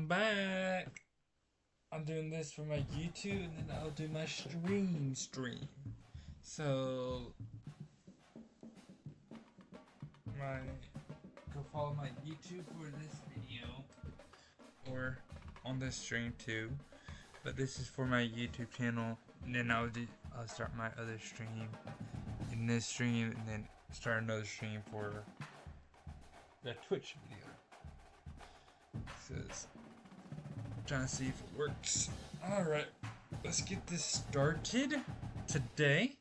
Welcome back. I'm doing this for my YouTube and then I'll do my stream. So go follow my YouTube for this video or on this stream too. But this is for my YouTube channel, and then I'll start my other stream in this stream and then start another stream for the Twitch video. Says trying to see if it works. Alright, let's get this started today.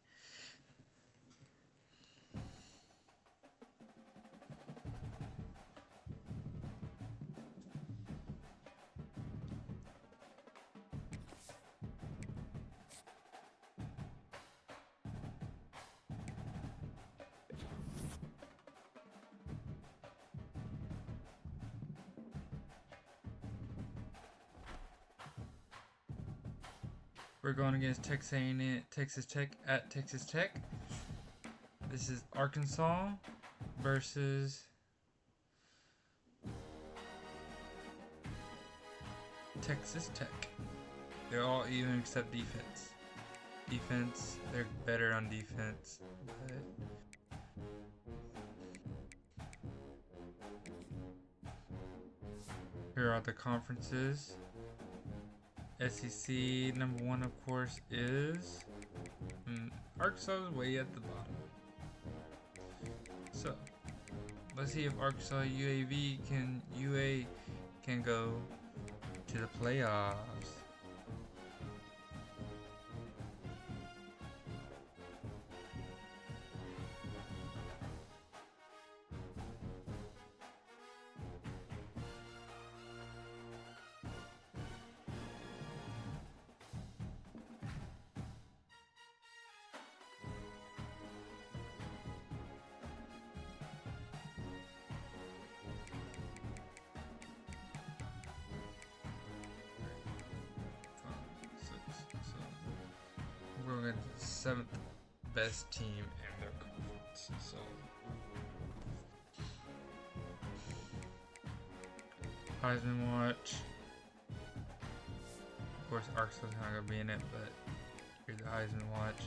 We're going against Texas A&M, Texas Tech at Texas Tech. This is Arkansas versus Texas Tech. They're all even except defense. Defense, they're better on defense. But here are the conferences. SEC number one, of course, is Arkansas is way at the bottom. So let's see if Arkansas UA can go to the playoffs. We're going to the 7th best team in their conference. So Heisman watch. Of course, Arkansas is not going to be in it, but here's the Heisman watch.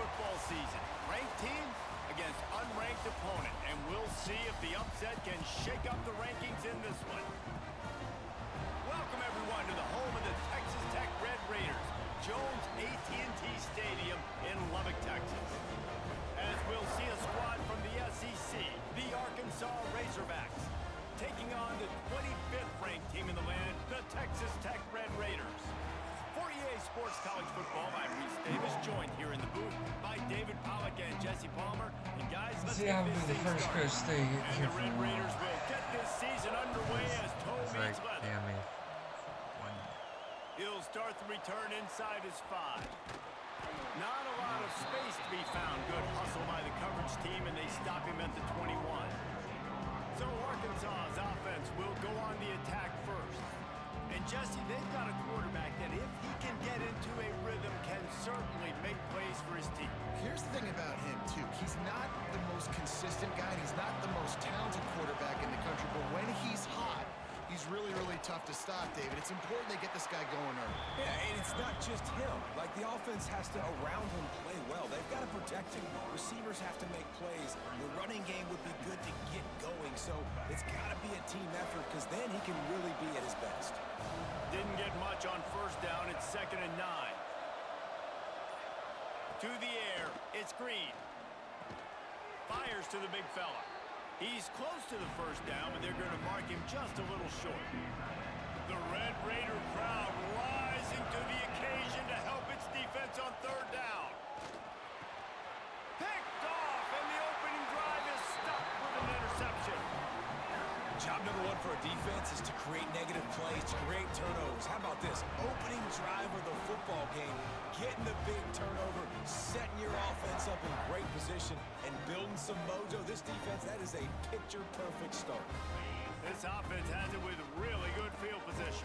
football season. Ranked team against unranked opponent, and we'll see if the upset can shake up the rankings in this one. Welcome, everyone, to the home of the Texas Tech Red Raiders, Jones AT&T Stadium in Lubbock, Texas. As we'll see a squad from the SEC, the Arkansas Razorbacks, taking on the 25th ranked team in the land, the Texas Tech Red Raiders. For EA Sports College Football, I'm Reese Davis, joined here in the booth by David Pollack and Jesse Palmer. And guys, let's get this thing started. And the Red Raiders will get this season underway as toe meets leather. He'll start the return inside his 5. Not a lot of space to be found. Good hustle by the coverage team, and they stop him at the 21. So Arkansas's offense will go on the attack first. And Jesse, they've got a quarterback that if he can get into a rhythm, can certainly make plays for his team. Here's the thing about him, too. He's not the most consistent guy. He's not the most talented quarterback in the country. But when he's hot, he's really, really tough to stop, David. It's important they get this guy going early. Yeah, and it's not just him. Like, the offense has to, around him, play well. They've got to protect him. Receivers have to make plays. The running game would be good to get going. So it's got to be a team effort, because then he can really be at his best. Didn't get much on first down. It's 2nd and 9. To the air. It's Green. Fires to the big fella. He's close to the first down, but they're going to mark him just a little short. The Red Raider crowd rising to the occasion to help its defense on 3rd down. Picked off, and the opening drive is stuck with an interception. Job number 1 for a defense is to create negative plays, to create turnovers. How about this? Opening drive of the football game, getting the big turnover, setting your offense up in great position, and building some mojo. This defense, that is a picture-perfect start. This offense has it with really good field position.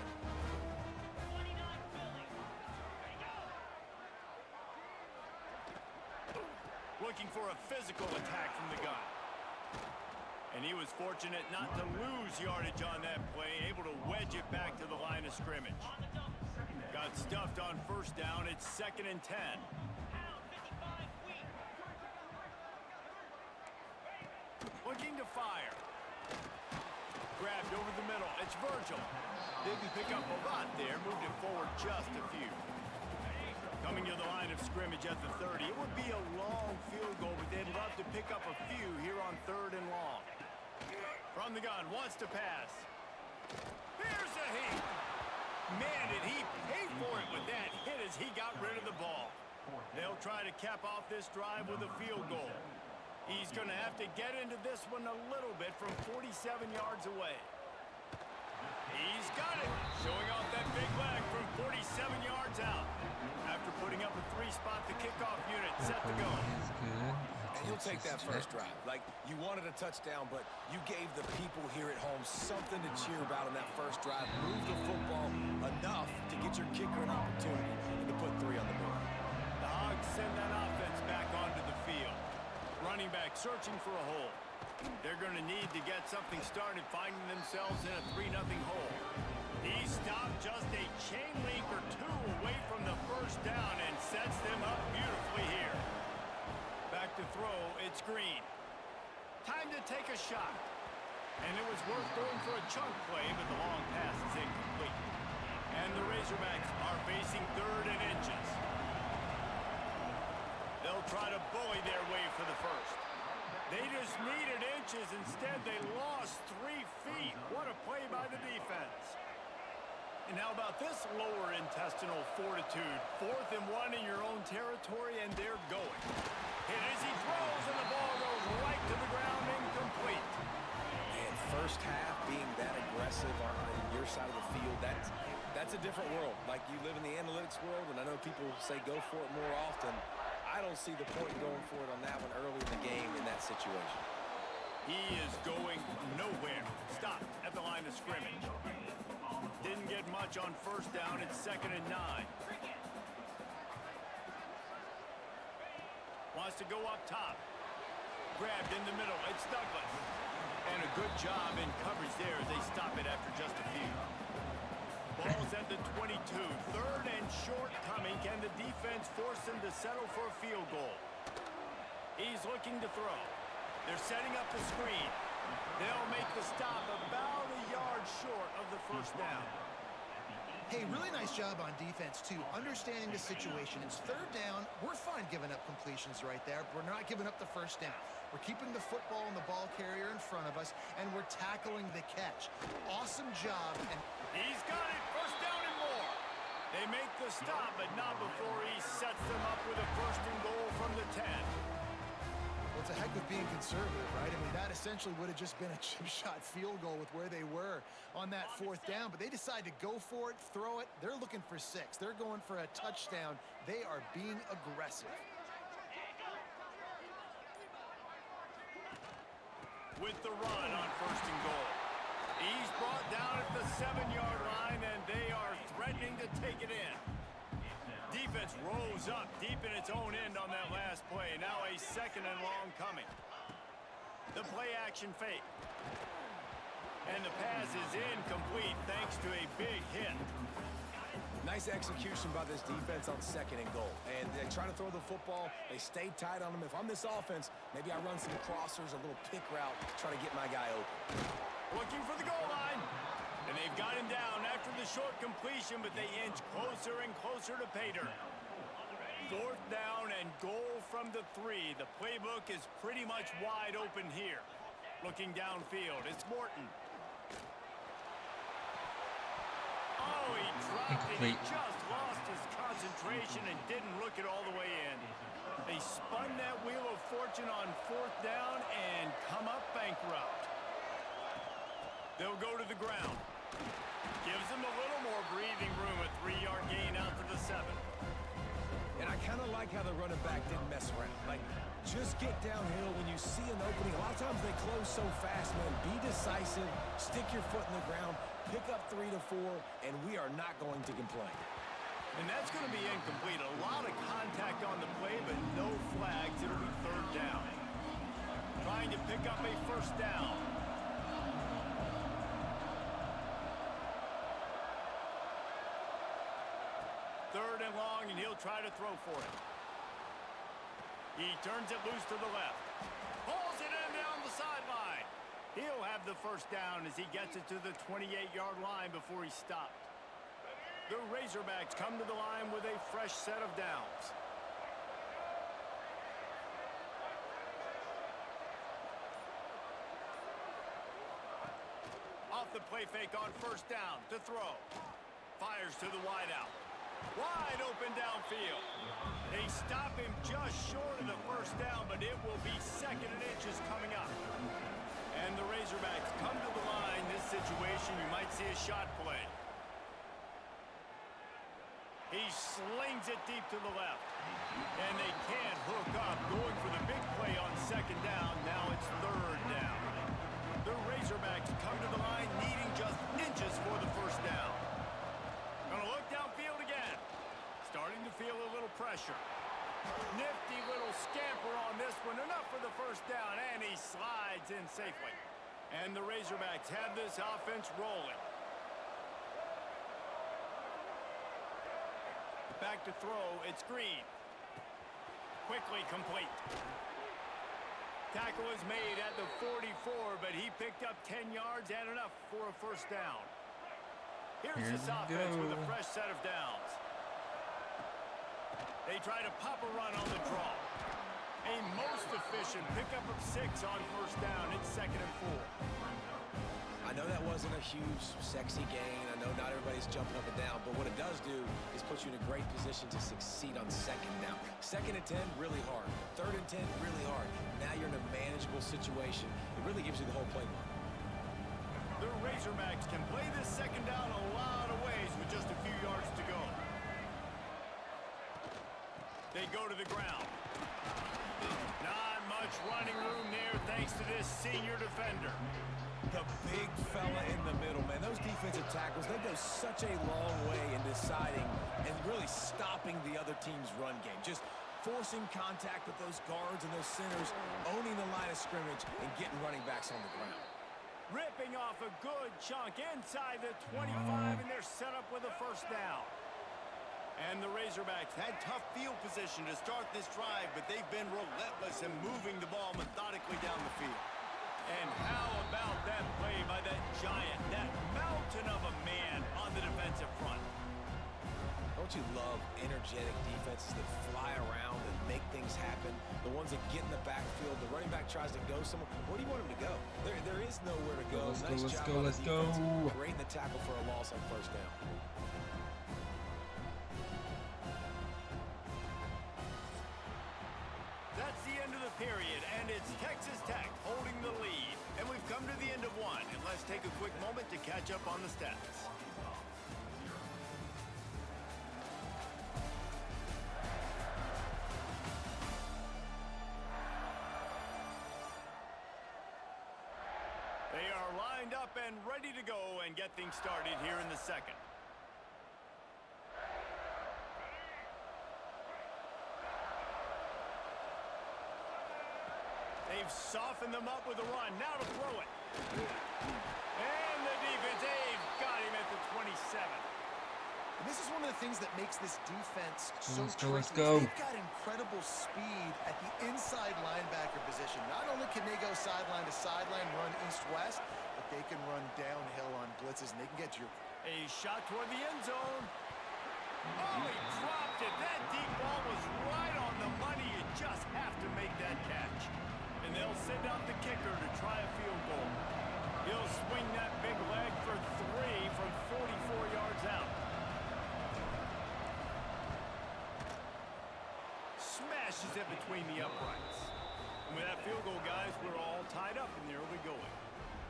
Looking for a physical attack from the gun. And he was fortunate not to lose yardage on that play, able to wedge it back to the line of scrimmage. Got stuffed on first down. It's 2nd and 10. Looking to fire. Grabbed over the middle. It's Virgil. Didn't pick up a lot there. Moved it forward just a few. Coming to the line of scrimmage at the 30. It would be a long field goal, but they'd love to pick up a few here on 3rd and long. From the gun, wants to pass. Here's a hit. Man, did he pay for it with that hit as he got rid of the ball. They'll try to cap off this drive with a field goal. He's going to have to get into this one a little bit from 47 yards away. He's got it. Showing off that big leg from 47 yards out. After putting up a 3-spot, the kickoff unit set to go. And he'll take that first drive. Like, you wanted a touchdown, but you gave the people here at home something to cheer about on that first drive. Move the football enough to get your kicker an opportunity and to put 3 on the board. The Hogs send that offense back onto the field. Running back searching for a hole. They're going to need to get something started, finding themselves in a 3-0 hole. He stopped just a chain link or 2 away from the first down and sets them up beautifully here. Back to throw, it's Green. Time to take a shot. And it was worth going for a chunk play, but the long pass is incomplete. And the Razorbacks are facing 3rd and inches. They'll try to bully their way for the first. They just needed inches. Instead, they lost 3 feet. What a play by the defense. And how about this lower intestinal fortitude? 4th and 1 in your own territory, and they're going. Hit as he throws, and the ball goes right to the ground, incomplete. And first half being that aggressive on your side of the field, that's a different world. Like, you live in the analytics world, and I know people say go for it more often. I don't see the point in going for it on that one early in the game in that situation. He is going nowhere. Stop at the line of scrimmage. Didn't get much on first down. It's 2nd and 9. Wants to go up top. Grabbed in the middle. It's Douglas. And a good job in coverage there as they stop it after just a few. Ball's at the 22. Third and short coming. Can the defense force him to settle for a field goal? He's looking to throw. They're setting up the screen. They'll make the stop about a yard short of the first down. Hey, really nice job on defense, too. Understanding the situation. It's third down. We're fine giving up completions right there. We're not giving up the first down. We're keeping the football and the ball carrier in front of us, and we're tackling the catch. Awesome job. And he's got it. First down and more. They make the stop, but not before he sets them up with a first and goal from the 10. Well, it's a heck of being conservative, right? I mean, that essentially would have just been a chip shot field goal with where they were on that fourth down, but they decide to go for it, throw it. They're looking for 6. They're going for a touchdown. They are being aggressive. With the run on first and goal. He's brought down at the 7-yard line, and they are threatening to take it in. Defense rolls up deep in its own end on that last play. Now a second and long coming. The play action fake. And the pass is incomplete thanks to a big hit. Nice execution by this defense on second and goal. And they try to throw the football. They stay tight on them. If I'm this offense, maybe I run some crossers, a little pick route, try to get my guy open. Looking for the goal line. And they've got him down after the short completion, but they inch closer and closer to pay dirt. Fourth down and goal from the 3. The playbook is pretty much wide open here. Looking downfield, it's Morton. Oh, he dropped it. He just lost his concentration and didn't look it all the way in. They spun that wheel of fortune on fourth down and come up bankrupt. They'll go to the ground. Gives them a little more breathing room. A 3-yard gain out to the 7. And I kind of like how the running back didn't mess around. Like, just get downhill when you see an opening. A lot of times they close so fast, man. Be decisive. Stick your foot in the ground. Pick up 3 to 4, and we are not going to complain. And that's going to be incomplete. A lot of contact on the play, but no flags. It'll be third down. Trying to pick up a first down. Third and long, and he'll try to throw for it. He turns it loose to the left. Pulls it in down the sideline. He'll have the first down as he gets it to the 28-yard line before he stopped. The Razorbacks come to the line with a fresh set of downs. Off the play fake on first down to throw. Fires to the wideout. Wide open downfield. They stop him just short of the first down, but it will be second and inches coming up. And the Razorbacks come to the line. This situation, you might see a shot play. He slings it deep to the left. And they can't hook up. Going for the big play on second down. Now it's third down. The Razorbacks come to the line needing just inches for the first down. Gonna look downfield again. Starting to feel a little pressure. Nifty little scamper on this one. Enough for the first down, and he slides in safely. And the Razorbacks have this offense rolling. Back to throw, it's Green. Quickly complete. Tackle is made at the 44, but he picked up 10 yards and enough for a first down. Here's this offense with a fresh set of downs. They try to pop a run on the draw. A most efficient pickup of 6 on first down. It's second and 4. I know that wasn't a huge, sexy gain. I know not everybody's jumping up and down, but what it does do is put you in a great position to succeed on second down. Second and 10, really hard. Third and 10, really hard. Now you're in a manageable situation. It really gives you the whole playbook. The Razorbacks can play this second down a lot of ways with just a few yards to go. They go to the ground. Not much running room there thanks to this senior defender. The big fella in the middle, man. Those defensive tackles, they go such a long way in deciding and really stopping the other team's run game. Just forcing contact with those guards and those centers, owning the line of scrimmage, and getting running backs on the ground. ripping off a good chunk inside the 25, and they're set up with a first down. And the Razorbacks had tough field position to start this drive, but they've been relentless in moving the ball methodically down the field. And how about that play by that giant, that mountain of a man on the defensive front? Don't you love energetic defenses that fly around and make things happen? The ones that get in the backfield, the running back tries to go somewhere. Where do you want him to go? There is nowhere to go. Let's go. Creating the tackle for a loss on first down. That's the end of the period, and it's Texas Tech holding the lead. And we've come to the end of one, and let's take a quick moment to catch up on the stats. They are lined up and ready to go and get things started here in the second. They've softened them up with a run. Now to throw it. And the defense, they've got him at the 27. And this is one of the things that makes this defense so tricky. Let's go. They've got incredible speed at the inside linebacker position. Not only can they go sideline to sideline, run east-west, but they can run downhill on blitzes, and they can get to your... A shot toward the end zone. Oh, he dropped it. That deep ball was right on the money. You just have to make that catch. And they'll send out the kicker to try a field goal. He'll swing that big leg for 3 from 44 yards out. Smashes it between the uprights. And with that field goal, guys, we're all tied up in the early going.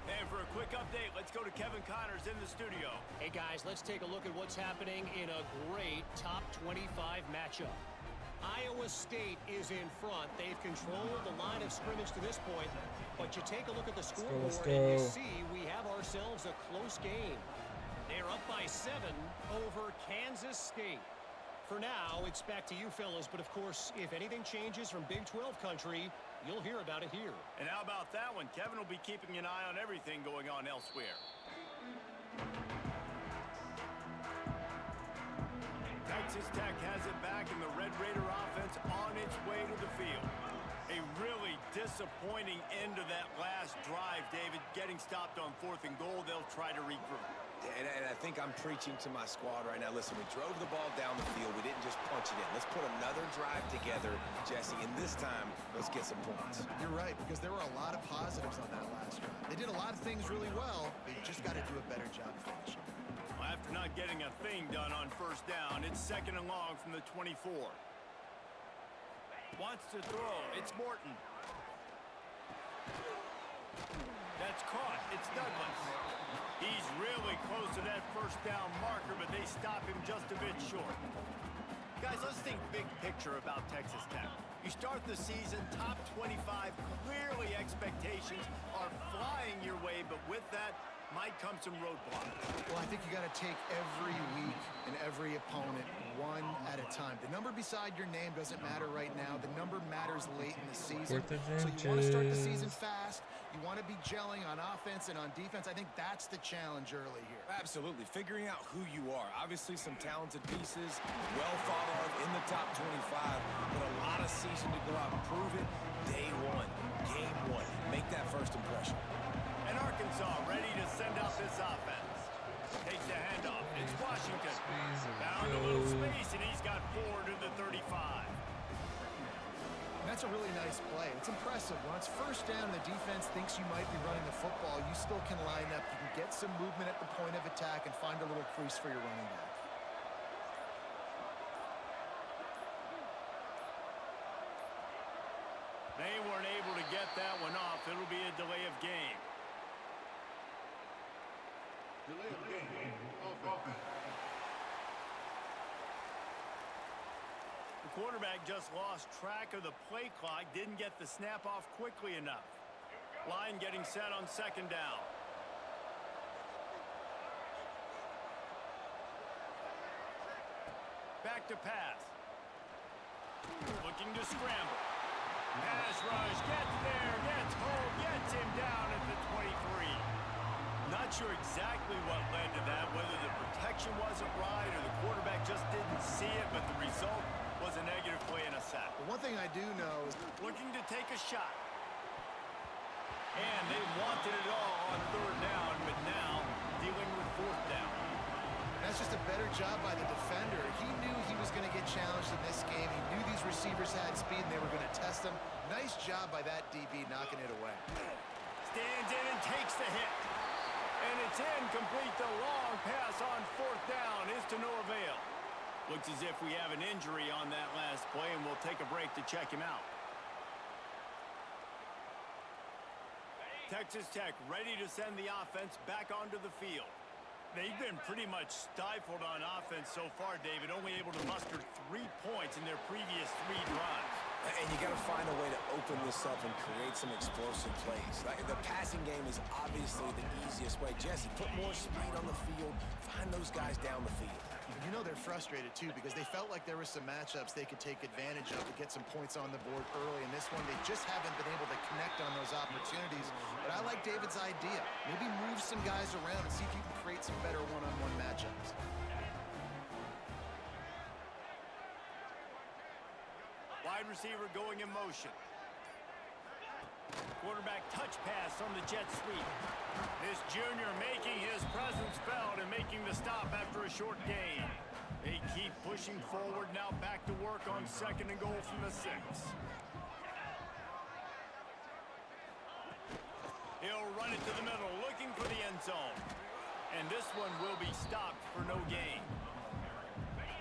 And for a quick update, let's go to Kevin Connors in the studio. Hey, guys, let's take a look at what's happening in a great top 25 matchup. Iowa State is in front. They've controlled the line of scrimmage to this point, but you take a look at the scoreboard and you see we have ourselves a close game. They're up by 7 over Kansas State. For now, it's back to you fellas, but of course, if anything changes from Big 12 country, you'll hear about it here. And how about that one? Kevin will be keeping an eye on everything going on elsewhere. Texas Tech has it back, and the Red Raider offense on its way to the field. A really disappointing end to that last drive, David. Getting stopped on 4th and goal, they'll try to regroup. And I think I'm preaching to my squad right now. Listen, we drove the ball down the field. We didn't just punch it in. Let's put another drive together, Jesse, and this time, let's get some points. You're right, because there were a lot of positives on that last drive. They did a lot of things really well. They just got to do a better job finishing. After not getting a thing done on first down, it's 2nd and long from the 24. Wants to throw. It's Morton. That's caught. It's Douglas. He's really close to that first down marker, but they stop him just a bit short. Guys, let's think big picture about Texas Tech. You start the season top 25. Clearly expectations are flying your way, but with that might come some roadblocks. Well, I think you got to take every week and every opponent one at a time. The number beside your name doesn't matter right now. The number matters late in the season. So you want to start the season fast. You want to be gelling on offense and on defense. I think that's the challenge early here. Absolutely. Figuring out who you are. Obviously, some talented pieces, well thought of in the top 25, but a lot of season to go out and prove it. Day one, game one. Make that first impression. And Arkansas ready to send out this offense. Takes the handoff. It's Washington. Found a little space, and he's got 4 to the 35. And that's a really nice play. It's impressive. When it's first down and the defense thinks you might be running the football, you still can line up. You can get some movement at the point of attack and find a little crease for your running back. They weren't able to get that one off. It'll be a delay of game. Delay of game. Offense. The quarterback just lost track of the play clock, didn't get the snap off quickly enough. Line getting set on 2nd down. Back to pass. Looking to scramble. Pass rush, gets there, gets home, gets him down at the 23. sure exactly what led to that, whether the protection wasn't right or the quarterback just didn't see it, but the result was a negative play and a sack. But one thing I do know is Looking to take a shot. And they wanted it all on third down, but now dealing with fourth down. that's just a better job by the defender. He knew he was going to get challenged in this game. He knew these receivers had speed and they were going to test him. Nice job by that DB knocking it away. Stands in and takes the hit. And it's incomplete. The long pass on fourth down is to no avail. Looks as if we have an injury on that last play, and we'll take a break to check him out. Texas Tech ready to send the offense back onto the field. They've been pretty much stifled on offense so far, David, only able to muster 3 points in their previous 3 drives. And you got to find a way to open this up and create some explosive plays. Like, the passing game is obviously the easiest way. Jesse, put more speed on the field. Find those guys down the field. You know they're frustrated, too, because they felt like there were some matchups they could take advantage of to get some points on the board early. In this one, they just haven't been able to connect on those opportunities. But I like David's idea. Maybe move some guys around and see if you can create some better one-on-one matchups. Wide receiver going in motion. Quarterback touch pass on the jet sweep. This junior making his presence felt and making the stop after a short gain. They keep pushing forward, now back to work on 2nd and goal from the 6. He'll run it to the middle, looking for the end zone. And this one will be stopped for no gain.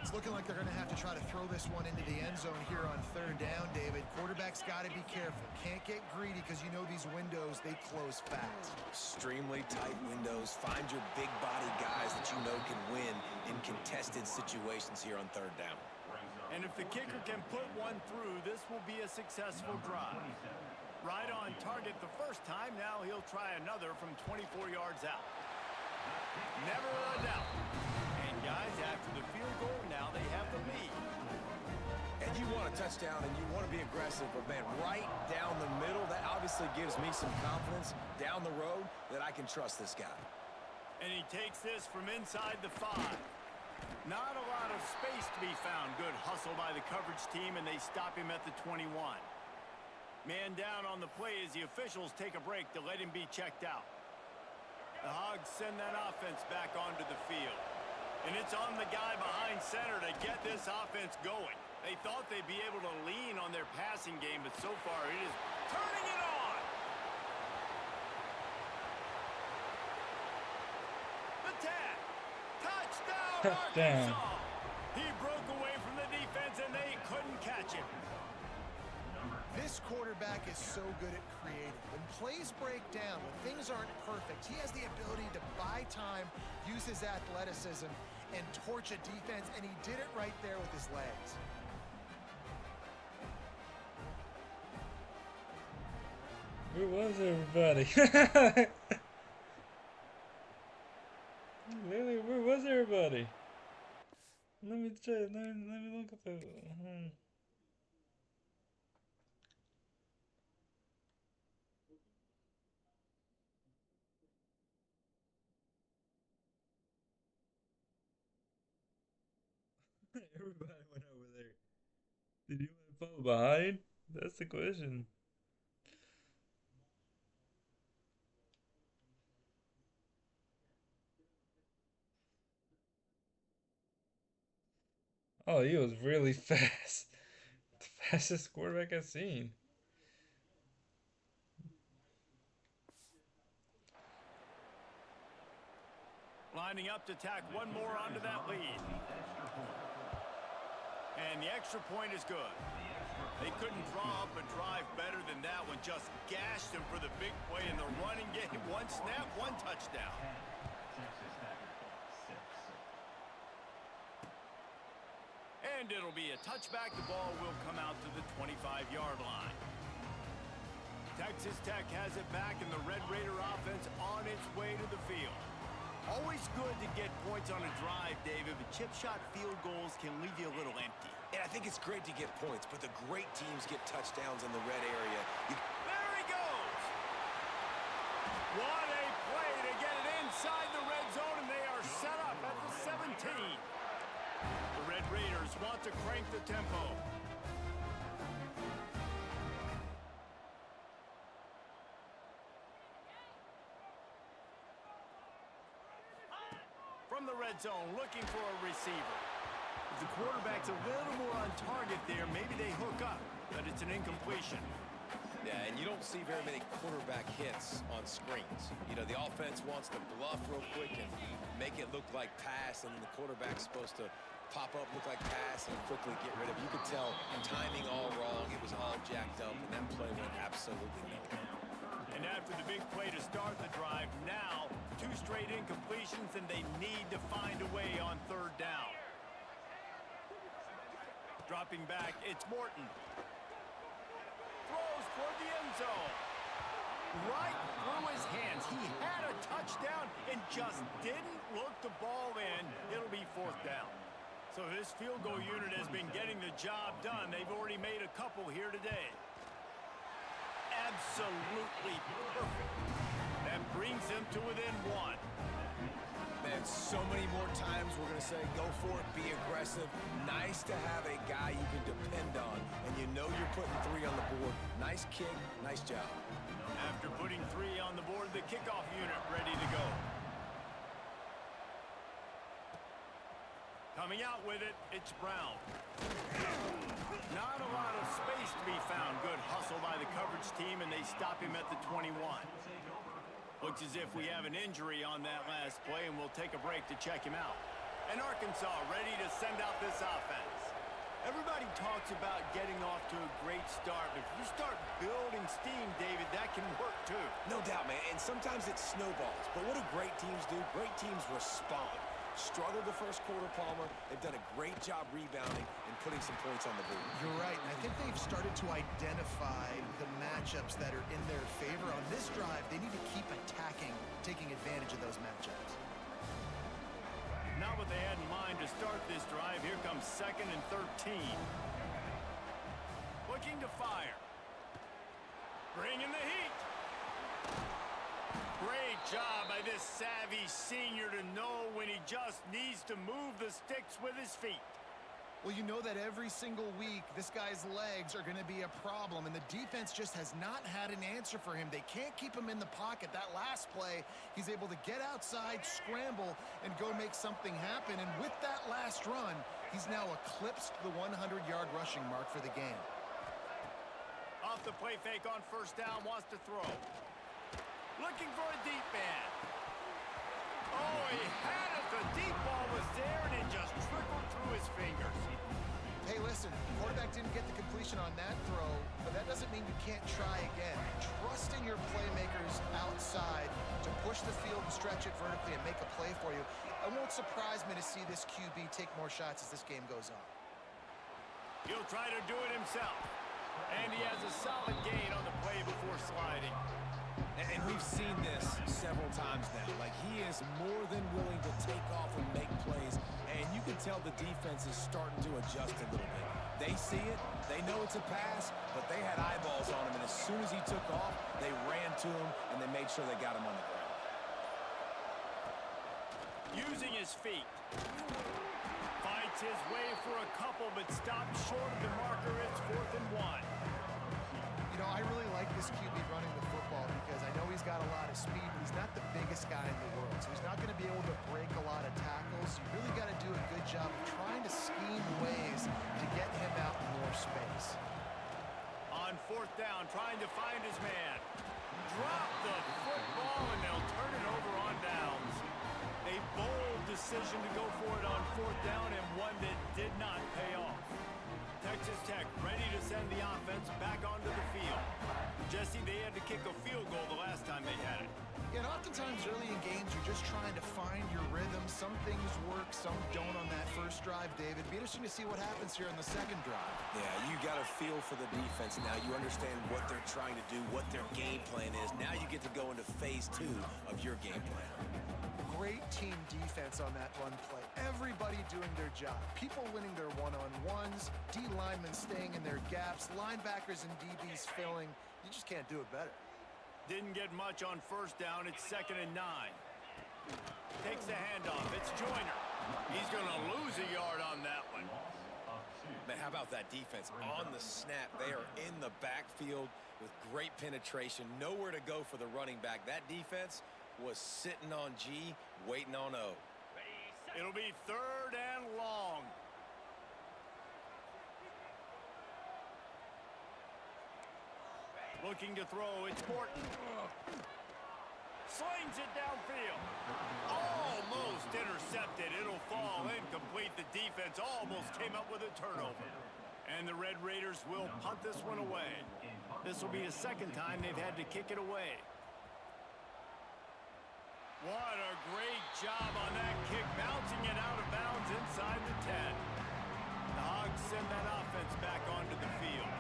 It's looking like they're going to have to try to throw this one into the end zone here on 3rd down, David. Quarterback's got to be careful. Can't get greedy because you know these windows, they close fast. Extremely tight windows. Find your big body guys that you know can win in contested situations here on 3rd down. And if the kicker can put one through, this will be a successful drive. Right on target the first time, now he'll try another from 24 yards out. Never a doubt. And guys, after the field goal, now they have the lead. And you want a touchdown and you want to be aggressive, but man, right down the middle, that obviously gives me some confidence down the road that I can trust this guy. And he takes this from inside the 5. Not a lot of space to be found. Good hustle by the coverage team, and they stop him at the 21. Man down on the play as the officials take a break to let him be checked out. The Hogs send that offense back onto the field. And it's on the guy behind center to get this offense going. They thought they'd be able to lean on their passing game, but so far it is turning it on. The tag. Touchdown, Arkansas. He broke away from the defense, and they couldn't catch him. This quarterback is so good at creating. When plays break down, when things aren't perfect, he has the ability to buy time, use his athleticism, and torch a defense, and he did it right there with his legs. Where was everybody? Really, where was everybody? Let me check. Let me look at the. Everybody went over there. Did you want to fall behind? That's the question. Oh, he was really fast. The fastest quarterback I've seen. Lining up to tack one more onto that lead. And the extra point is good. They couldn't draw up a drive better than that one. Just gashed him for the big play in the running game. One snap, one touchdown. And it'll be a touchback. The ball will come out to the 25-yard line. Texas Tech has it back, and the Red Raider offense on its way to the field. Always good to get points on a drive, David, but chip shot field goals can leave you a little empty. And I think it's great to get points, but the great teams get touchdowns in the red area. There he goes! What a play to get it inside to crank the tempo. From the red zone, looking for a receiver. If the quarterback's a little more on target there, maybe they hook up, but it's an incompletion. Yeah, and you don't see very many quarterback hits on screens. You know, the offense wants to bluff real quick and make it look like pass, and then the quarterback's supposed to pop up, look like pass, and quickly get rid of it. You could tell timing all wrong. It was all jacked up, and that play went absolutely nowhere. And after the big play to start the drive, now 2 straight incompletions, and they need to find a way on 3rd down. Dropping back, it's Morton. Throws toward the end zone. Right through his hands. He had a touchdown and just didn't look the ball in. It'll be 4th down. So this field goal unit has been getting the job done. They've already made a couple here today. Absolutely perfect. That brings them to within 1. Man, so many more times we're going to say, go for it, be aggressive. Nice to have a guy you can depend on, and you know you're putting 3 on the board. Nice kick, nice job. After putting 3 on the board, the kickoff unit ready to go. Coming out with it, it's Brown. Not a lot of space to be found. Good hustle by the coverage team, and they stop him at the 21. Looks as if we have an injury on that last play, and we'll take a break to check him out. And Arkansas ready to send out this offense. Everybody talks about getting off to a great start, but if you start building steam, David, that can work too. No doubt, man, and sometimes it snowballs. But what do great teams do? Great teams respond. Struggled the first quarter, Palmer. They've done a great job rebounding and putting some points on the board. You're right, and I think they've started to identify the matchups that are in their favor. On this drive, they need to keep attacking, taking advantage of those matchups. Not what they had in mind to start this drive. Here comes 2nd and 13. Looking to fire. Bringing the heat. Great job by this savvy senior to know when he just needs to move the sticks with his feet. Well, you know that every single week, this guy's legs are going to be a problem, and the defense just has not had an answer for him. They can't keep him in the pocket. That last play, he's able to get outside, scramble, and go make something happen. And with that last run, he's now eclipsed the 100-yard rushing mark for the game. Off the play fake on 1st down, wants to throw. Looking for a deep man. Oh, he had it. The deep ball was there, and it just trickled through his fingers. Hey, listen, quarterback didn't get the completion on that throw, but that doesn't mean you can't try again. Trusting your playmakers outside to push the field and stretch it vertically and make a play for you. It won't surprise me to see this QB take more shots as this game goes on. He'll try to do it himself. And he has a solid gain on the play before sliding. And we've seen this several times now. Like, he is more than willing to take off and make plays. And you can tell the defense is starting to adjust a little bit. They see it. They know it's a pass, but they had eyeballs on him. And as soon as he took off, they ran to him, and they made sure they got him on the ground. Using his feet. Fights his way for a couple, but stopped short of the marker. It's 4th and 1. You know, I really like this QB running the football because I know he's got a lot of speed, but he's not the biggest guy in the world. So he's not going to be able to break a lot of tackles. You really got to do a good job of trying to scheme ways to get him out in more space. On 4th down, trying to find his man. Drop the football, and they'll turn it over on downs. A bold decision to go for it on 4th down, and one that did not pay off. Texas Tech ready to send the offense back onto the field. Jesse, they had to kick a field goal the last time they had it. Yeah, and oftentimes early in games, you're just trying to find your rhythm. Some things work, some don't on that first drive, David. Be interesting to see what happens here in the second drive. Yeah, you got a feel for the defense now. You understand what they're trying to do, what their game plan is. Now you get to go into phase 2 of your game plan. Great team defense on that run play. Everybody doing their job. People winning their one-on-ones, D linemen staying in their gaps, linebackers and DBs filling. You just can't do it better. Didn't get much on 1st down. It's 2nd and 9. Takes the handoff. It's Joyner. He's going to lose a yard on that one. Man, how about that defense? On the snap, they are in the backfield with great penetration. Nowhere to go for the running back. That defense was sitting on G, waiting on O. It'll be 3rd and long. Looking to throw, it's Morton. Slings it downfield. Almost intercepted. It'll fall incomplete. The defense almost came up with a turnover. And the Red Raiders will punt this one away. This will be the 2nd time they've had to kick it away. What a great job on that kick, bouncing it out of bounds inside the 10. The Hogs send that offense back onto the field.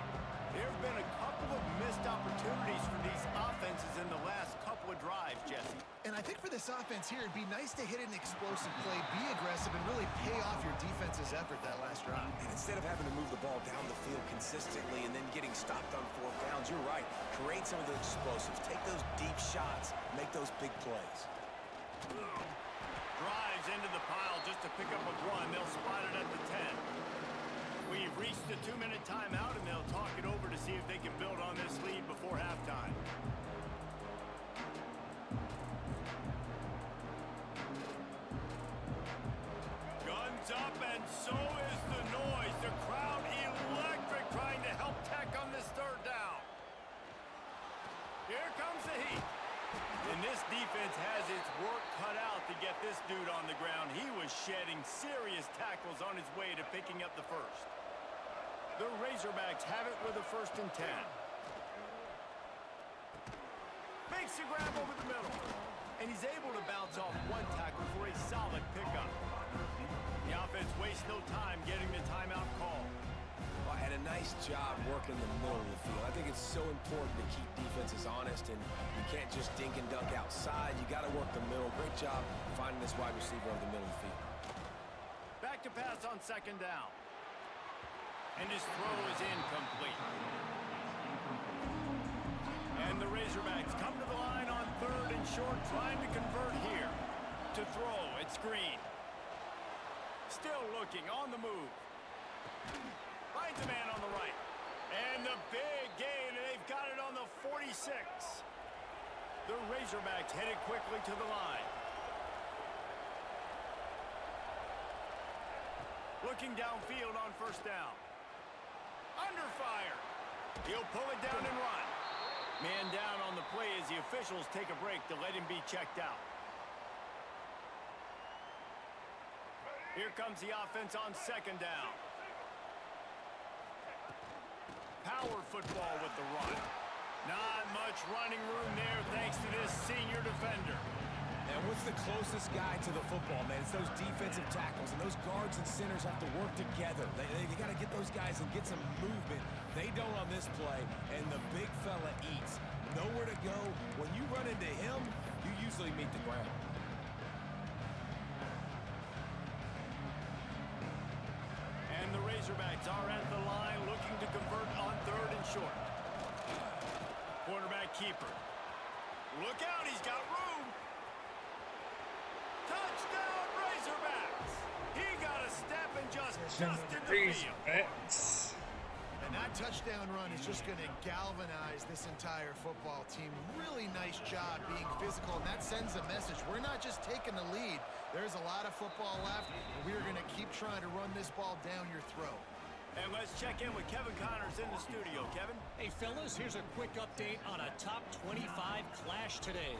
There have been a couple of missed opportunities for these offenses in the last couple of drives, Jesse. And I think for this offense here, it'd be nice to hit an explosive play, be aggressive, and really pay off your defense's effort that last drive. And instead of having to move the ball down the field consistently and then getting stopped on 4th downs, you're right. Create some of the explosives. Take those deep shots. Make those big plays. Drives into the pile just to pick up a 1. They'll spot it at the 10. We've reached the 2-minute timeout, and they'll talk it over to see if they can build on this lead before halftime. Guns up, and so is the noise. The crowd electric, trying to help Tech on this 3rd down. Here comes the heat. And this defense has its work cut out to get this dude on the ground. He was shedding serious tackles on his way to picking up the 1st. The Razorbacks have it with a 1st and 10. Makes a grab over the middle. And he's able to bounce off 1 tackle for a solid pickup. The offense wastes no time getting the timeout call. Well, and a nice job working the middle of the field. I think it's so important to keep defenses honest, and you can't just dink and dunk outside. You got to work the middle. Great job finding this wide receiver over the middle of the field. Back to pass on 2nd down. And his throw is incomplete. And the Razorbacks come to the line on 3rd and short, trying to convert here. To throw, it's Green. Still looking, on the move. Finds a man on the right. And the big gain, and they've got it on the 46. The Razorbacks headed quickly to the line. Looking downfield on 1st down. Under fire. He'll pull it down and run. Man down on the play as the officials take a break to let him be checked out. Here comes the offense on 2nd down. Power football with the run. Not much running room there thanks to this senior defender. And what's the closest guy to the football, man? It's those defensive tackles, and those guards and centers have to work together. They got to get those guys and get some movement. They don't on this play, and the big fella eats. Nowhere to go. When you run into him, you usually meet the ground. And the Razorbacks are at the line looking to convert on 3rd and short. Quarterback keeper. Look out, he's got room. Touchdown, Razorbacks! He got a step and just dusted the field. And that touchdown run is just going to galvanize this entire football team. Really nice job being physical, and that sends a message. We're not just taking the lead. There's a lot of football left, and we are going to keep trying to run this ball down your throat. And let's check in with Kevin Connors in the studio. Kevin? Hey, fellas, here's a quick update on a top 25 clash today.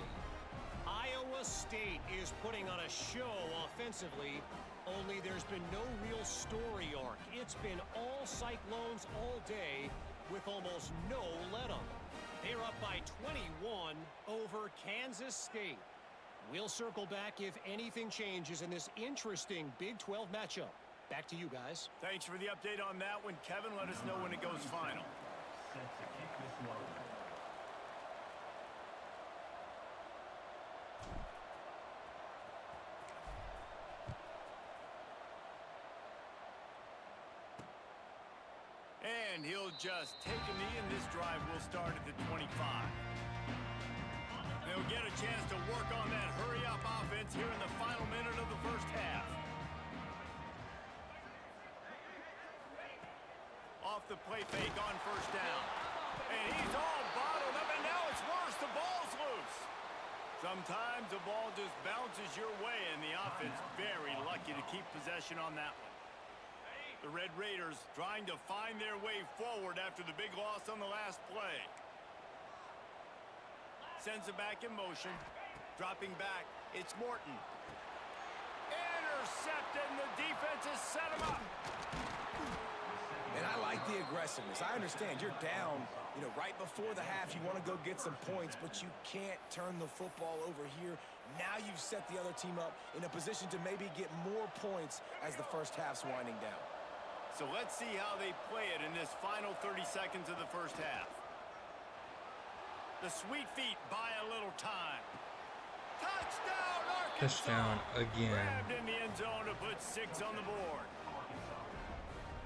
Iowa State is putting on a show offensively, only there's been no real story arc. It's been all Cyclones all day with almost no let-up. They're up by 21 over Kansas State. We'll circle back if anything changes in this interesting Big 12 matchup. Back to you guys. Thanks for the update on that one, Kevin. Let us know when it goes final. And he'll just take a knee, and this drive will start at the 25. They'll get a chance to work on that hurry-up offense here in the final minute of the 1st half. the play fake on first down. And he's all bottled up, and now it's worse. The ball's loose. Sometimes the ball just bounces your way, and the offense very lucky to keep possession on that one. The Red Raiders trying to find their way forward after the big loss on the last play. Sends it back in motion. Dropping back, it's Morton. Intercepted, and the defense has set him up. And I like the aggressiveness. I understand you're down, right before the half. You want to go get some points, but you can't turn the football over here. Now you've set the other team up in a position to maybe get more points as the first half's winding down. So let's see how they play it in this final 30 seconds of the first half. The Sweet Feet buy a little time. Touchdown, Arkansas! Touchdown again. Grabbed in the end zone to put 6 on the board.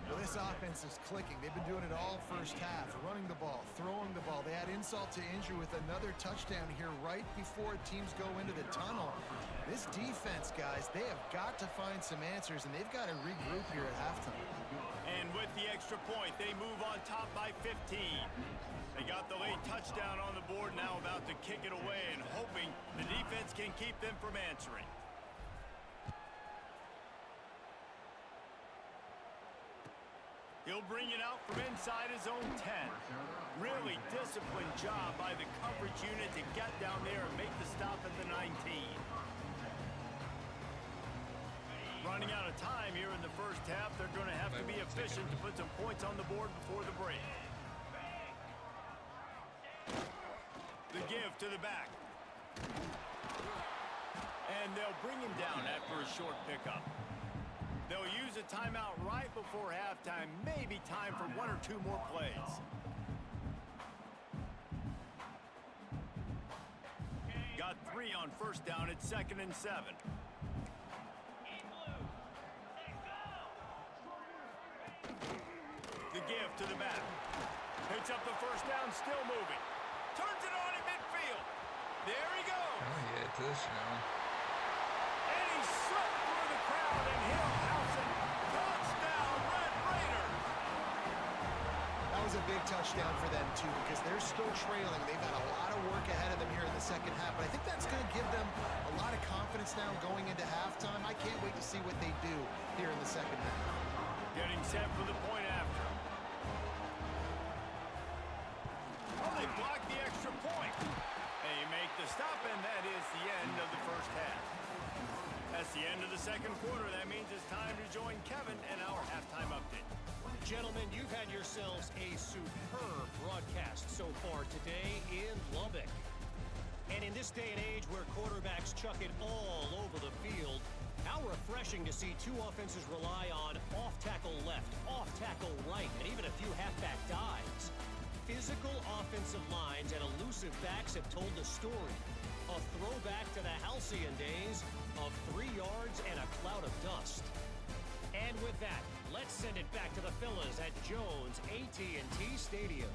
Well, this offense is clicking. They've been doing it all first half, running the ball, throwing the ball. They add insult to injury with another touchdown here right before teams go into the tunnel. This defense, guys, they have got to find some answers, and they've got to regroup here at halftime. And with the extra point, they move on top by 15. They got the late touchdown on the board, now about to kick it away and hoping the defense can keep them from answering. He'll bring it out from inside his own 10. Really disciplined job by the coverage unit to get down there and make the stop at the 19. Running out of time here in the first half. They're going to have to be efficient to put some points on the board before the break. The give to the back. And they'll bring him down after a short pickup. They'll use a timeout right before halftime. Maybe time for 1 or 2 more plays. Got 3 on first down. It's 2nd and 7. The give to the back. Picks up the first down, still moving. Turns it on in midfield. There he goes. Oh yeah, touchdown. And he slipped through the crowd, and he'll house it. Touchdown, Red Raiders. That was a big touchdown for them, too, because they're still trailing. They've got a lot of work ahead of them here in the second half, but I think that's going to give them a lot of confidence now going into halftime. I can't wait to see what they do here in the second half. Getting set for the point after. Oh, they block the extra point. They make the stop, and that is the end of the first half. That's the end of the second quarter. That means it's time to join Kevin and our halftime update. Gentlemen, you've had yourselves a superb broadcast so far today in Lubbock. And in this day and age where quarterbacks chuck it all over the field, how refreshing to see 2 offenses rely on off-tackle left, off-tackle right, and even a few halfback dives. Physical offensive lines and elusive backs have told the story. A throwback to the halcyon days of 3 yards and a cloud of dust. And with that, let's send it back to the fellas at Jones AT&T Stadium.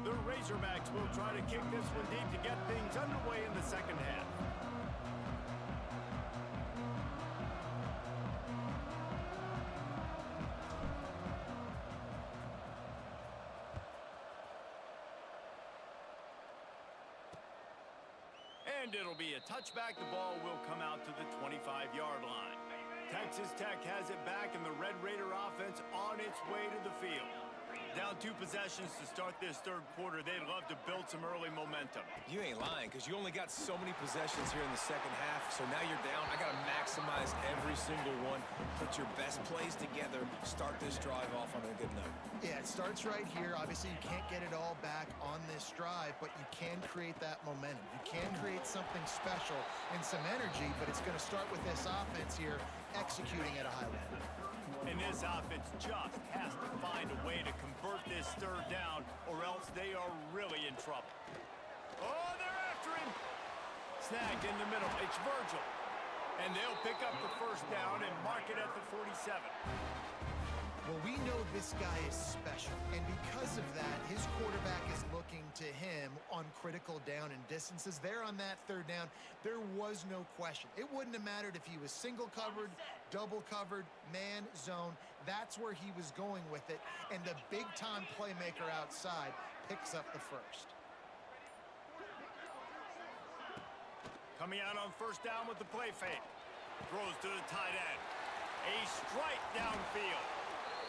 The Razorbacks will try to kick this one deep to get things underway in the second half. And it'll be a touchback. The ball will come out to the 25-yard line. Texas Tech has it back, and the Red Raider offense on its way to the field. Down 2 possessions to start this third quarter. They'd love to build some early momentum. You ain't lying, because you only got so many possessions here in the second half, so now you're down. I got to maximize every single one, put your best plays together, start this drive off on a good note. Yeah, it starts right here. Obviously, you can't get it all back on this drive, but you can create that momentum. You can create something special and some energy, but it's going to start with this offense here executing at a high level. And this offense just has to find a way to convert this third down, or else they are really in trouble. Oh, they're after him. Snagged in the middle. It's Virgil. And they'll pick up the first down and mark it at the 47. Well, we know this guy is special, and because of that, his quarterback is looking to him on critical down and distances. There on that third down, there was no question. It wouldn't have mattered if he was single covered, double covered, man, zone. That's where he was going with it, and the big-time playmaker outside picks up the first. Coming out on first down with the play fake. Throws to the tight end. A strike downfield.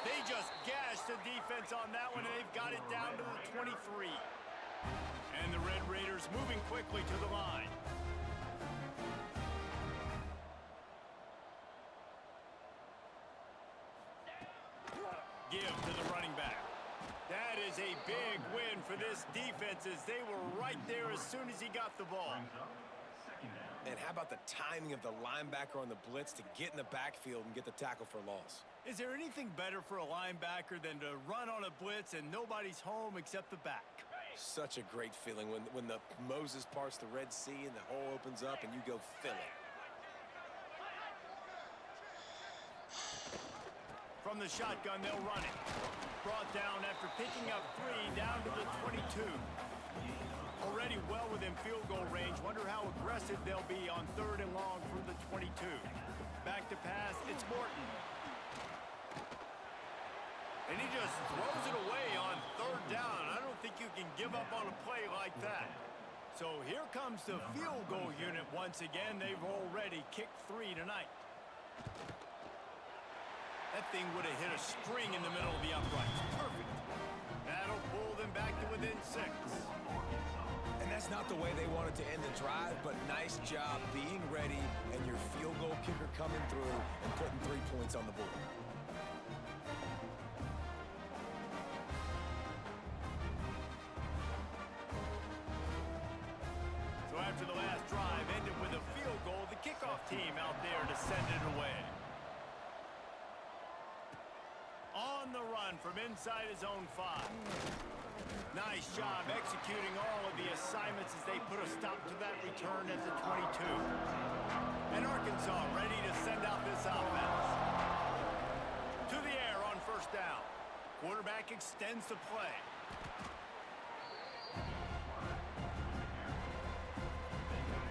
They just gashed the defense on that one, and they've got it down to the 23. And the Red Raiders moving quickly to the line. Give to the running back. That is a big win for this defense, as they were right there as soon as he got the ball. And how about the timing of the linebacker on the blitz to get in the backfield and get the tackle for loss? Is there anything better for a linebacker than to run on a blitz and nobody's home except the back? Such a great feeling when the Moses parts the Red Sea and the hole opens up and you go fill it. From the shotgun, they'll run it. Brought down after picking up 3 down to the 22. Already well within field goal range. Wonder how aggressive they'll be on third and long from the 22. Back to pass, it's Morton. And he just throws it away on third down. I don't think you can give up on a play like that. So here comes the field goal unit once again. They've already kicked 3 tonight. That thing would have hit a string in the middle of the uprights. Perfect. That'll pull them back to within 6. And that's not the way they wanted to end the drive, but nice job being ready and your field goal kicker coming through and putting 3 points on the board. So after the last drive ended with a field goal, the kickoff team out there to send it away. On the run from inside his own 5. Nice job executing all of the assignments as they put a stop to that return at the 22. And Arkansas ready to send out this offense. To the air on first down. Quarterback extends the play.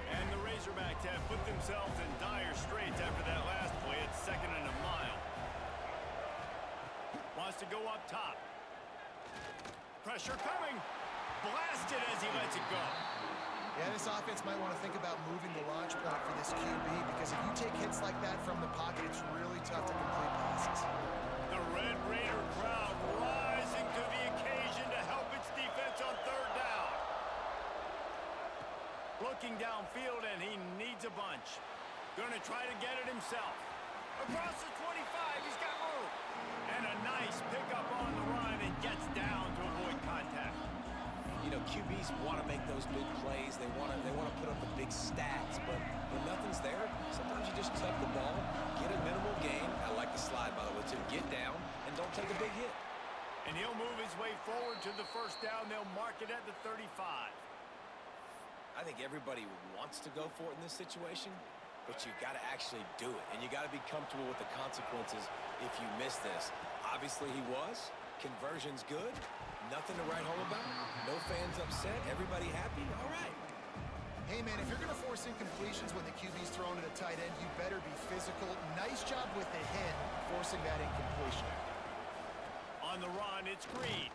And the Razorbacks have put themselves in dire straits after that last play. It's 2nd and a mile. Wants to go up top. Pressure coming. Blasted as he lets it go. Yeah, this offense might want to think about moving the launch point for this QB, because if you take hits like that from the pocket, it's really tough to complete passes. The Red Raider crowd rising to the occasion to help its defense on third down. Looking downfield, and he needs a bunch. Gonna try to get it himself. Across the 25, he's got room. And a nice pickup on the run, and gets down to avoid contact. You know, QBs want to make those big plays. They want to put up the big stats, but when nothing's there, sometimes you just tuck the ball, get a minimal gain. I like the slide, by the way, to get down and don't take a big hit. And he'll move his way forward to the first down. They'll mark it at the 35. I think everybody wants to go for it in this situation, but you got to actually do it, and you got to be comfortable with the consequences if you miss this. Obviously, he was. Conversion's good. Nothing to write home about. No fans upset. Everybody happy. All right. Hey, man, if you're going to force incompletions when the QB's thrown to the tight end, you better be physical. Nice job with the hit, forcing that incompletion. On the run, it's Green.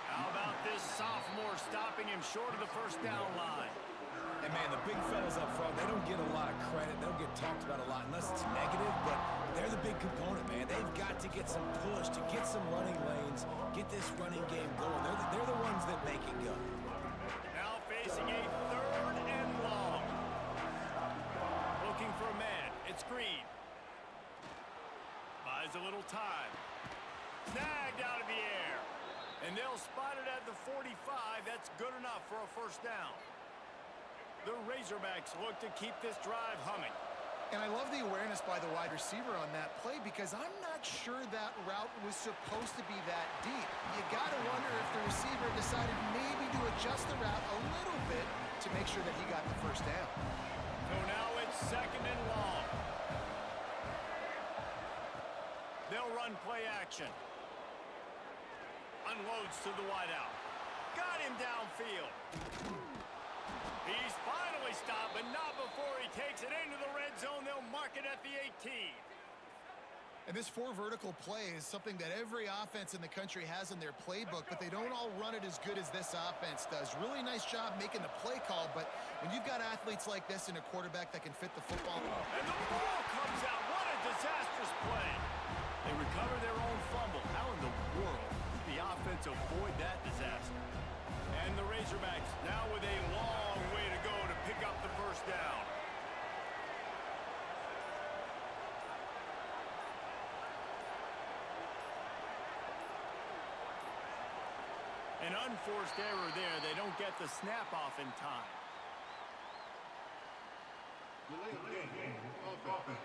How about this sophomore stopping him short of the first down line? And, man, the big fellas up front, they don't get a lot of credit. They don't get talked about a lot unless it's negative, but they're the big component, man. They've got to get some push, to get some running lanes, get this running game going. They're the ones that make it go. Now facing a 3rd and long. Looking for a man. It's Green. Buys a little time. Snagged out of the air. And they'll spot it at the 45. That's good enough for a first down. The Razorbacks look to keep this drive humming. And I love the awareness by the wide receiver on that play because I'm not sure that route was supposed to be that deep. You got to wonder if the receiver decided maybe to adjust the route a little bit to make sure that he got the first down. So now it's 2nd and long. They'll run play action. Unloads to the wideout. Got him downfield. He's finally stopped, but not before he takes it into the red zone. They'll mark it at the 18. And this 4 vertical play is something that every offense in the country has in their playbook, but they don't all run it as good as this offense does. Really nice job making the play call, but when you've got athletes like this and a quarterback that can fit the football. And the ball comes out. What a disastrous play. They recover their own fumble. How in the world did the offense avoid that disaster? And the Razorbacks now with a long way to go to pick up the first down. An unforced error there. They don't get the snap off in time. Delay of game. Offense.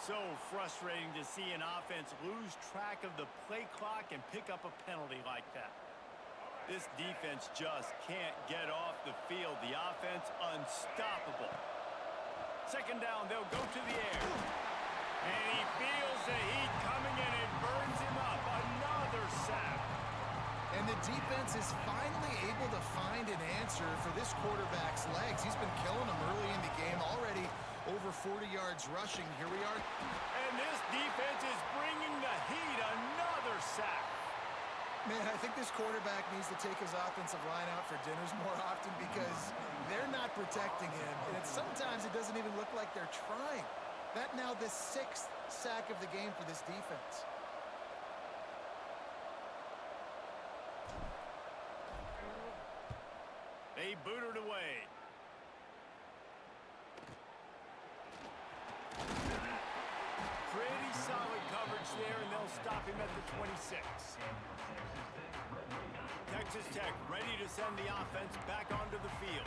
So frustrating to see an offense lose track of the play clock and pick up a penalty like that. This defense just can't get off the field. The offense unstoppable. 2nd down, they'll go to the air. And he feels the heat coming and it burns him up. Another sack. And the defense is finally able to find an answer for this quarterback's legs. He's been killing them early in the game, already over 40 yards rushing. Here we are. And this defense is bringing the heat. Another sack. Man, I think this quarterback needs to take his offensive line out for dinners more often because they're not protecting him. And sometimes it doesn't even look like they're trying. That now the 6th sack of the game for this defense. They boot it away. Pretty solid coverage there, and they'll stop him at the 26. Texas Tech ready to send the offense back onto the field.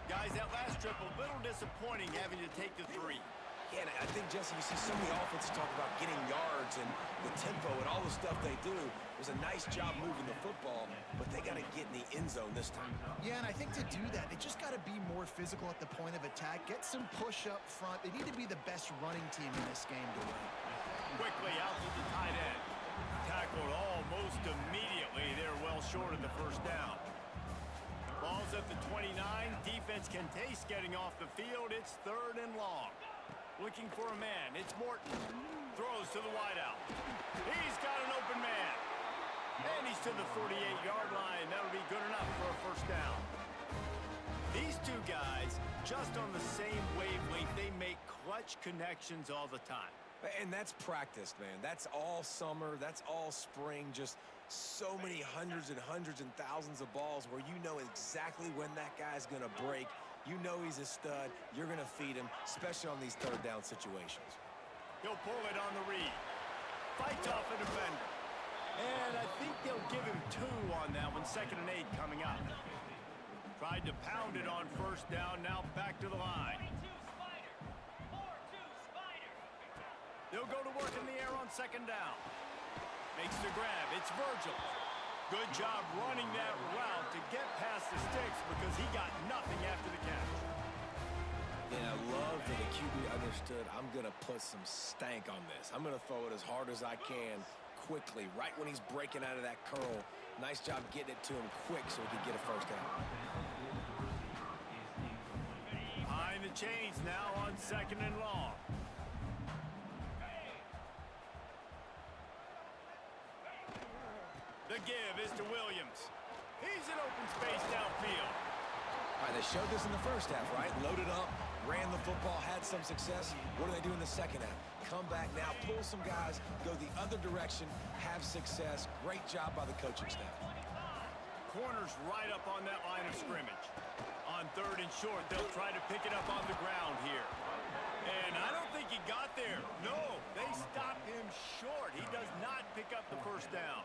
Guys, that last trip a little disappointing having to take the 3. Yeah, and I think, Jesse, you see so many offenses talk about getting yards and the tempo and all the stuff they do. It was a nice job moving the football, but they got to get in the end zone this time. Yeah, and I think to do that, they just got to be more physical at the point of attack, get some push up front. They need to be the best running team in this game to win. Quickly out to the tight end. Tackled almost immediately. They're well short of the first down. Ball's at the 29. Defense can taste getting off the field. It's 3rd and long. Looking for a man. It's Morton. Throws to the wideout. He's got an open man. And he's to the 48-yard line. That'll be good enough for a first down. These two guys, just on the same wavelength, they make clutch connections all the time. And that's practiced, man. That's all summer. That's all spring. Just so many hundreds and thousands of balls where you know exactly when that guy's going to break. You know he's a stud. You're going to feed him, especially on these 3rd down situations. He'll pull it on the read. Fights off a defender. And I think they'll give him 2 on that one. 2nd and 8 coming up. Tried to pound it on first down. Now back to the line. They'll go to work in the air on 2nd down. Makes the grab. It's Virgil. Good job running that route to get past the sticks because he got nothing after the catch. And I love that the QB understood, I'm going to put some stank on this. I'm going to throw it as hard as I can quickly, right when he's breaking out of that curl. Nice job getting it to him quick so he could get a first down. Behind the chains now on 2nd and long. The give is to Williams. He's in open space downfield. All right, they showed this in the first half, right? Loaded up, ran the football, had some success. What do they do in the second half? Come back now, pull some guys, go the other direction, have success. Great job by the coaching staff. Corner's right up on that line of scrimmage. On 3rd and short, they'll try to pick it up on the ground here. And I don't think he got there. No, they stopped him short. He does not pick up the first down.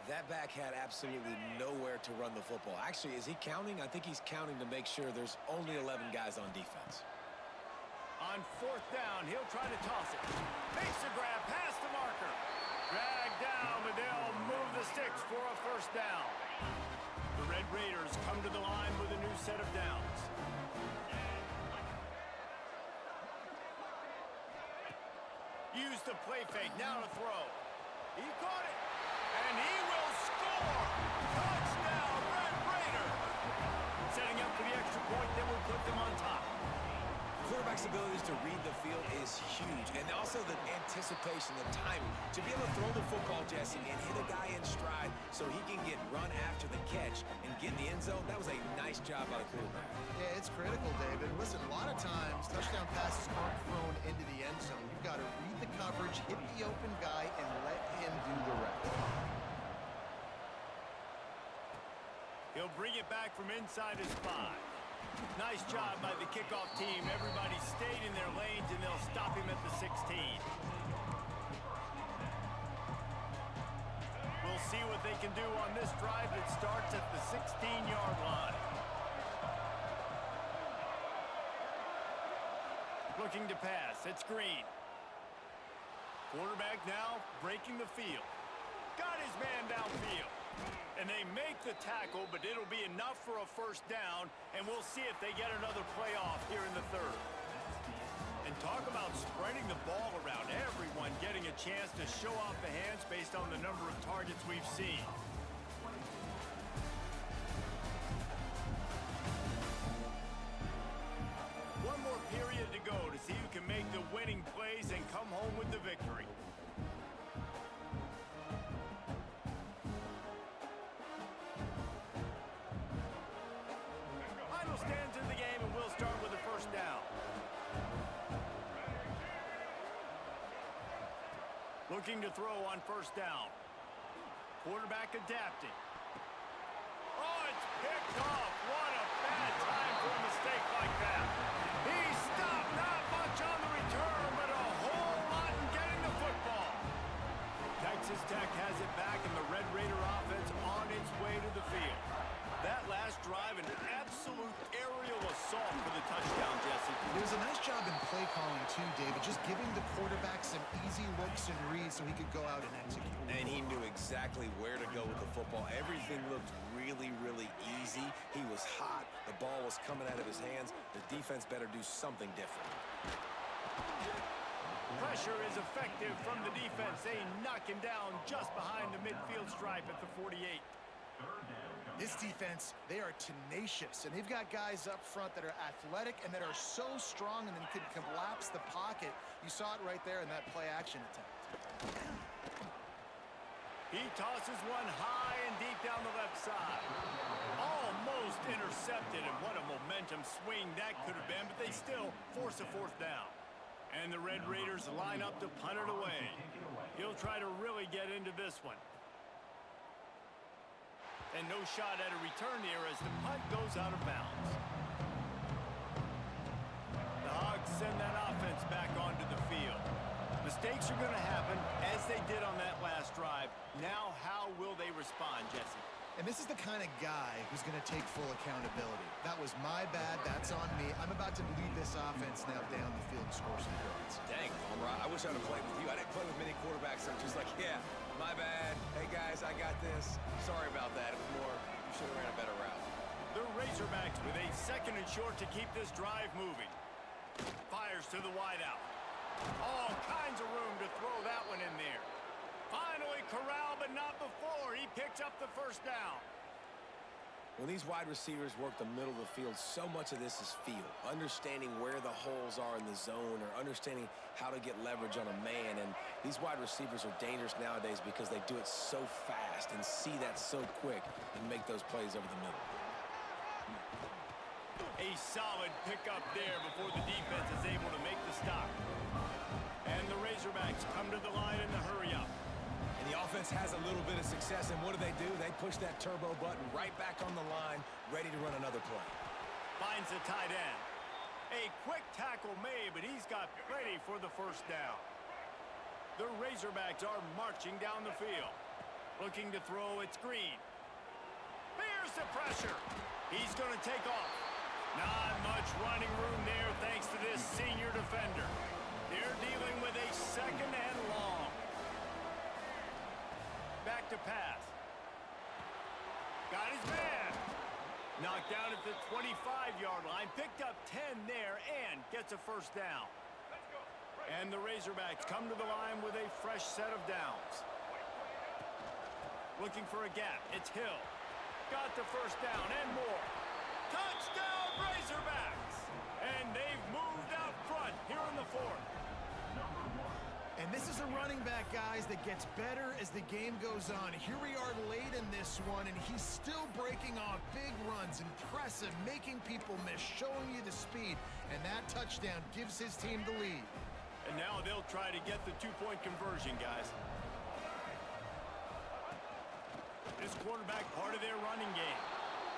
That back had absolutely nowhere to run the football. Actually, is he counting? I think he's counting to make sure there's only 11 guys on defense. On 4th down, he'll try to toss it. Makes the grab past the marker. Dragged down, but they'll move the sticks for a first down. The Red Raiders come to the line with a new set of downs. Use the play fake, now to throw. He caught it, and he will score! Touchdown, Red Raiders! Setting up for the extra point, then we'll put them on top. Quarterback's abilities to read the field is huge, and also the anticipation, the timing. To be able to throw the football, Jesse, and hit a guy in stride so he can get run after the catch and get in the end zone, that was a nice job by the quarterback. Yeah, it's critical, David. Listen, a lot of times, touchdown passes aren't thrown into the end zone. You've got to read the coverage, hit the open guy, and let him do the rest. He'll bring it back from inside his 5. Nice job by the kickoff team. Everybody stayed in their lanes, and they'll stop him at the 16. We'll see what they can do on this drive that starts at the 16-yard line. Looking to pass. It's Green. Quarterback now breaking the field. Got his man downfield. And they make the tackle, but it'll be enough for a first down, and we'll see if they get another playoff here in the 3rd. And talk about spreading the ball around. Everyone getting a chance to show off the hands based on the number of targets we've seen. One more period to go to see who can make the winning plays and come home with the victory. Stands in the game, and we'll start with the first down. Looking to throw on first down. Quarterback adapting. Oh, it's picked off. What a bad time for a mistake like that. He stopped, not much on the return, but a whole lot in getting the football. Texas Tech has it back, and the Red Raider offense on its way to the field. That last drive, an absolute aerial assault for the touchdown, Jesse. There's a nice job in play calling, too, David. Just giving the quarterback some easy looks and reads so he could go out and execute. And he knew exactly where to go with the football. Everything looked really, really easy. He was hot. The ball was coming out of his hands. The defense better do something different. Pressure is effective from the defense. They knock him down just behind the midfield stripe at the 48. This defense, they are tenacious, and they've got guys up front that are athletic and that are so strong and then can collapse the pocket. You saw it right there in that play-action attempt. He tosses one high and deep down the left side. Almost intercepted, and what a momentum swing that could have been, but they still force a 4th down. And the Red Raiders line up to punt it away. He'll try to really get into this one. And no shot at a return here as the punt goes out of bounds. The Hogs send that offense back onto the field. Mistakes are going to happen, as they did on that last drive. Now, how will they respond, Jesse? And this is the kind of guy who's going to take full accountability. That was my bad. That's on me. I'm about to lead this offense now down the field and score some points. Dang, Palmer, I wish I'd have played with you. I didn't play with many quarterbacks. I'm just like, yeah, my bad. Hey, guys, I got this. Sorry about that. It was more, you should have ran a better route. The Razorbacks with a 2nd and short to keep this drive moving. Fires to the wideout. All kinds of room to throw that one in there. Finally corralled, but not before. He picks up the first down. When these wide receivers work the middle of the field, so much of this is feel. Understanding where the holes are in the zone or understanding how to get leverage on a man. And these wide receivers are dangerous nowadays because they do it so fast and see that so quick and make those plays over the middle. A solid pickup there before the defense is able to make the stop. And the Razorbacks come to the line in the hurry-up. And the offense has a little bit of success, and what do? They push that turbo button right back on the line, ready to run another play. Finds the tight end. A quick tackle made, but he's got plenty for the first down. The Razorbacks are marching down the field. Looking to throw, it's Green. Bears the pressure. He's going to take off. Not much running room there thanks to this senior defender. They're dealing with a second and long. Back to pass. Got his man. Knocked down at the 25-yard line. Picked up 10 there and gets a first down. And the Razorbacks come to the line with a fresh set of downs. Looking for a gap. It's Hill. Got the first down and more. Touchdown Razorbacks! And they've moved out front here in the fourth. And this is a running back, guys, that gets better as the game goes on. Here we are late in this one, and he's still breaking off big runs. Impressive, making people miss, showing you the speed. And that touchdown gives his team the lead. And now they'll try to get the two-point conversion, guys. This quarterback part of their running game.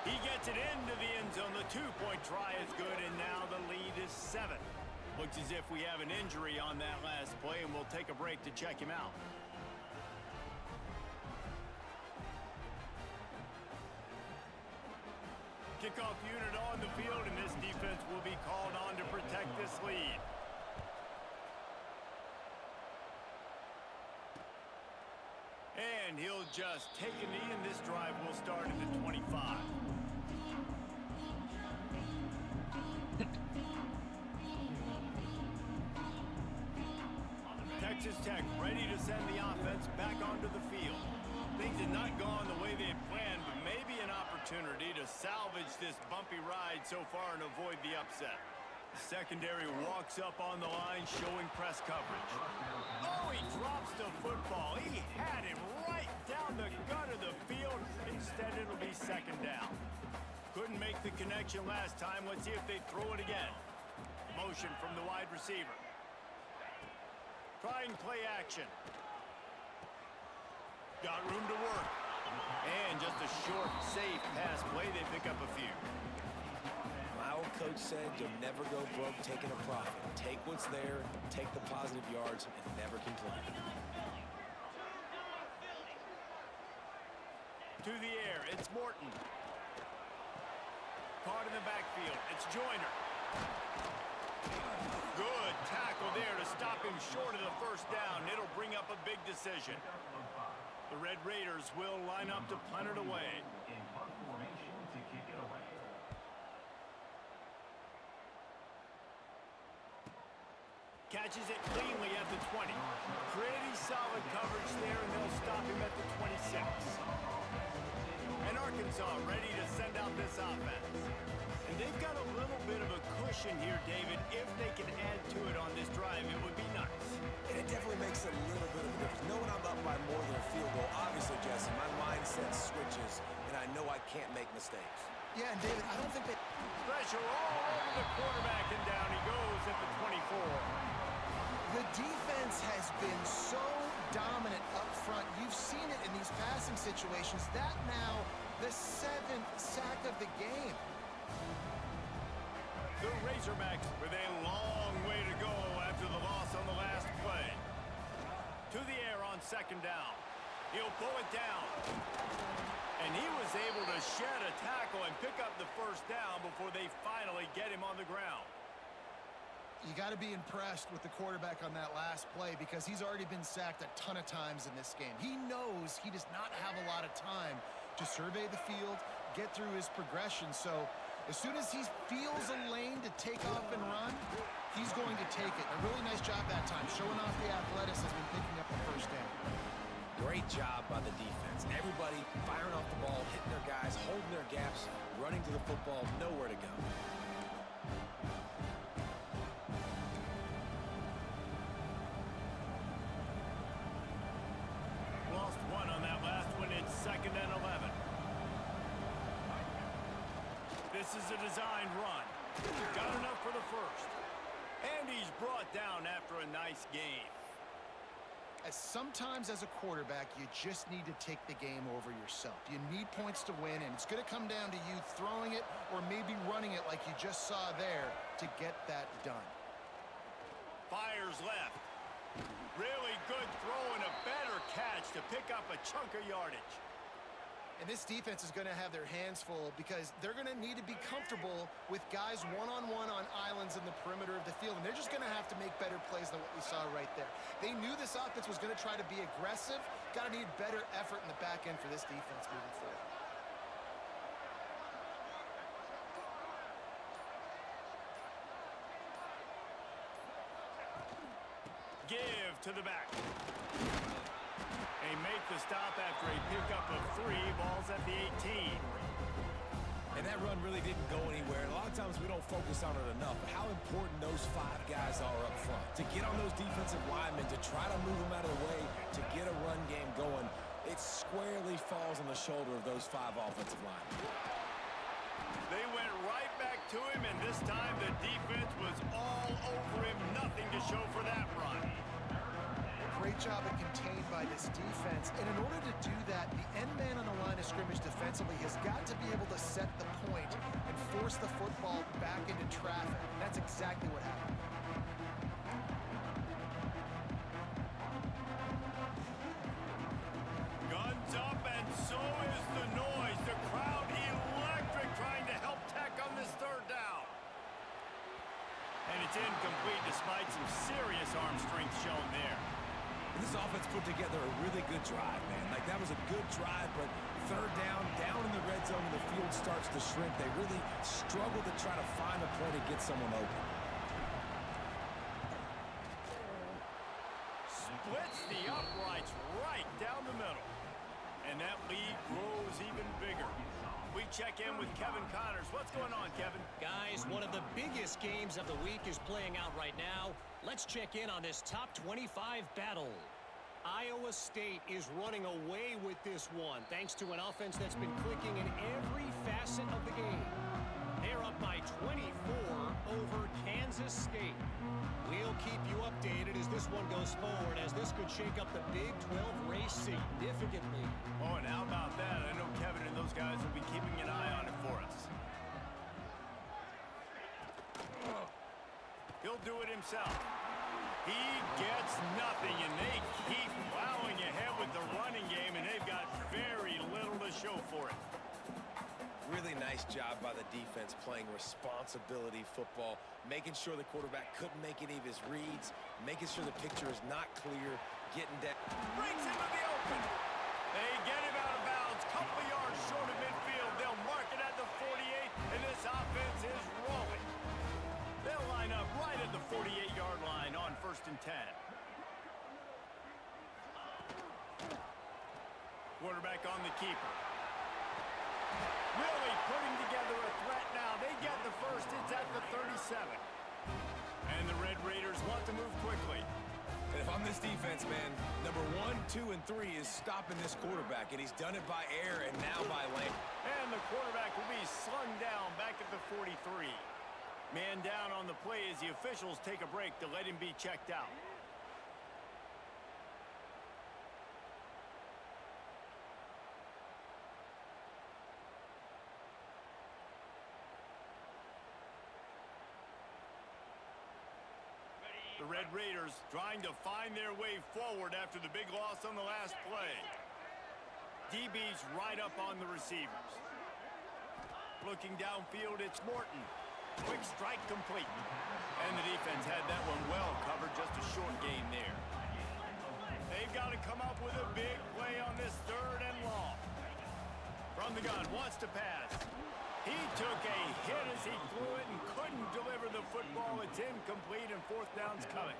He gets it into the end zone. The two-point try is good, and now the lead is 7. Looks as if we have an injury on that last play, and we'll take a break to check him out. Kickoff unit on the field, and this defense will be called on to protect this lead. And he'll just take a knee, and this drive will start at the 25. Texas Tech ready to send the offense back onto the field. Things had not gone the way they had planned, but maybe an opportunity to salvage this bumpy ride so far and avoid the upset. The secondary walks up on the line, showing press coverage. Oh, he drops the football. He had him right down the gut of the field. Instead, it'll be second down. Couldn't make the connection last time. Let's see if they throw it again. Motion from the wide receiver. Trying play action. Got room to work. And just a short, safe pass play. They pick up a few. My old coach said you'll never go broke taking a profit. Take what's there, take the positive yards, and never complain. To the air, it's Morton. Caught in the backfield, it's Joyner. Good tackle there to stop him short of the first down. It'll bring up a big decision. The Red Raiders will line up to punt it away. Catches it cleanly at the 20. Pretty solid coverage there, and they'll stop him at the 26. And Arkansas ready to send out this offense. And they've got a little bit of a cushion here, David. If they can add to it on this drive, it would be nice. And it definitely makes a little bit of a difference. Knowing I'm up by more than a field goal, obviously, Jesse, my mindset switches, and I know I can't make mistakes. Yeah, and David, I don't think that... Pressure all over the quarterback, and down he goes at the 24. The defense has been so dominant up front. You've seen it in these passing situations. That now, the 7th sack of the game. The Razorbacks with a long way to go after the loss on the last play. To the air on second down. He'll pull it down. And he was able to shed a tackle and pick up the first down before they finally get him on the ground. You got to be impressed with the quarterback on that last play because he's already been sacked a ton of times in this game. He knows he does not have a lot of time to survey the field, get through his progression. So as soon as he feels a lane to take off and run, he's going to take it. A really nice job that time, showing off the athleticism, picking up the first down. Great job by the defense. Everybody firing off the ball, hitting their guys, holding their gaps, hang to the football, nowhere to go. Lost one on that last one. It's 2nd and 11. This is a design run. Got enough for the first. And he's brought down after a nice game. As sometimes as a quarterback, you just need to take the game over yourself. You need points to win, and it's going to come down to you throwing it or maybe running it like you just saw there to get that done. Fires left. Really good throw and a better catch to pick up a chunk of yardage. And this defense is going to have their hands full because they're going to need to be comfortable with guys one-on-one on islands in the perimeter of the field. And they're just going to have to make better plays than what we saw right there. They knew this offense was going to try to be aggressive. Got to need better effort in the back end for this defense moving forward. Give to the back. They make the stop after a pickup of 3. Ball's at the 18. And that run really didn't go anywhere. A lot of times we don't focus on it enough, but how important those 5 guys are up front. To get on those defensive linemen, to try to move them out of the way, to get a run game going, it squarely falls on the shoulder of those 5 offensive linemen. They went right back to him, and this time the defense was all over him. Nothing to show for that run. Great job at contained by this defense. And in order to do that, the end man on the line of scrimmage defensively has got to be able to set the point and force the football back into traffic. That's exactly what happened. Guns up, and so is the noise. The crowd electric, trying to help Tech on this 3rd down. And it's incomplete despite some serious arm strength shown there. This offense put together a really good drive, man. Like, that was a good drive, but 3rd down in the red zone, and the field starts to shrink. They really struggle to try to find a play to get someone open. Splits the uprights right down the middle. And that lead grows even bigger. We check in with Kevin Connors. What's going on, Kevin? Guys, one of the biggest games of the week is playing out right now. Let's check in on this top 25 battle. Iowa State is running away with this one, thanks to an offense that's been clicking in every facet of the game. They're up by 24 over Kansas State. We'll keep you updated as this one goes forward, as this could shake up the Big 12 race significantly. Oh, and how about that? I know Kevin and those guys will be keeping an eye on it for us. He'll do it himself. He gets nothing, and they keep plowing ahead with the running game, and they've got very little to show for it. Really nice job by the defense playing responsibility football, making sure the quarterback couldn't make any of his reads, making sure the picture is not clear, getting down. Breaks into the open. They get him out of bounds, couple of yards short of midfield. They'll mark it at the 48, and this offense is rolling. They'll line up right at the 48-yard line on 1st and 10. Quarterback on the keeper. Really putting together a threat now. They get the first. It's at the 37. And the Red Raiders want to move quickly. And if I'm this defense, man, number 1, 2, and 3 is stopping this quarterback, and he's done it by air and now by land. And the quarterback will be slung down back at the 43. Man down on the play as the officials take a break to let him be checked out. The Red Raiders trying to find their way forward after the big loss on the last play. DB's right up on the receivers. Looking downfield, it's Morton. Quick strike complete. And the defense had that one well covered, just a short gain there. They've got to come up with a big play on this 3rd and long. From the gun, wants to pass. He took a hit as he threw it and couldn't deliver the football. It's incomplete, and 4th down's coming.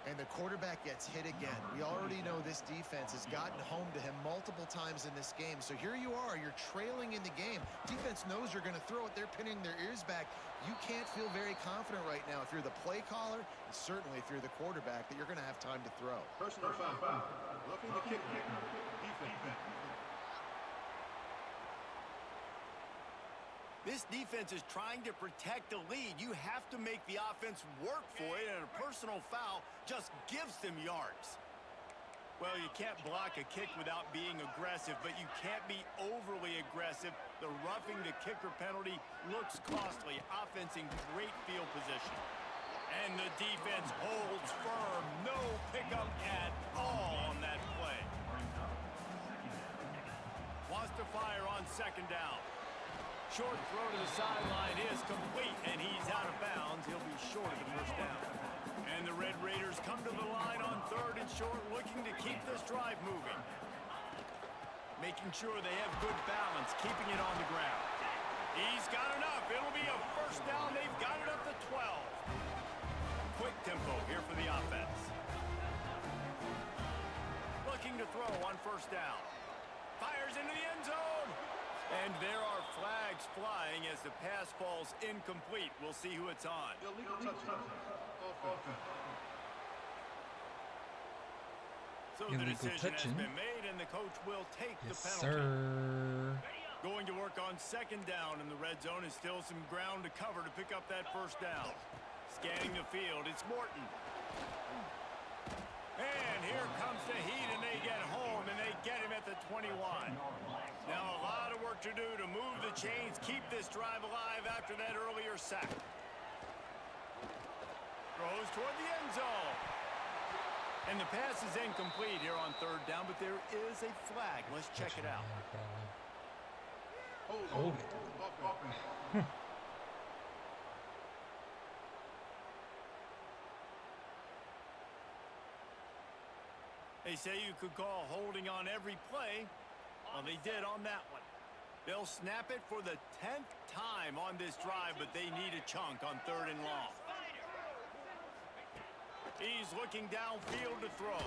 And the quarterback gets hit again. We already know this defense has gotten home to him multiple times in this game. So here you are, you're trailing in the game. Defense knows you're going to throw it. They're pinning their ears back. You can't feel very confident right now if you're the play caller, and certainly if you're the quarterback, that you're going to have time to throw. Personal foul. Roughing the kick. Defense. This defense is trying to protect the lead. You have to make the offense work for it, and a personal foul just gives them yards. Well, you can't block a kick without being aggressive, but you can't be overly aggressive. The roughing the kicker penalty looks costly. Offense in great field position. And the defense holds firm. No pickup at all on that play. Wants to fire on second down. Short throw to the sideline is complete, and he's out of bounds. He'll be short of the first down. And the Red Raiders come to the line on third and short, looking to keep this drive moving. Making sure they have good balance, keeping it on the ground. He's got enough. It'll be a first down. They've got it up to 12. Quick tempo here for the offense. Looking to throw on first down. Fires into the end zone. And there are flags flying as the pass falls incomplete. We'll see who it's on. Illegal touchdown. Offense. So the decision has been made, and the coach will take the penalty. Sir. Going to work on second down, and the red zone is still some ground to cover to pick up that first down. Scanning the field, it's Morton. And here comes the heat, and they get home, and they get him at the 21. Now a lot of work to do to move the chains, keep this drive alive after that earlier sack. Throws toward the end zone. And the pass is incomplete here on third down, but there is a flag. Let's check it out. Hold it. Offense. They say you could call holding on every play. Well, they did on that one. They'll snap it for the 10th time on this drive, but they need a chunk on third and long. He's looking downfield to throw.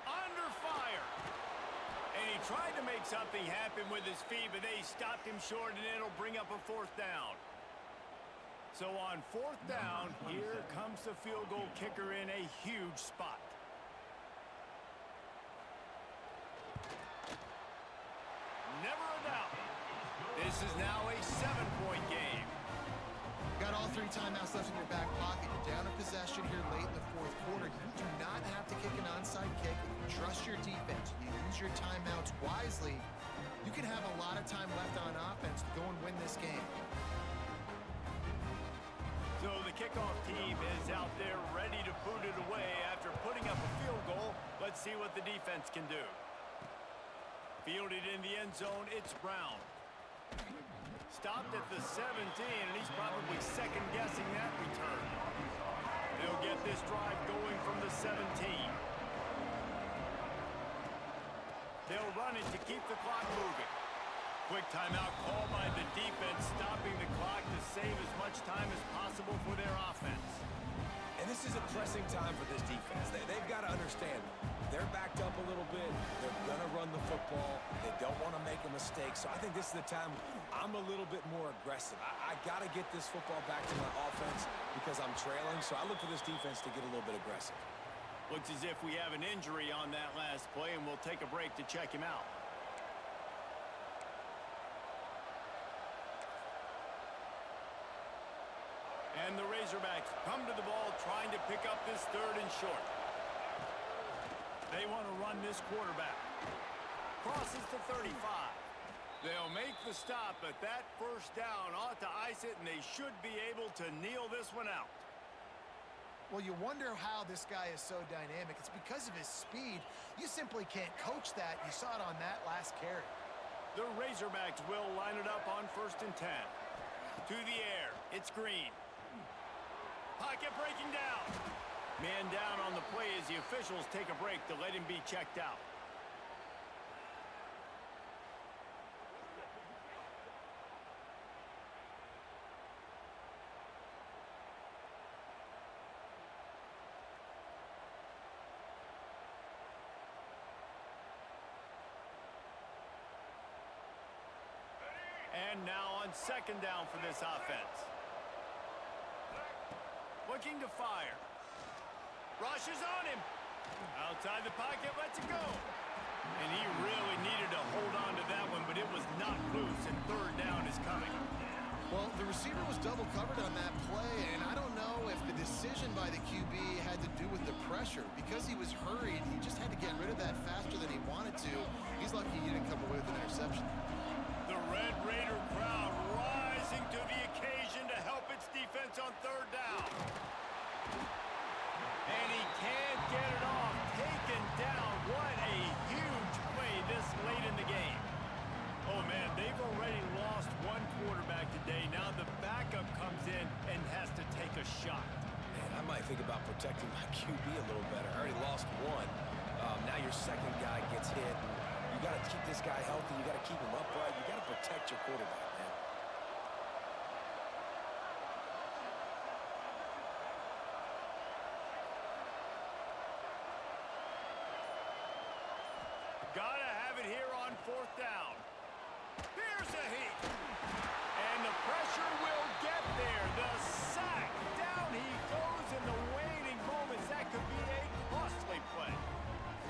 Under fire. And he tried to make something happen with his feet, but they stopped him short, and it'll bring up a fourth down. So on fourth down, here comes the field goal kicker in a huge spot. Never a doubt. This is now a 7-point game. Got all 3 timeouts left in your back pocket. You're down a possession here late in the fourth quarter. You do not have to kick an onside kick. You trust your defense. You use your timeouts wisely. You can have a lot of time left on offense to go and win this game. So the kickoff team is out there ready to boot it away after putting up a field goal. Let's see what the defense can do. Fielded in the end zone, it's Brown. Stopped at the 17, and he's probably second-guessing that return. They'll get this drive going from the 17. They'll run it to keep the clock moving. Quick timeout called by the defense, stopping the clock to save as much time as possible for their offense. And this is a pressing time for this defense. They've got to understand, they're backed up a little bit. They're going to run the football. They don't want to make a mistake. So I think this is the time I'm a little bit more aggressive. I got to get this football back to my offense because I'm trailing. So I look for this defense to get a little bit aggressive. Looks as if we have an injury on that last play, and we'll take a break to check him out. And the Razorbacks come to the ball trying to pick up this third and short. They want to run this quarterback. Crosses to 35. They'll make the stop, but that first down ought to ice it, and they should be able to kneel this one out. Well, you wonder how this guy is so dynamic. It's because of his speed. You simply can't coach that. You saw it on that last carry. The Razorbacks will line it up on 1st and 10. To the air, it's Green. Pocket breaking down. Man down on the play as the officials take a break to let him be checked out. And now on second down for this offense. Looking to fire. Rushes on him. Outside the pocket, lets it go. And he really needed to hold on to that one, but it was not loose, and third down is coming. Well, the receiver was double covered on that play, and I don't know if the decision by the QB had to do with the pressure. Because he was hurried, he just had to get rid of that faster than he wanted to. He's lucky he didn't come away with an interception. The Red Raider crowd rising to the occasion to help its defense on third down. And he can't get it off. Taken down. What a huge play this late in the game. Oh, man, they've already lost one quarterback today. Now the backup comes in and has to take a shot. Man, I might think about protecting my QB a little better. I already lost one. Now your second guy gets hit. You got to keep this guy healthy. You got to keep him upright. You got to protect your quarterback, man. Gotta have it here on fourth down. Here's a heat. And the pressure will get there. The sack. Down he goes in the waning moments. That could be a costly play.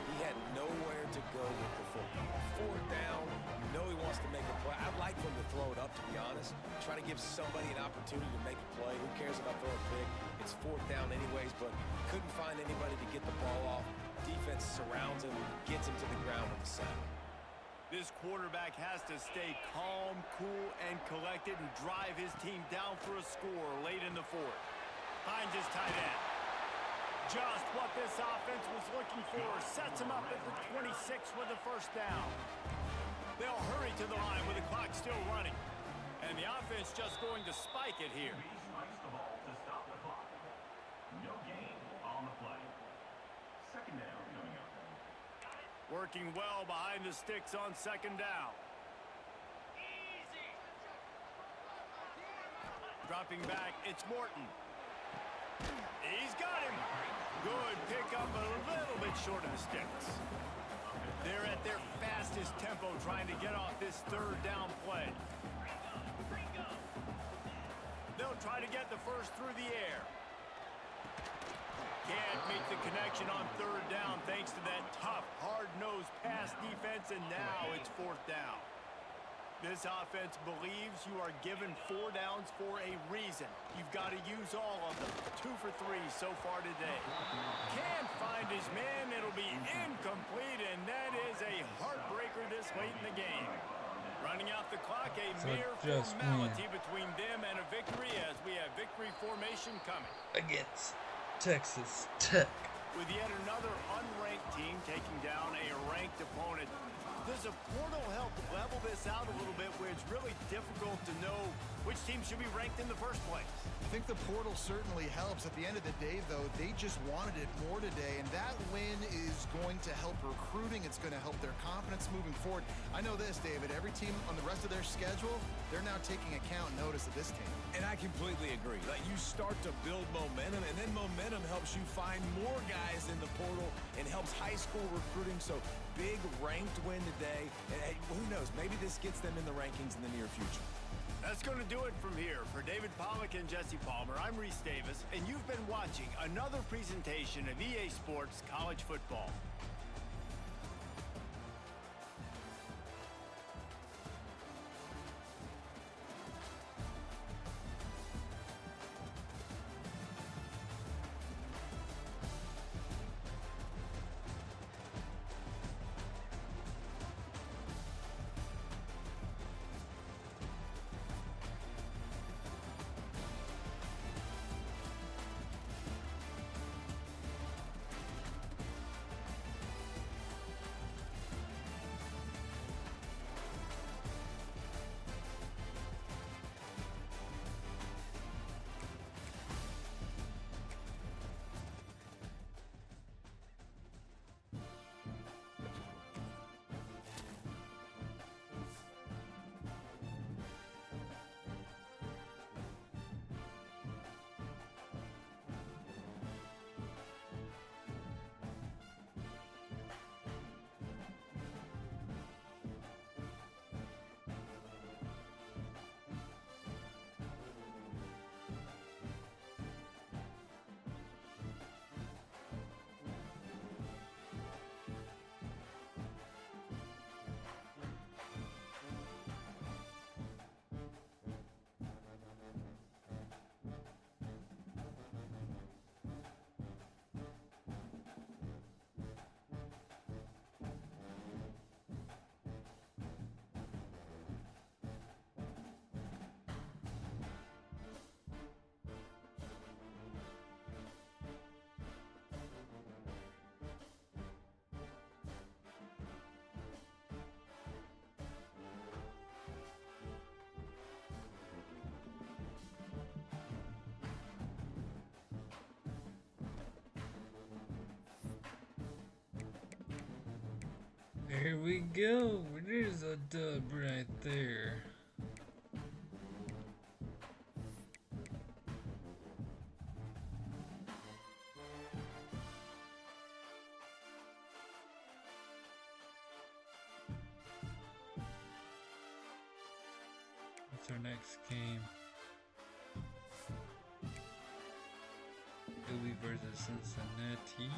He had nowhere to go with the football. Fourth down, you know he wants to make a play. I'd like for him to throw it up, to be honest. Try to give somebody an opportunity to make a play. Who cares if I throw a pick? It's fourth down anyways, but couldn't find anybody to get the ball off. Defense surrounds him, gets him to the ground with the sack. This quarterback has to stay calm, cool, and collected and drive his team down for a score late in the fourth. Finds his tight end. Just what this offense was looking for. Sets him up at the 26 with the first down. They'll hurry to the line with the clock still running. And the offense just going to spike it here. Strikes the ball to stop the clock. No gain on the play. Second down coming up. Working well behind the sticks on second down. Dropping back, it's Morton. He's got him. Good pickup, but a little bit short of the sticks. They're at their fastest tempo trying to get off this third down play. They'll try to get the first through the air. Can't make the connection on third down thanks to that tough, hard-nosed pass defense, and now it's fourth down. This offense believes you are given 4 downs for a reason. You've got to use all of them. 2 for 3 so far today. Can't find his man. It'll be incomplete, and that is a heartbreaker this late in the game. Running out the clock, a mere formality between them and a victory as we have victory formation coming. Against Texas Tech. With yet another unranked team taking down a ranked opponent, does a portal help level this out a little bit where it's really difficult to know which team should be ranked in the first place? I think the portal certainly helps. At the end of the day, though, they just wanted it more today, and that win is going to help recruiting. It's going to help their confidence moving forward. I know this, David. Every team on the rest of their schedule, they're now taking account and notice of this team. And I completely agree. Like, you start to build momentum, and then momentum helps you find more guys in the portal and helps high school recruiting. So big ranked win today. And who knows, maybe this gets them in the rankings in the near future. That's going to do it from here. For David Pollack and Jesse Palmer, I'm Reese Davis, and you've been watching another presentation of EA Sports College Football. There we go. There's a dub right there. What's our next game? Philly versus Cincinnati.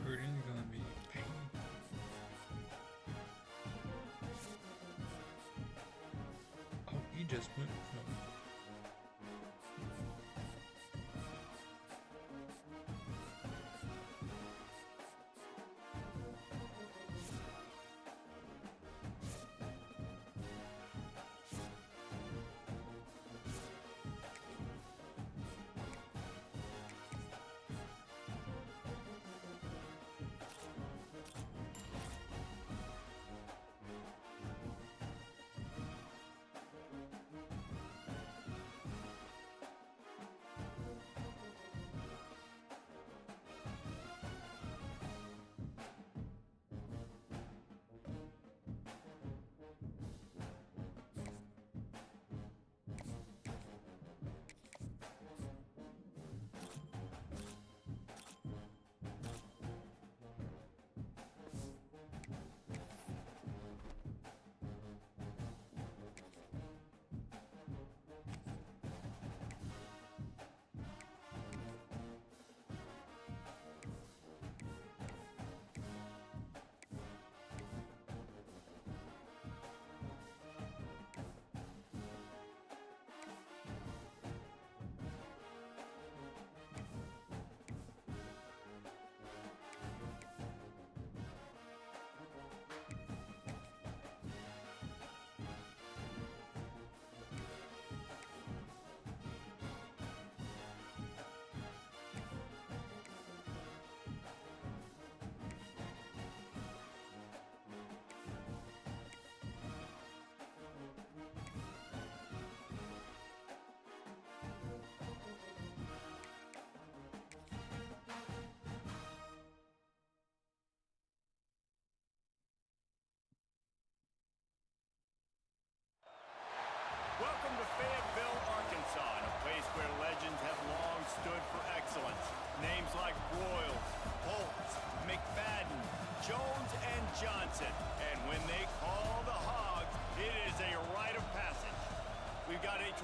Recruiting gonna be pain. Oh, he just went from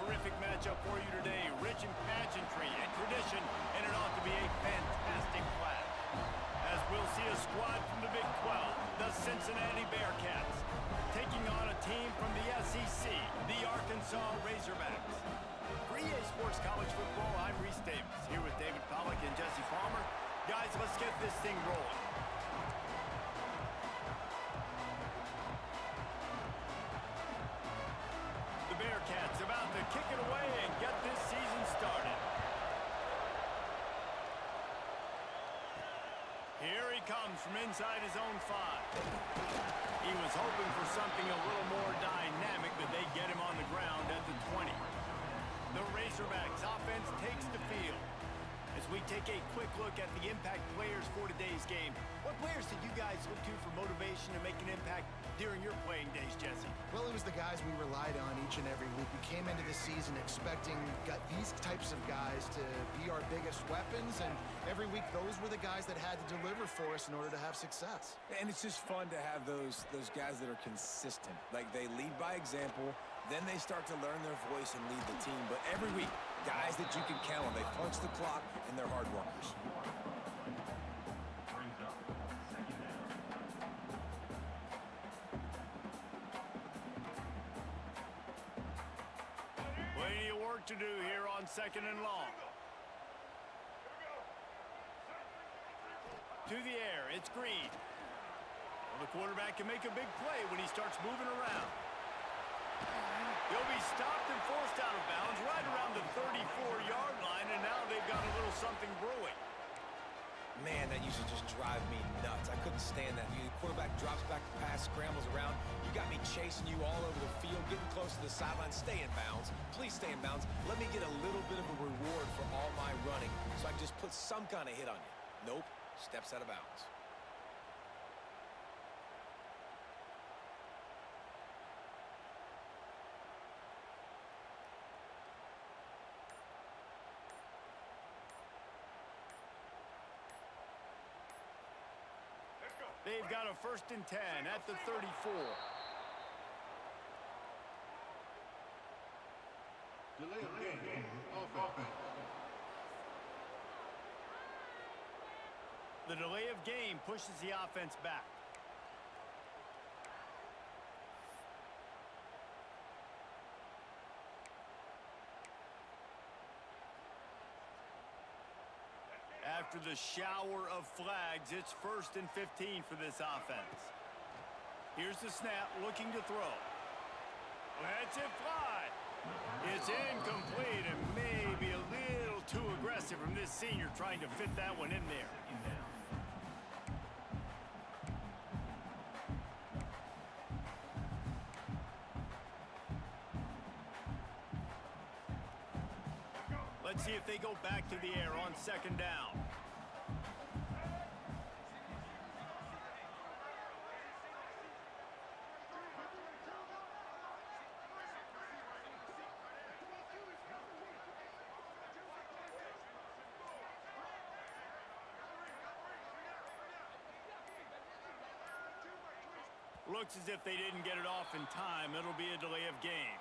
terrific matchup for you today. Rich in pageantry and tradition, and it ought to be a fantastic clash. As we'll see a squad from the Big 12, the Cincinnati Bearcats, taking on a team from the SEC, the Arkansas Razorbacks. For EA Sports College Football, I'm Reese Davis, here with David Pollack and Jesse Palmer. Guys, let's get this thing rolling. The Bearcats about to kick it away and get this season started. Here he comes from inside his own 5. He was hoping for something a little more dynamic, but they get him on the ground at the 20. The Razorbacks offense takes the field. As we take a quick look at the impact players for today's game, what players did you guys look to for motivation to make an impact during your playing days, Jesse? Well, it was the guys we relied on each and every week. We came into the season expecting these types of guys to be our biggest weapons, and every week those were the guys that had to deliver for us in order to have success. And it's just fun to have those guys that are consistent. Like, they lead by example, then they start to learn their voice and lead the team. But every week, guys that you can count on. They punch the clock, and they're hard workers. Brings up second down. Plenty of work to do here on 2nd and long. To the air, it's Green. Well, the quarterback can make a big play when he starts moving around. He'll be stopped and forced out of bounds right around the 34-yard line, and now they've got a little something brewing. Man, that used to just drive me nuts. I couldn't stand that. The quarterback drops back to pass, scrambles around. You got me chasing you all over the field, getting close to the sideline. Stay in bounds. Please stay in bounds. Let me get a little bit of a reward for all my running so I can just put some kind of hit on you. Nope. Steps out of bounds. They've got a 1st and 10 at the 34. Delay of game, offense. The delay of game pushes the offense back. After the shower of flags, it's 1st and 15 for this offense. Here's the snap, looking to throw. Lets it fly. It's incomplete and maybe a little too aggressive from this senior trying to fit that one in there. Let's see if they go back to the air on 2nd down. Looks as if they didn't get it off in time. It'll be a delay of game.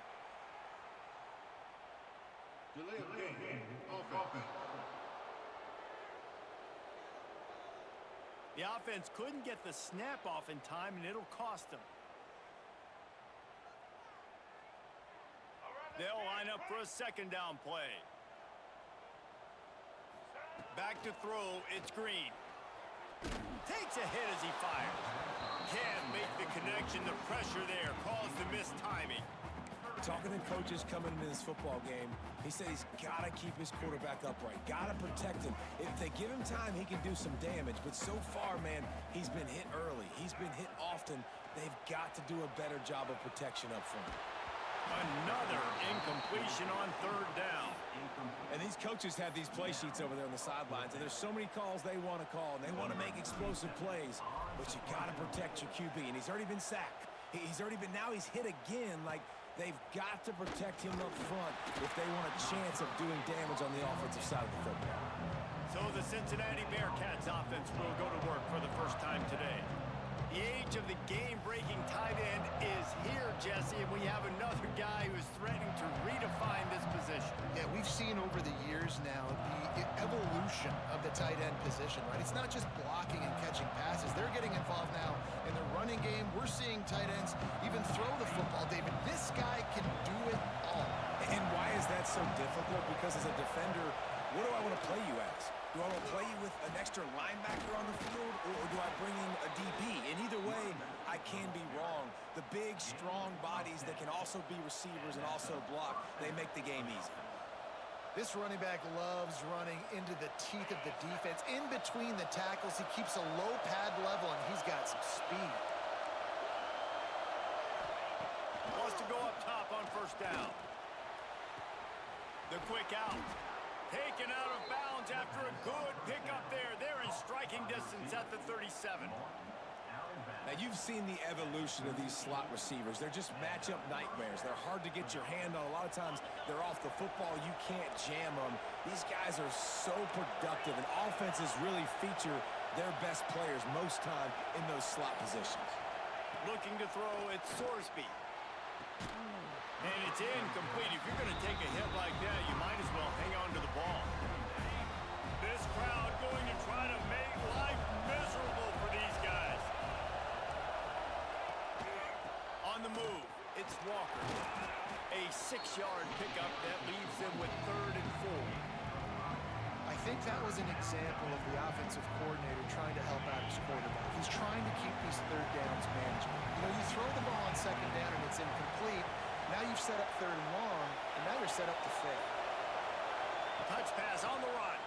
Delay of game, offense. The offense couldn't get the snap off in time, and it'll cost them. They'll line up for a 2nd down play. Back to throw, it's Green. Takes a hit as he fires. Can't make the connection. The pressure there caused the missed timing. Talking to coaches coming into this football game, he said he's got to keep his quarterback upright, got to protect him. If they give him time, he can do some damage. But so far, man, he's been hit early. He's been hit often. They've got to do a better job of protection up front. Another incompletion on 3rd down. And these coaches have these play sheets over there on the sidelines, and there's so many calls they want to call, and they want to make explosive plays. But you got to protect your QB, and he's already been sacked. Now he's hit again. Like, they've got to protect him up front if they want a chance of doing damage on the offensive side of the football. So the Cincinnati Bearcats offense will go to work for the first time today. The age of the game-breaking tight end is here, Jesse, and we have another guy who is threatening to redefine this position. Yeah, we've seen over the years now the evolution of the tight end position, right? It's not just blocking and catching passes. They're getting involved now in the running game. We're seeing tight ends even throw the football, David. This guy can do it all. And why is that so difficult? Because as a defender, what do I want to play you as? Do I want to play you with an extra linebacker on the field, or do I bring in a DB? And either way, I can be wrong. The big, strong bodies that can also be receivers and also block, they make the game easy. This running back loves running into the teeth of the defense. In between the tackles, he keeps a low pad level, and he's got some speed. Wants to go up top on first down. The quick out. Taken out of bounds after a good pickup there. They're in striking distance at the 37. Now, you've seen the evolution of these slot receivers. They're just matchup nightmares. They're hard to get your hand on. A lot of times, they're off the football. You can't jam them. These guys are so productive, and offenses really feature their best players most time in those slot positions. Looking to throw, it's Sorsby. And it's incomplete. If you're going to take a hit like that, you might as well hang on to the ball. This crowd going to try to make life miserable for these guys. On the move, it's Walker. A 6-yard pickup that leaves them with 3rd and 4. I think that was an example of the offensive coordinator trying to help out his quarterback. He's trying to keep these third downs manageable. You know, you throw the ball on second down and it's incomplete. Now you've set up 3rd and long, and now you're set up to fail. Touch pass on the run.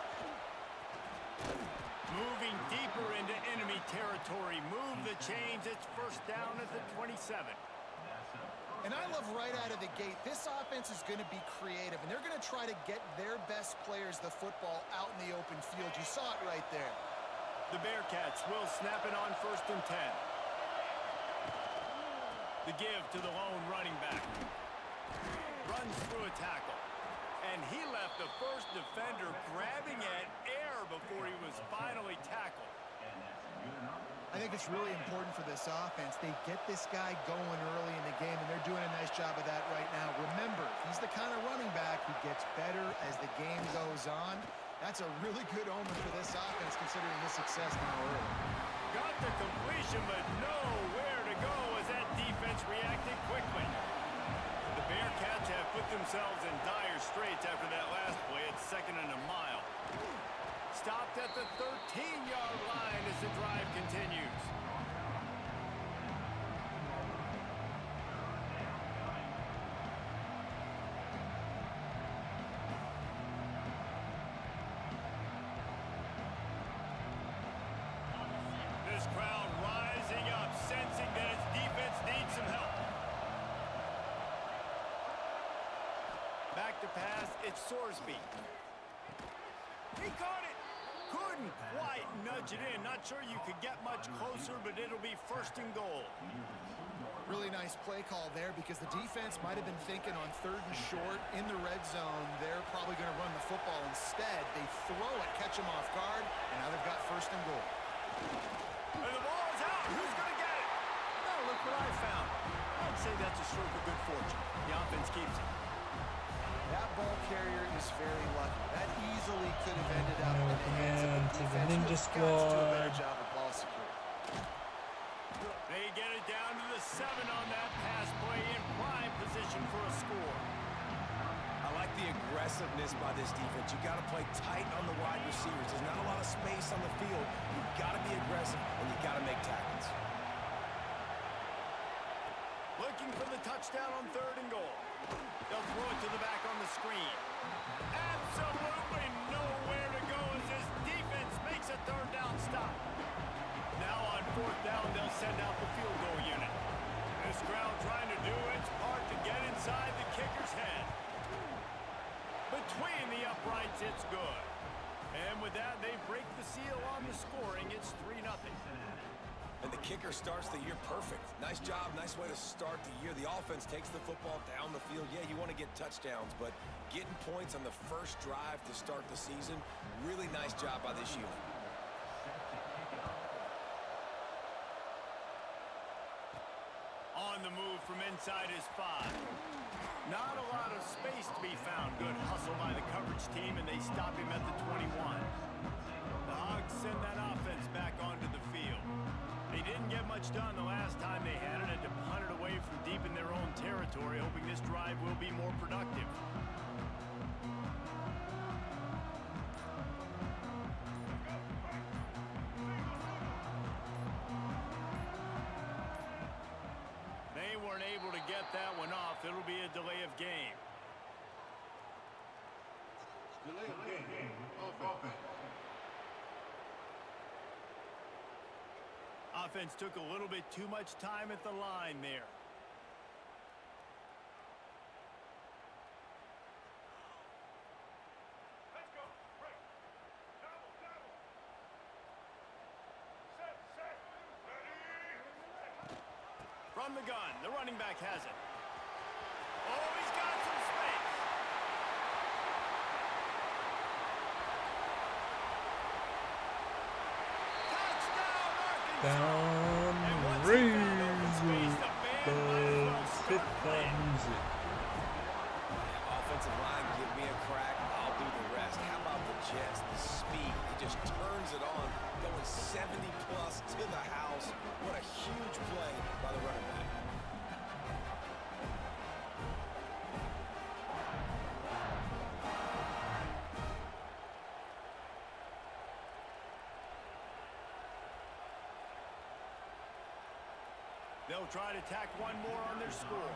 Moving deeper into enemy territory. Move the chains. It's first down at the 27. And I love right out of the gate, this offense is going to be creative, and they're going to try to get their best players the football out in the open field. You saw it right there. The Bearcats will snap it on 1st and 10. The give to the lone running back. Runs through a tackle. And he left the first defender grabbing at air before he was finally tackled. I think it's really important for this offense. They get this guy going early in the game, and they're doing a nice job of that right now. Remember, he's the kind of running back who gets better as the game goes on. That's a really good omen for this offense, considering his success now early. Got the completion, but nowhere to go as that defense reacted quickly. The Bearcats have put themselves in dire straits after that last play. It's 2nd and a mile. Stopped at the 13-yard line as the drive continues. This crowd rising up, sensing that its defense needs some help. Back to pass, it's Sorsby. He caught it. Couldn't quite nudge it in. Not sure you could get much closer, but it'll be 1st and goal. Really nice play call there because the defense might have been thinking on 3rd and short in the red zone. They're probably going to run the football instead. They throw it, catch them off guard, and now they've got 1st and goal. And the ball is out. Who's going to get it? Oh, look what I found. I'd say that's a stroke of good fortune. The offense keeps it. That ball carrier is very lucky. That easily could have ended up in the hands of the Welcome to the defense. Ninja Who has got to do a better Squad. job of ball security. They get it down to the 7 on that pass play, in prime position for a score. I like the aggressiveness by this defense. You got to play tight on the wide receivers. There's not a lot of space on the field. You've got to be aggressive, and you got to make tackles. Looking for the touchdown on 3rd and goal. They'll throw it to the back on the screen. Absolutely nowhere to go as this defense makes a 3rd down stop. Now on 4th down, they'll send out the field goal unit. This crowd trying to do its part to get inside the kicker's head. Between the uprights, it's good. And with that, they break the seal on the scoring. It's 3-0. And the kicker starts the year perfect. Nice job, nice way to start the year. The offense takes the football down the field. Yeah, you want to get touchdowns, but getting points on the first drive to start the season, really nice job by this unit. inside his 5. Not a lot of space to be found. Good hustle by the coverage team, and they stop him at the 21. The Hogs send that offense back onto the field. They didn't get much done the last time they had it, and to punt it away from deep in their own territory, hoping this drive will be more productive. They weren't able to get that one off. It'll be a delay of game. Delay of game. Offense. Offense took a little bit too much time at the line there. Let's go. Break. Double, double. Set. Ready. From the gun, the running back has it. Oh, he's got some space. Touchdown, Arkansas. Down And once he raise found open space, the band might as well the start hip-hop playing. music. Offensive line, give me a crack. I'll do the rest. How about the Jets? The speed. He just turns it on, going 70-plus to the house. What a huge play by the running back. They'll try to tack one more on their score.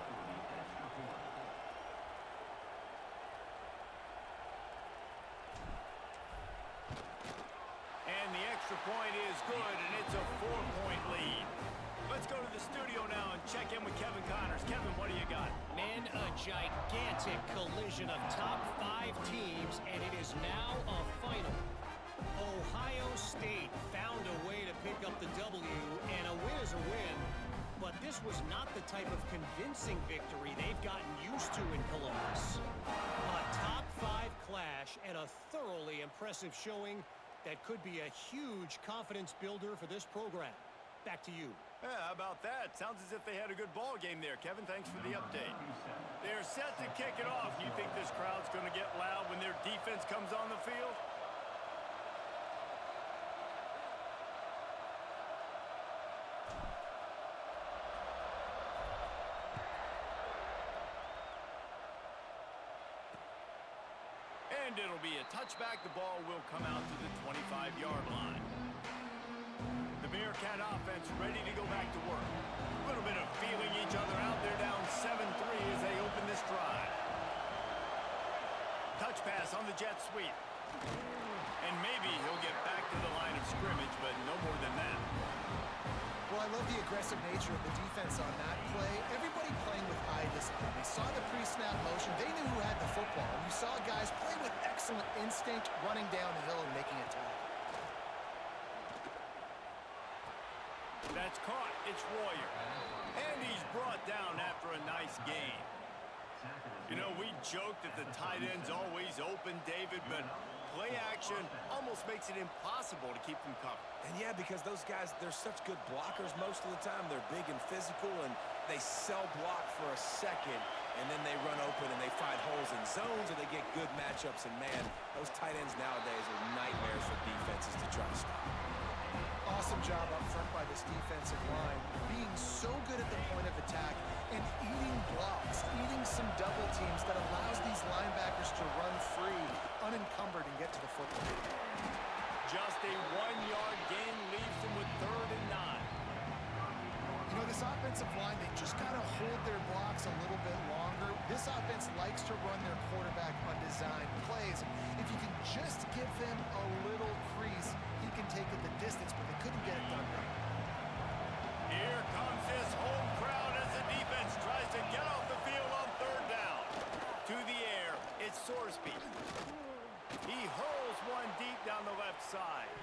And the extra point is good, and it's a 4-point lead. Let's go to the studio now and check in with Kevin Connors. Kevin, what do you got? Man, a gigantic collision of top 5 teams, and it is now a final. Ohio State found a way to pick up the W, and a win is a win. But this was not the type of convincing victory they've gotten used to in Columbus. A top 5 clash and a thoroughly impressive showing that could be a huge confidence builder for this program. Back to you. Yeah, how about that? Sounds as if they had a good ball game there. Kevin, thanks for the update. They're set to kick it off. You think this crowd's going to get loud when their defense comes on the field? And it'll be a touchback. The ball will come out to the 25-yard line. The Bearcat offense ready to go back to work. A little bit of feeling each other out. They're down 7-3 as they open this drive. Touch pass on the jet sweep. And maybe he'll get back to the line of scrimmage, but no more than that. Well, I love the aggressive nature of the defense on that play. Everybody playing with eye discipline. They saw the pre-snap motion. They knew who had the football. And you saw guys play with excellent instinct, running downhill and making a tackle. That's caught. It's Royer. And he's brought down after a nice gain. You know, we joke that the tight end's always open, David, but play action almost makes it impossible to keep them covered. And yeah, because those guys, they're such good blockers most of the time. They're big and physical, and they sell block for a second, and then they run open and they find holes in zones, and they get good matchups. And man, those tight ends nowadays are nightmares for defenses to try to stop. Awesome job up front by this defensive line, being so good at the point of attack and eating blocks, eating some double teams that allows these linebackers to run free, unencumbered, and get to the football. Just a 1-yard gain leaves them with 3rd and 9. You know, this offensive line, they just got to hold their blocks a little bit longer. This offense likes to run their quarterback on design plays. If you can just give them a little crease, he can take it the distance, but they couldn't get it done right. Here comes this home crowd as the defense tries to get off the field on 3rd down. To the air, it's Sorsby. He hurls one deep down the left side.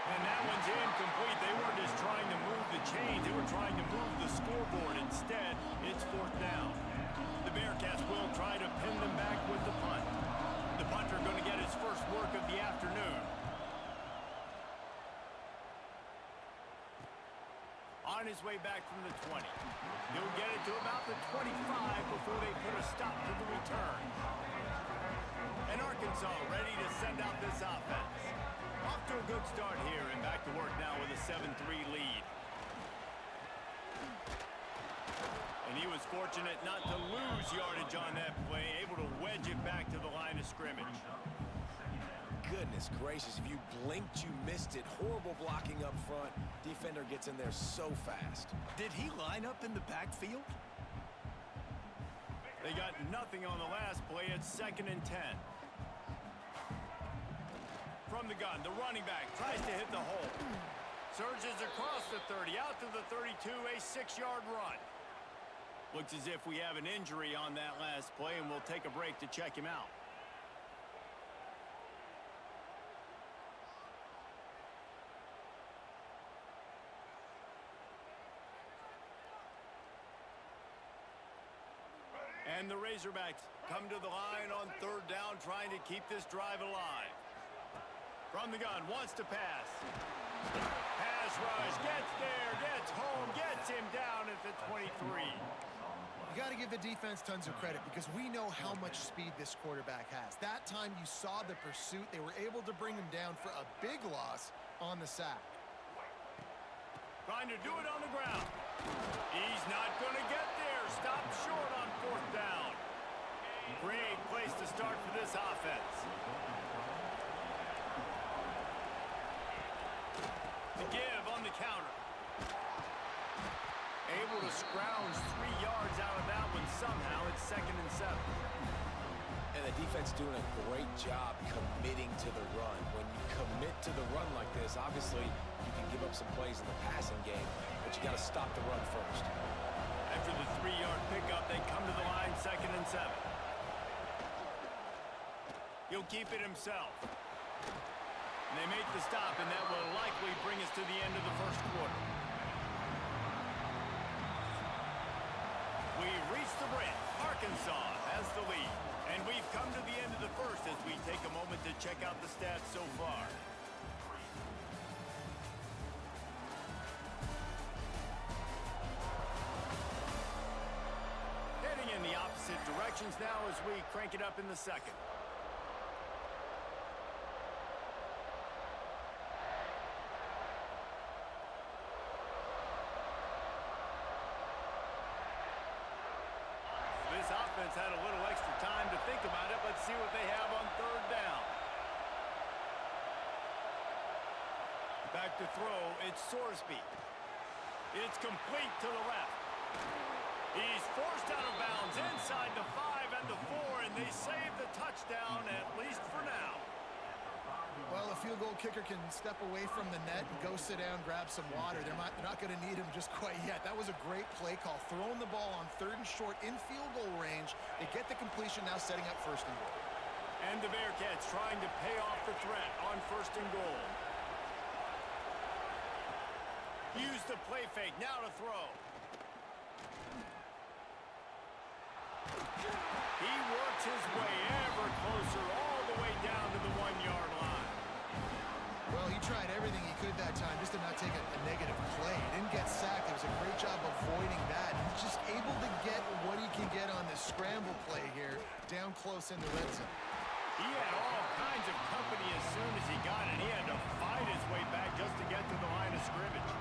And that one's incomplete. They weren't just trying to move the chains. They were trying to move the scoreboard. Instead, it's 4th down. The Bearcats will try to pin them back with the punt. The punter going to get his first work of the afternoon. On run his way back from the 20. He'll get it to about the 25 before they put a stop to the return. And Arkansas ready to send out this offense. Off to a good start here and back to work now with a 7-3 lead. And he was fortunate not to lose yardage on that play, able to wedge it back to the line of scrimmage. Goodness gracious, if you blinked, you missed it. Horrible blocking up front. Defender gets in there so fast. Did he line up in the backfield? They got nothing on the last play. It's 2nd and 10. From the gun, the running back tries to hit the hole. Surges across the 30, out to the 32, a 6-yard run. Looks as if we have an injury on that last play, and we'll take a break to check him out. And the Razorbacks come to the line on 3rd down, trying to keep this drive alive. From the gun, wants to pass. Pass rush, gets there, gets home, gets him down at the 23. You got to give the defense tons of credit because we know how much speed this quarterback has. That time you saw the pursuit. They were able to bring him down for a big loss on the sack. Trying to do it on the ground. He's not going to get there. Stop short on 4th down. Great place to start for this offense. The give on the counter. Able to scrounge 3 yards out of that one somehow. It's 2nd and 7. And the defense doing a great job committing to the run. When you commit to the run like this, obviously you can give up some plays in the passing game, but you got to stop the run first. After the 3-yard pickup, they come to the line 2nd and 7. He'll keep it himself. And they make the stop, and that will likely bring us to the end of the 1st quarter. We've reached the break. Arkansas has the lead. And we've come to the end of the 1st as we take a moment to check out the stats so far. Heading in the opposite directions now as we crank it up in the 2nd. This offense had a little extra time to think about it. Let's see what they have on 3rd down. Back to throw, it's Sorsby. It's complete to the left. He's forced out of bounds inside the 5 and the 4, and they save the touchdown, at least for now. Well, a field goal kicker can step away from the net and go sit down, grab some water. They're not going to need him just quite yet. That was a great play call. Throwing the ball on 3rd and short in field goal range. They get the completion, now setting up 1st and goal. And the Bearcats trying to pay off the threat on 1st and goal. Use the play fake, now to throw. He works his way ever closer all the way down to the 1-yard line. Well, he tried everything he could that time just to not take a negative play. He didn't get sacked. It was a great job avoiding that. He's just able to get what he can get on this scramble play here down close in the red zone. He had all kinds of company as soon as he got it. He had to fight his way back just to get to the line of scrimmage.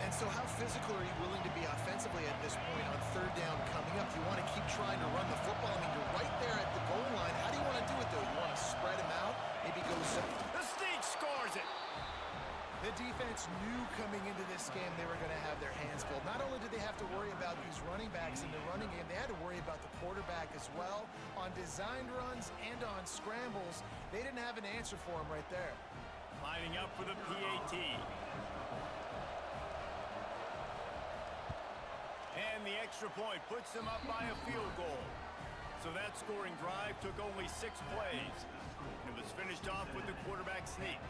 And so how physical are you willing to be offensively at this point on 3rd down coming up? Do you want to keep trying to run the football? I mean, you're right there at the goal line. How do you want to do it, though? You want to spread him out? Maybe go zone? The Sneak scores it. The defense knew coming into this game they were going to have their hands full. Not only did they have to worry about these running backs in the running game, they had to worry about the quarterback as well. On designed runs and on scrambles, they didn't have an answer for him right there. Lining up for the PAT. And the extra point puts them up by a field goal. So that scoring drive took only 6 plays. It was finished off with the quarterback sneak.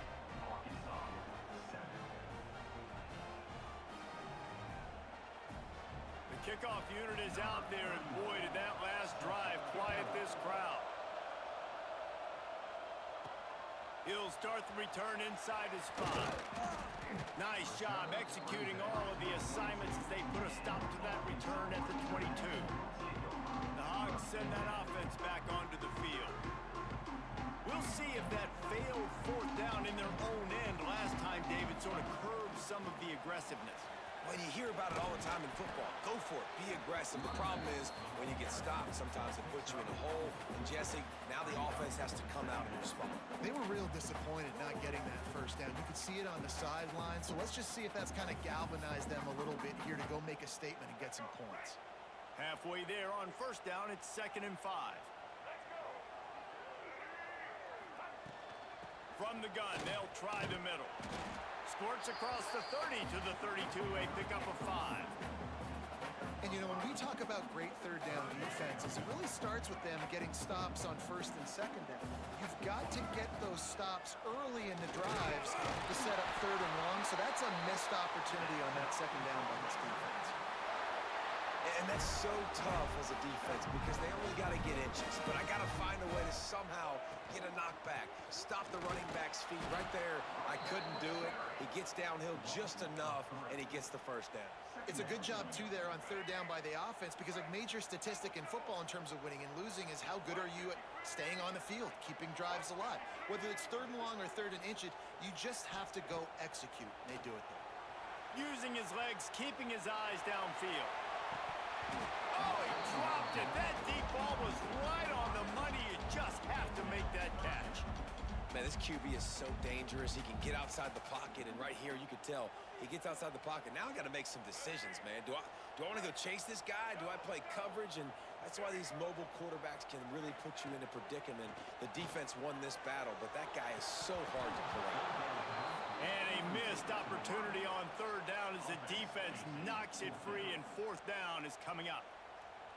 The kickoff unit is out there, and boy, did that last drive quiet this crowd. He'll start the return inside his 5. Nice job executing all of the assignments as they put a stop to that return at the 22. The Hogs send that offense back onto the field. We'll see if that failed 4th down in their own end last time, David, sort of curbed some of the aggressiveness. When you hear about it all the time in football, go for it, be aggressive. The problem is when you get stopped, sometimes it puts you in a hole. And Jesse, now the offense has to come out and respond. They were real disappointed not getting that first down. You could see it on the sideline. So let's just see if that's kind of galvanized them a little bit here to go make a statement and get some points. Halfway there on 1st down, it's 2nd and 5. From the gun, they'll try the middle. Squirts across the 30 to the 32, a pickup of 5. And, you know, when we talk about great 3rd down defenses, it really starts with them getting stops on 1st and 2nd down. You've got to get those stops early in the drives to set up 3rd and long, so that's a missed opportunity on that 2nd down by this defense. And that's so tough as a defense because they only got to get inches. But I got to find a way to somehow get a knockback, stop the running back's feet. Right there, I couldn't do it. He gets downhill just enough, and he gets the 1st down. It's a good job, too, there on 3rd down by the offense because a major statistic in football in terms of winning and losing is how good are you at staying on the field, keeping drives alive. Whether it's 3rd and long or 3rd and inches, you just have to go execute, and they do it there. Using his legs, keeping his eyes downfield. Oh, he dropped it. That deep ball was right on the money. You just have to make that catch. Man, this QB is so dangerous. He can get outside the pocket, and right here you could tell he gets outside the pocket. Now I got to make some decisions, man. Do I want to go chase this guy? Do I play coverage? And that's why these mobile quarterbacks can really put you in a predicament. The defense won this battle, but that guy is so hard to correct. And a missed opportunity on 3rd down as the defense knocks it free, and 4th down is coming up.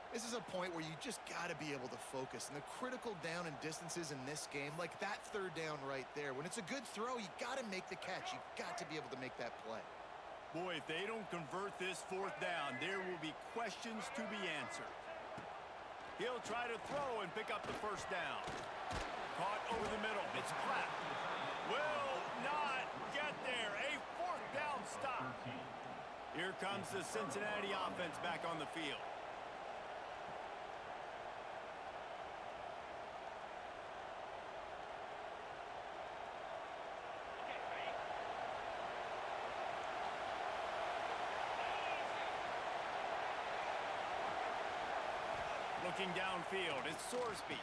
This is a point where you just got to be able to focus. And the critical down and distances in this game, like that 3rd down right there, when it's a good throw, you got to make the catch. You got to be able to make that play. Boy, if they don't convert this 4th down, there will be questions to be answered. He'll try to throw and pick up the 1st down. Caught over the middle. It's Platt. Will not get there. A 4th down stop. Here comes the Cincinnati offense back on the field. Looking downfield, it's Sorsby.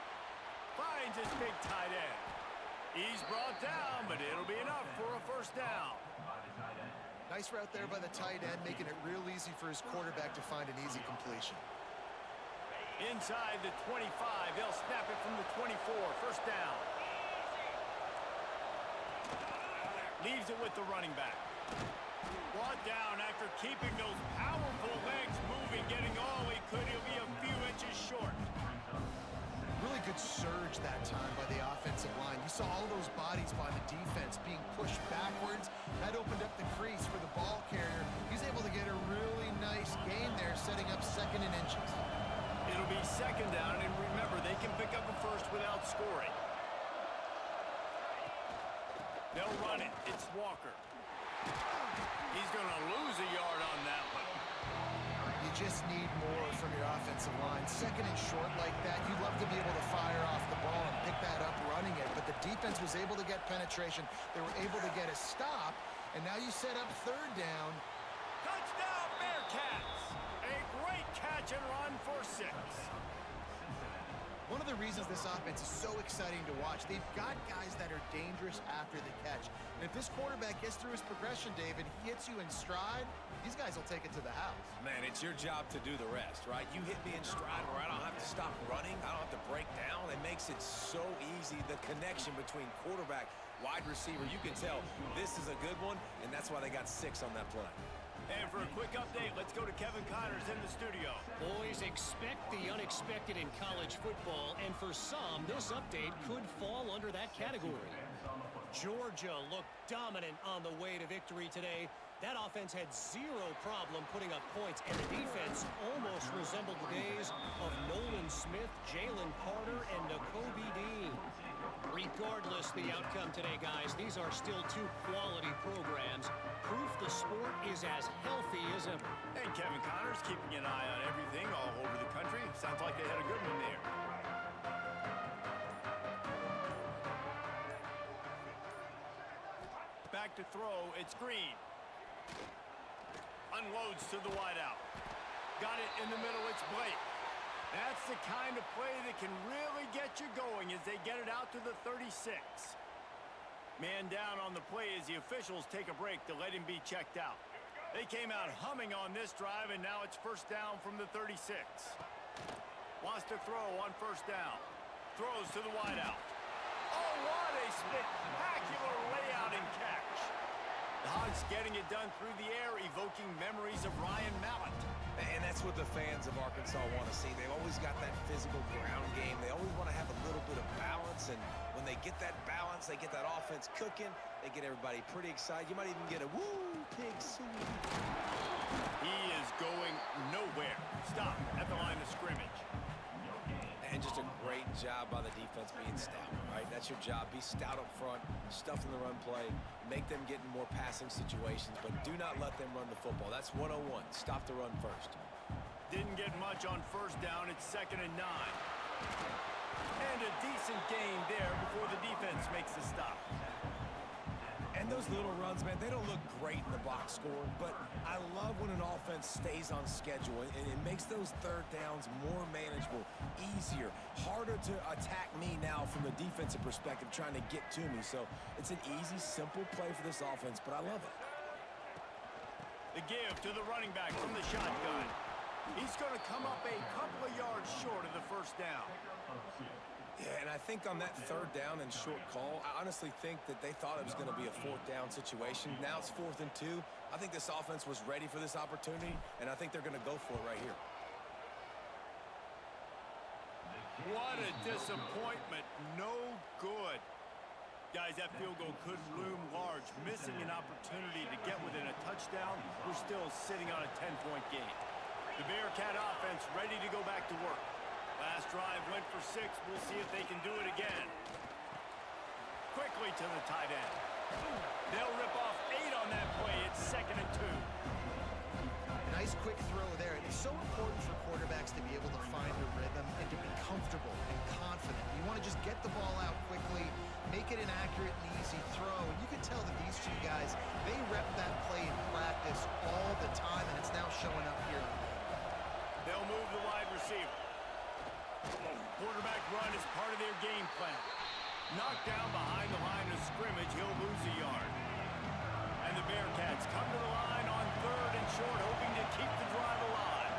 Finds his big tight end. He's brought down, but it'll be enough for a 1st down. Nice route there by the tight end, making it real easy for his quarterback to find an easy completion. Inside the 25, they'll snap it from the 24, 1st down. Leaves it with the running back. Brought down after keeping those powerful legs moving, getting all he could. He'll be a few inches short. Really good surge that time by the offensive line. You saw all those bodies by the defense being pushed backwards. That opened up the crease for the ball carrier. He's able to get a really nice gain there, setting up 2nd and inches. It'll be 2nd down, and remember, they can pick up a 1st without scoring. They'll run it. It's Walker. He's going to lose a yard on that one. You just need more from your offensive line. 2nd and short like that, you'd love to be able to fire off the ball and pick that up running it, but the defense was able to get penetration. They were able to get a stop, and now you set up 3rd down. Touchdown, Bearcats! A great catch and run for 6. One of the reasons this offense is so exciting to watch, they've got guys that are dangerous after the catch. And if this quarterback gets through his progression, David, he hits you in stride, these guys will take it to the house. Man, it's your job to do the rest, right? You hit me in stride where I don't have to stop running. I don't have to break down. It makes it so easy. The connection between quarterback, wide receiver, you can tell this is a good one, and that's why they got 6 on that play. And for a quick update, let's go to Kevin Connors in the studio. Boys, expect the unexpected in college football, and for some, this update could fall under that category. Georgia looked dominant on the way to victory today. That offense had zero problem putting up points, and the defense almost resembled the days of Nolan Smith, Jalen Carter, and Nakobe Dean. Regardless the outcome today, guys, these are still two quality programs. Proof the sport is as healthy as ever. And Kevin Connors keeping an eye on everything all over the country. Sounds like they had a good one there. Back to throw, it's Green. Unloads to the wideout. Got it in the middle, it's Blake. That's the kind of play that can really get you going as they get it out to the 36. Man down on the play as the officials take a break to let him be checked out. They came out humming on this drive, and now it's first down from the 36. Wants to throw on first down. Throws to the wideout. Oh, what a spectacular layout and catch. The Hogs getting it done through the air, evoking memories of Ryan Mallett. And that's what the fans of Arkansas want to see. They've always got that physical ground game. They always want to have a little bit of balance, and when they get that balance, they get that offense cooking, they get everybody pretty excited. You might even get a woo, pig suey. He is going nowhere. Stop at the line of scrimmage. And just a great job by the defense being stout, right? That's your job. Be stout up front, stuff in the run play, make them get in more passing situations, but do not let them run the football. That's 101. Stop the run first. Didn't get much on first down. It's 2nd and 9. And a decent gain there before the defense makes the stop. And those little runs, man, they don't look great in the box score, but I love when an offense stays on schedule, and it makes those third downs more manageable, easier, harder to attack me now from the defensive perspective trying to get to me. So it's an easy, simple play for this offense, but I love it. The give to the running back from the shotgun. He's going to come up a couple of yards short of the first down. Yeah, and I think on that third down and short call, I honestly think that they thought it was going to be a fourth down situation. Now it's 4th and 2. I think this offense was ready for this opportunity, and I think they're going to go for it right here. What a disappointment. No good. Guys, that field goal could loom large. Missing an opportunity to get within a touchdown. We're still sitting on a 10-point game. The Bearcat offense ready to go back to work. Last drive went for 6. We'll see if they can do it again. Quickly to the tight end. They'll rip off 8 on that play. It's 2nd and 2. Nice quick throw there. It's so important for quarterbacks to be able to find a rhythm and to be comfortable and confident. You want to just get the ball out quickly, make it an accurate and easy throw. And you can tell that these two guys, they rep that play in practice all the time, and it's now showing up here. They'll move the wide receiver. Quarterback run is part of their game plan. Knocked down behind the line of scrimmage, he'll lose a yard. And the Bearcats come to the line on 3rd and short, hoping to keep the drive alive.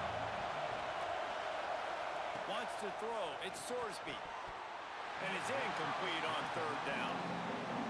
Wants to throw, it's Sorsby. And it's incomplete on 3rd down.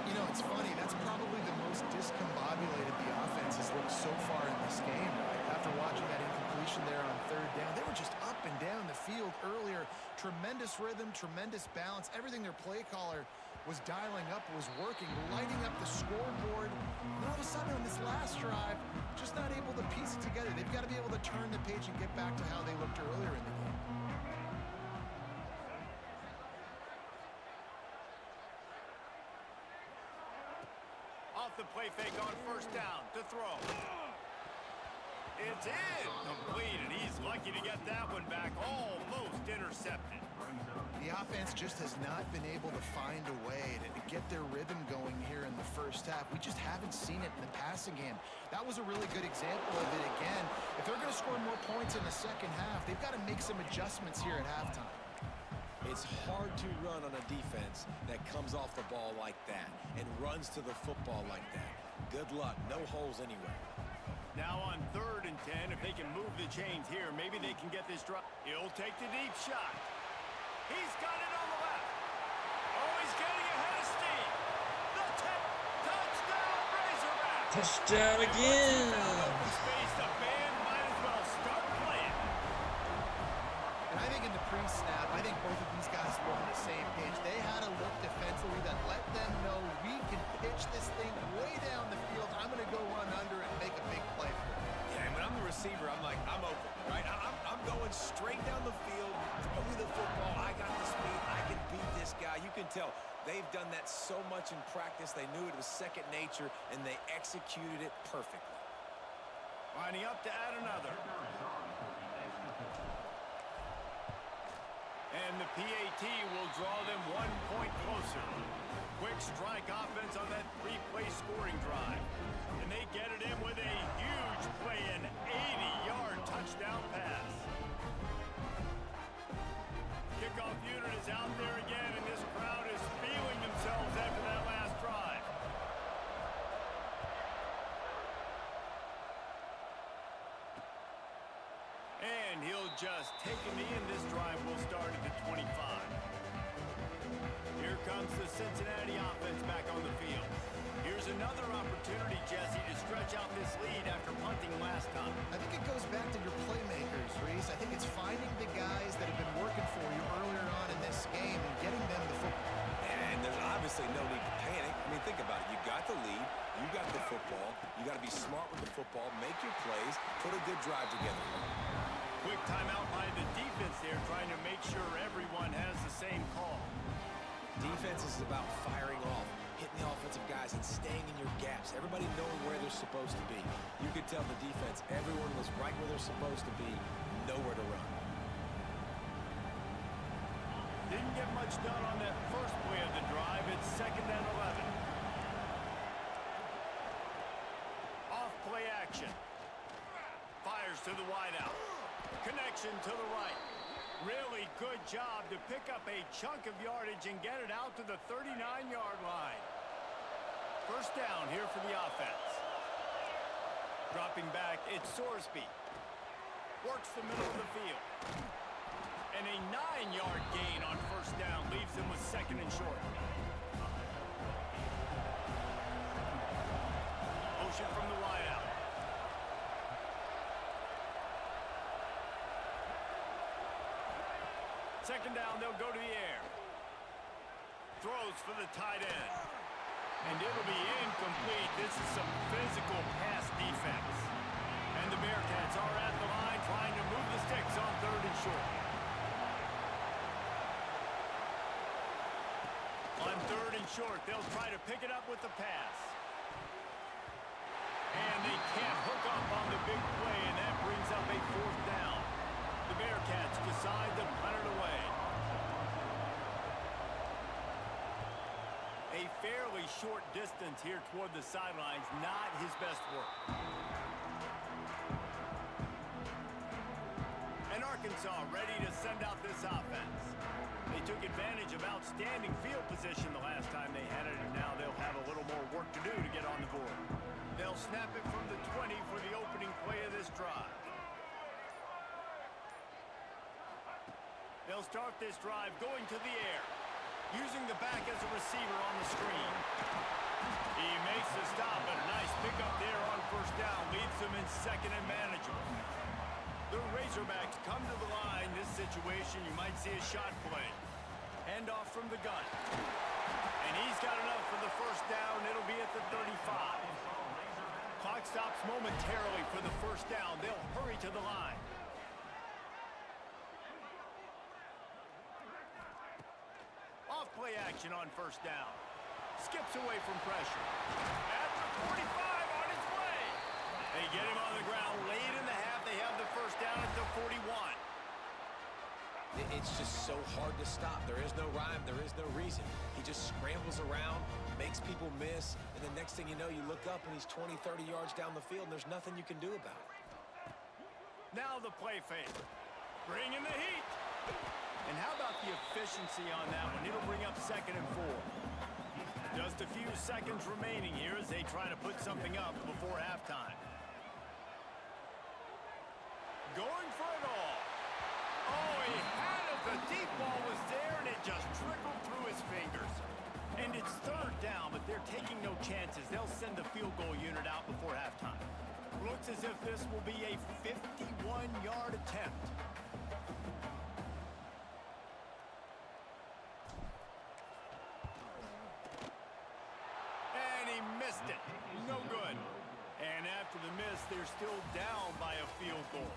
You know, it's funny, that's probably the most discombobulated the offense has looked so far in this game, right? After watching that incompletion there on 3rd down, they were just up and down the field earlier. Tremendous rhythm, tremendous balance. Everything their play caller was dialing up was working, lighting up the scoreboard. And all of a sudden on this last drive, just not able to piece it together. They've got to be able to turn the page and get back to how they looked earlier in the game. Off the play fake on first down to throw. It's incomplete, and he's lucky to get that one back. Almost intercepted. The offense just has not been able to find a way to get their rhythm going here in the first half. We just haven't seen it in the passing game. That was a really good example of it again. If they're going to score more points in the second half, they've got to make some adjustments here at halftime. It's hard to run on a defense that comes off the ball like that and runs to the football like that. Good luck. No holes anywhere. Now on 3rd and 10, if they can move the chains here, maybe they can get this drop. He'll take the deep shot. He's got it on the left. Oh, he's getting ahead of steam. The touchdown Razorback. Touchdown again. Space, the band might as well start playing. And I think in the pre-snap, I think both of these guys were on the same page. They had a look defensively that let them know we can pitch this thing way down the field. I'm going to go run under and make a big play for it. Yeah, and when I'm the receiver, I'm like, I'm open, right? I'm going straight down the field, throw me the football. I got the speed. I can beat this guy. You can tell They've done that so much in practice. They knew it was second nature, and they executed it perfectly. Lining up to add another. And the PAT will draw them 1 point closer. Quick strike offense on that 3-play scoring drive. And they get it in with a huge play, an 80-yard touchdown pass. Kickoff unit is out there again, and this crowd is feeling themselves after that last drive. And he'll just take a knee, and this drive will start at the 25. Here comes the Cincinnati offense back on the field. Here's another opportunity, Jesse, to stretch out this lead after punting last time. I think it goes back to your playmakers, Reese. I think it's finding the guys that have been working for you earlier on in this game and getting them the football. And there's obviously no need to panic. I mean, think about it. You got the lead. You got the football. You got to be smart with the football. Make your plays. Put a good drive together. Quick timeout by the defense there, trying to make sure everyone has the same call. Defense is about firing off, hitting the offensive guys, and staying in your gaps. Everybody knowing where they're supposed to be. You could tell the defense, everyone was right where they're supposed to be, nowhere to run. Didn't get much done on that first play of the drive. It's 2nd and 11. Off play action. Fires to the wideout. Connection to the right. Really good job to pick up a chunk of yardage and get it out to the 39-yard line. First down here for the offense. Dropping back, it's Sorsby. Works the middle of the field. And a 9-yard gain on first down leaves them with 2nd and short. Motion from the wideout. Second down, they'll go to the air. Throws for the tight end. And it'll be incomplete. This is some physical pass defense. And the Bearcats are at the line trying to move the sticks on 3rd and short. On 3rd and short, they'll try to pick it up with the pass. And they can't hook up on the big play, and that brings up a 4th down. The Bearcats decide to punt it away. A fairly short distance here toward the sidelines, not his best work. And Arkansas ready to send out this offense. They took advantage of outstanding field position the last time they had it, and now they'll have a little more work to do to get on the board. They'll snap it from the 20 for the opening play of this drive. They'll start this drive going to the air, using the back as a receiver on the screen. He makes the stop, and a nice pickup there on first down leaves them in 2nd and manageable. The Razorbacks come to the line. This situation, you might see a shot play. Handoff from the gun. And he's got enough for the first down. It'll be at the 35. Clock stops momentarily for the first down. They'll hurry to the line. Off-play action on first down. Skips away from pressure. At the 45, on its way. They get him on the ground late in the half. They have the first down at the 41. It's just so hard to stop. There is no rhyme. There is no reason. He just scrambles around, makes people miss, and the next thing you know, you look up and he's 20, 30 yards down the field, and there's nothing you can do about it. Now the play fake. Bring in the heat. And how about the efficiency on that one? It'll bring up 2nd and 4. Just a few seconds remaining here as they try to put something up before halftime. Going for it all. Oh, he had it. The deep ball was there, and it just trickled through his fingers. And it's 3rd down, but they're taking no chances. They'll send the field goal unit out before halftime. Looks as if this will be a 51-yard attempt. Missed it. No good. And after the miss, they're still down by a field goal.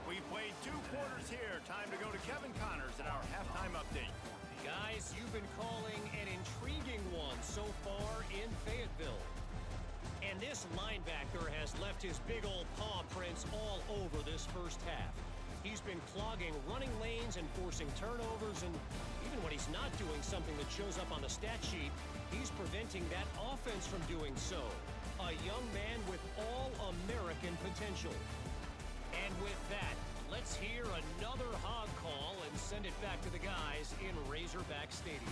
We've played 2 quarters here. Time to go to Kevin Connors at our halftime update. Guys, you've been calling an intriguing This linebacker has left his big old paw prints all over this first half. He's been clogging running lanes and forcing turnovers, and even when he's not doing something that shows up on the stat sheet, he's preventing that offense from doing so. A young man with all-American potential. And with that, let's hear another hog call and send it back to the guys in Razorback Stadium.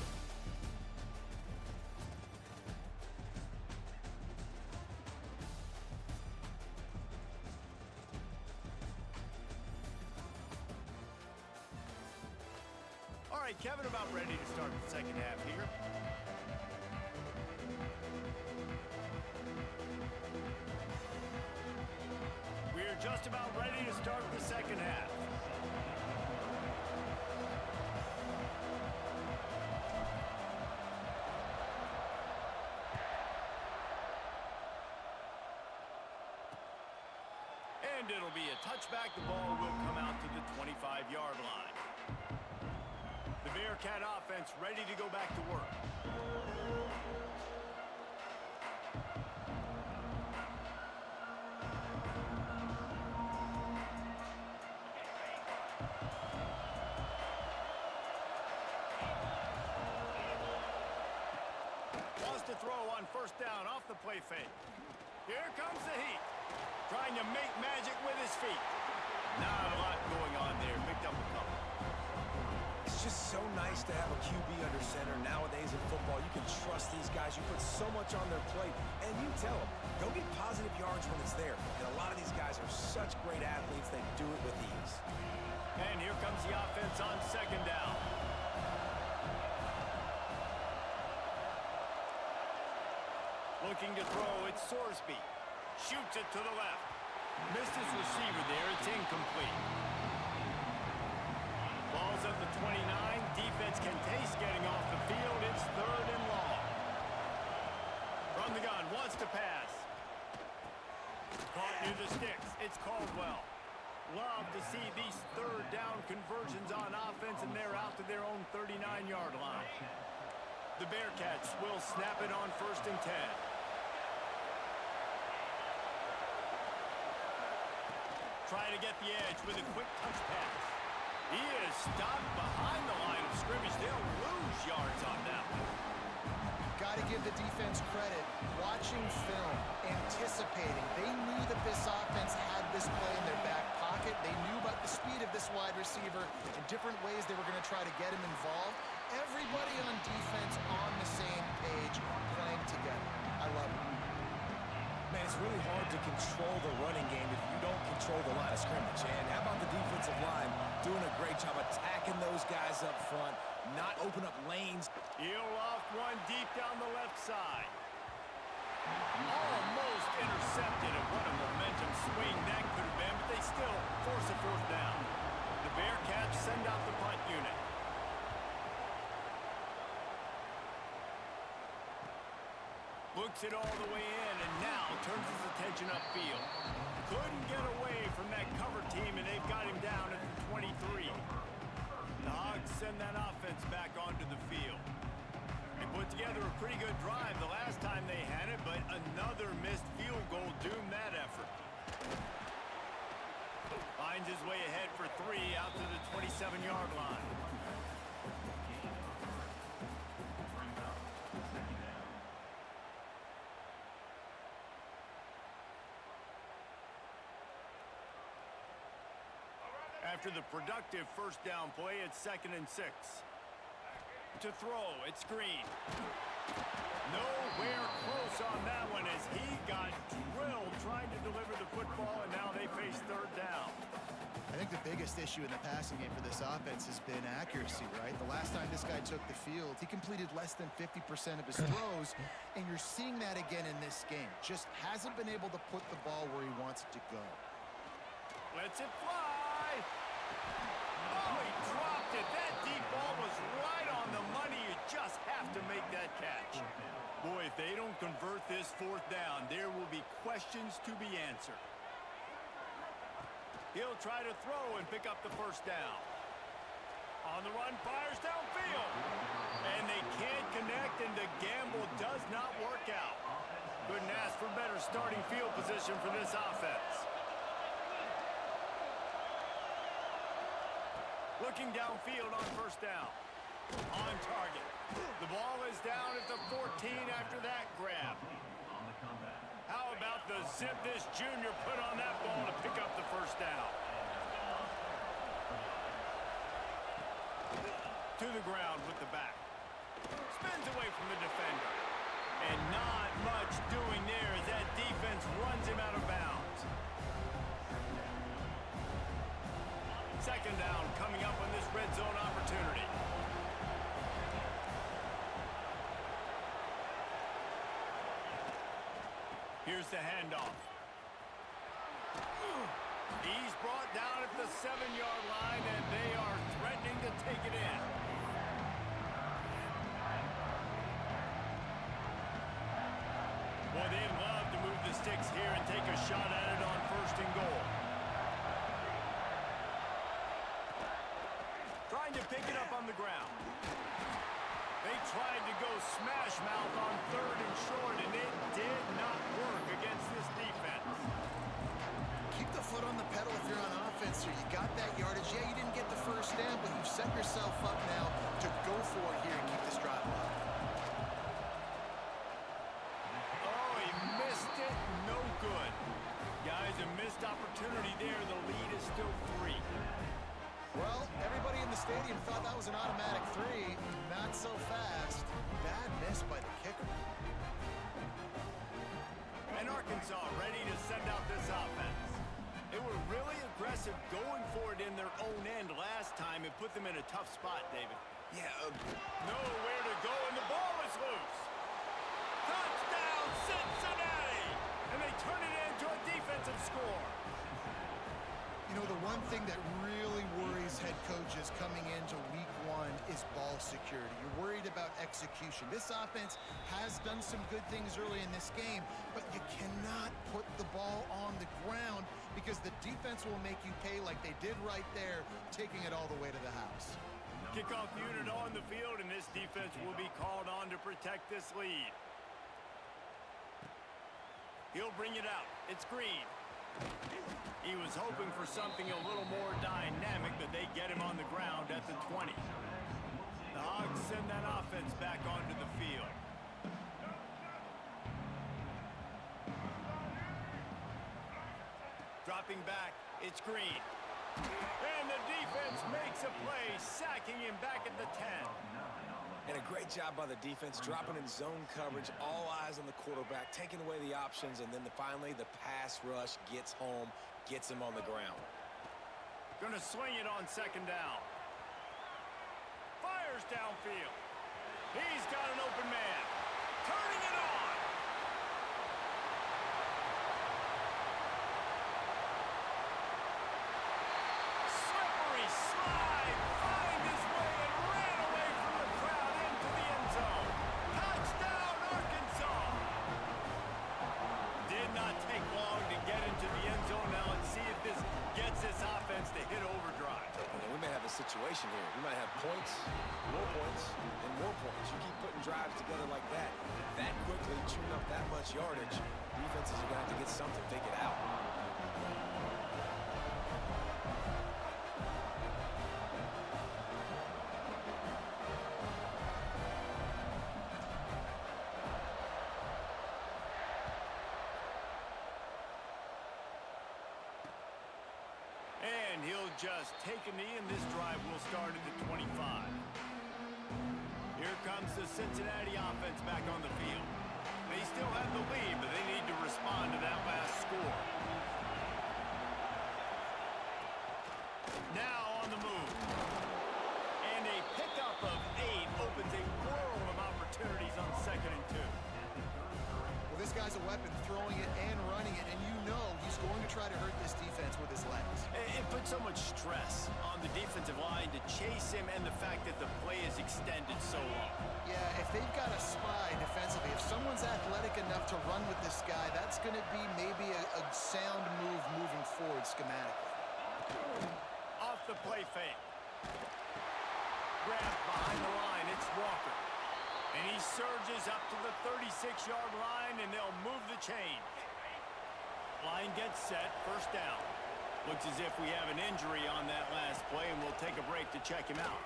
All right, Kevin, about ready to start the second half here. We're just about ready to start the second half. And it'll be a touchback. The ball will come out to the 25-yard line. The Bearcat offense ready to go back to work. Wants to throw on first down off the play fake. Here comes the heat. Trying to make magic with his feet. Not a lot going on there. Picked up a couple. It's just so nice to have a QB under center. Nowadays in football, you can trust these guys. You put so much on their plate, and you tell them, go get positive yards when it's there. And a lot of these guys are such great athletes, they do it with ease. And here comes the offense on second down. Looking to throw, it's Sorsby. Shoots it to the left. Missed his receiver there. It's incomplete. Ball's at the 29. Defense can taste getting off the field. It's third and long. From the gun, wants to pass. Caught near the sticks. It's Caldwell. Love to see these third down conversions on offense, and they're out to their own 39-yard line. The Bearcats will snap it on first and 10. Trying to get the edge with a quick touch pass. He is stopped behind the line of scrimmage. They'll lose yards on that one. Got to give the defense credit. Watching film, anticipating. They knew that this offense had this play in their back pocket. They knew about the speed of this wide receiver and different ways they were going to try to get him involved. Everybody on defense on the same page, playing together. I love it. Man, it's really hard to control the running game if you don't control the line of scrimmage. And how about the defensive line doing a great job attacking those guys up front, not open up lanes. He'll off one deep down the left side. Almost intercepted, and what a momentum swing that could have been, but they still force a fourth down. The Bearcats send out the punt unit. Looks it all the way in, and now turns his attention upfield. Couldn't get away from that cover team, and they've got him down at the 23. The Hogs send that offense back onto the field. They put together a pretty good drive the last time they had it, but another missed field goal doomed that effort. Finds his way ahead for 3 out to the 27-yard line. After the productive first down play, it's 2nd and 6. To throw, it's Green. Nowhere close on that one as he got drilled trying to deliver the football, and now they face third down. I think the biggest issue in the passing game for this offense has been accuracy, right? The last time this guy took the field, he completed less than 50% of his throws, and you're seeing that again in this game. Just hasn't been able to put the ball where he wants it to go. Lets it fly. Oh, he dropped it. That deep ball was right on the money. You just have to make that catch. Boy, if they don't convert this fourth down, there will be questions to be answered. He'll try to throw and pick up the first down. On the run, fires downfield. And they can't connect, and the gamble does not work out. Couldn't ask for better starting field position for this offense. Looking downfield on first down. On target. The ball is down at the 14 after that grab. How about the zip this junior put on that ball to pick up the first down? To the ground with the back. Spins away from the defender. And not much doing there as that defense runs him out of bounds. Second down coming up on this red zone opportunity. Here's the handoff. He's brought down at the 7-yard line, and they are threatening to take it in. Boy, they'd love to move the sticks here and take a shot at it on first and goal. Trying to pick it up on the ground. They tried to go smash mouth on third and short, and it did not work against this defense. Keep the foot on the pedal if you're on offense here. You got that yardage. Yeah, you didn't get the first down, but you've set yourself up now to go for it here and keep this drive alive. Oh, he missed it. No good. Guys, a missed opportunity there. The lead is still 3. Well, everybody in the stadium thought that was an automatic 3. Not so fast. Bad miss by the kicker. And Arkansas ready to send out this offense. They were really aggressive going for it in their own end last time and put them in a tough spot, David. Yeah, Nowhere to go, and the ball is loose. Touchdown, Cincinnati! And they turn it into a defensive score. You know, the one thing that really worries head coaches coming into week 1 is ball security. You're worried about execution. This offense has done some good things early in this game, but you cannot put the ball on the ground because the defense will make you pay like they did right there, taking it all the way to the house. Kickoff unit on the field, and this defense will be called on to protect this lead. He'll bring it out. It's Green. He was hoping for something a little more dynamic, but they get him on the ground at the 20. The Hogs send that offense back onto the field. Dropping back, it's Green. And the defense makes a play, sacking him back at the 10. and a great job by the defense, dropping in zone coverage, all eyes on the quarterback, taking away the options, and then finally the pass rush gets home, gets him on the ground. Gonna swing it on second down. Fires downfield. He's got an open man. Turning it on. Slippery slide. Find his way and ran away from the crowd into the end zone. Touchdown, Arkansas. Did not take long to get into the end zone. Now let's see if this gets this offense to hit overdrive. And we may have a situation here. We might have points, and more points. You keep putting drives together like that quickly, chewing up that much yardage, defenses are going to have to get something figured out. And he'll just take a knee, and this drive will start at the 25. Here comes the Cincinnati offense back on the field. They still have the lead, but they need to respond to that last score. Now on the move. And a pickup of 8 opens a world of opportunities on 2nd and 2. Well, this guy's a weapon, throwing it and running it, and you know he's going to try to hurt this defense with his legs. It puts so much stress on the defensive line to chase him, and the fact that the play is extended so long. Yeah, if they've got a spy defensively, if someone's athletic enough to run with this guy, that's going to be maybe a sound move moving forward schematically. Off the play fake. Grabbed behind the line, it's Walker. And he surges up to the 36-yard line, and they'll move the chains. Line gets set, first down. Looks as if we have an injury on that last play, and we'll take a break to check him out.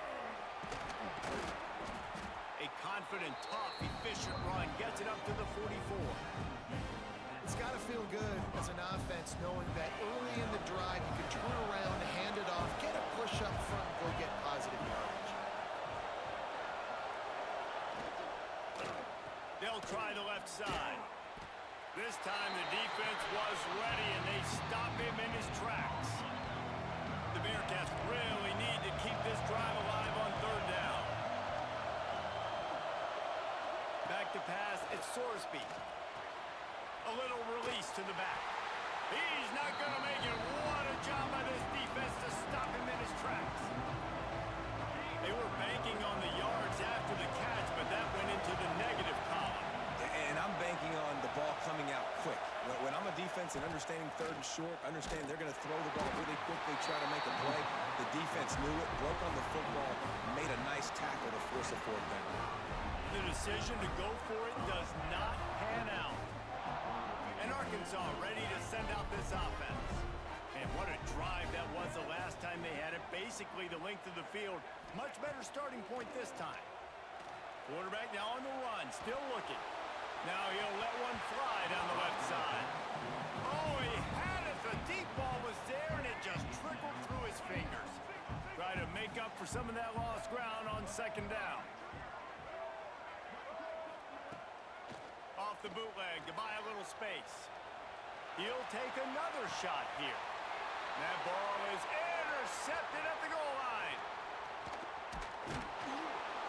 A confident, tough, efficient run gets it up to the 44. It's got to feel good as an offense knowing that early in the drive you can turn around, hand it off, get a push up front, and go get positive yardage. They'll try the left side. This time the defense was ready, and they stop him in his tracks. The Bearcats really need to keep this drive alive on third down. Back to pass, it's Sorsby. A little release to the back. He's not going to make it. What a job by this defense to stop him in his tracks. They were banking on the yards after the catch, but that went into the negative column. And I'm banking on the ball coming out quick. When I'm a defense and understanding third and short, understand they're going to throw the ball really quickly, try to make a play. The defense knew it, broke on the football, made a nice tackle to force a fourth down. The decision to go for it does not pan out. And Arkansas ready to send out this offense. And what a drive that was the last time they had it. Basically the length of the field. Much better starting point this time. Quarterback now on the run, still looking. Now he'll let one fly down the left side. Oh, he had it. The deep ball was there, and it just trickled through his fingers. Try to make up for some of that lost ground on second down. Off the bootleg to buy a little space. He'll take another shot here. That ball is intercepted at the goal line.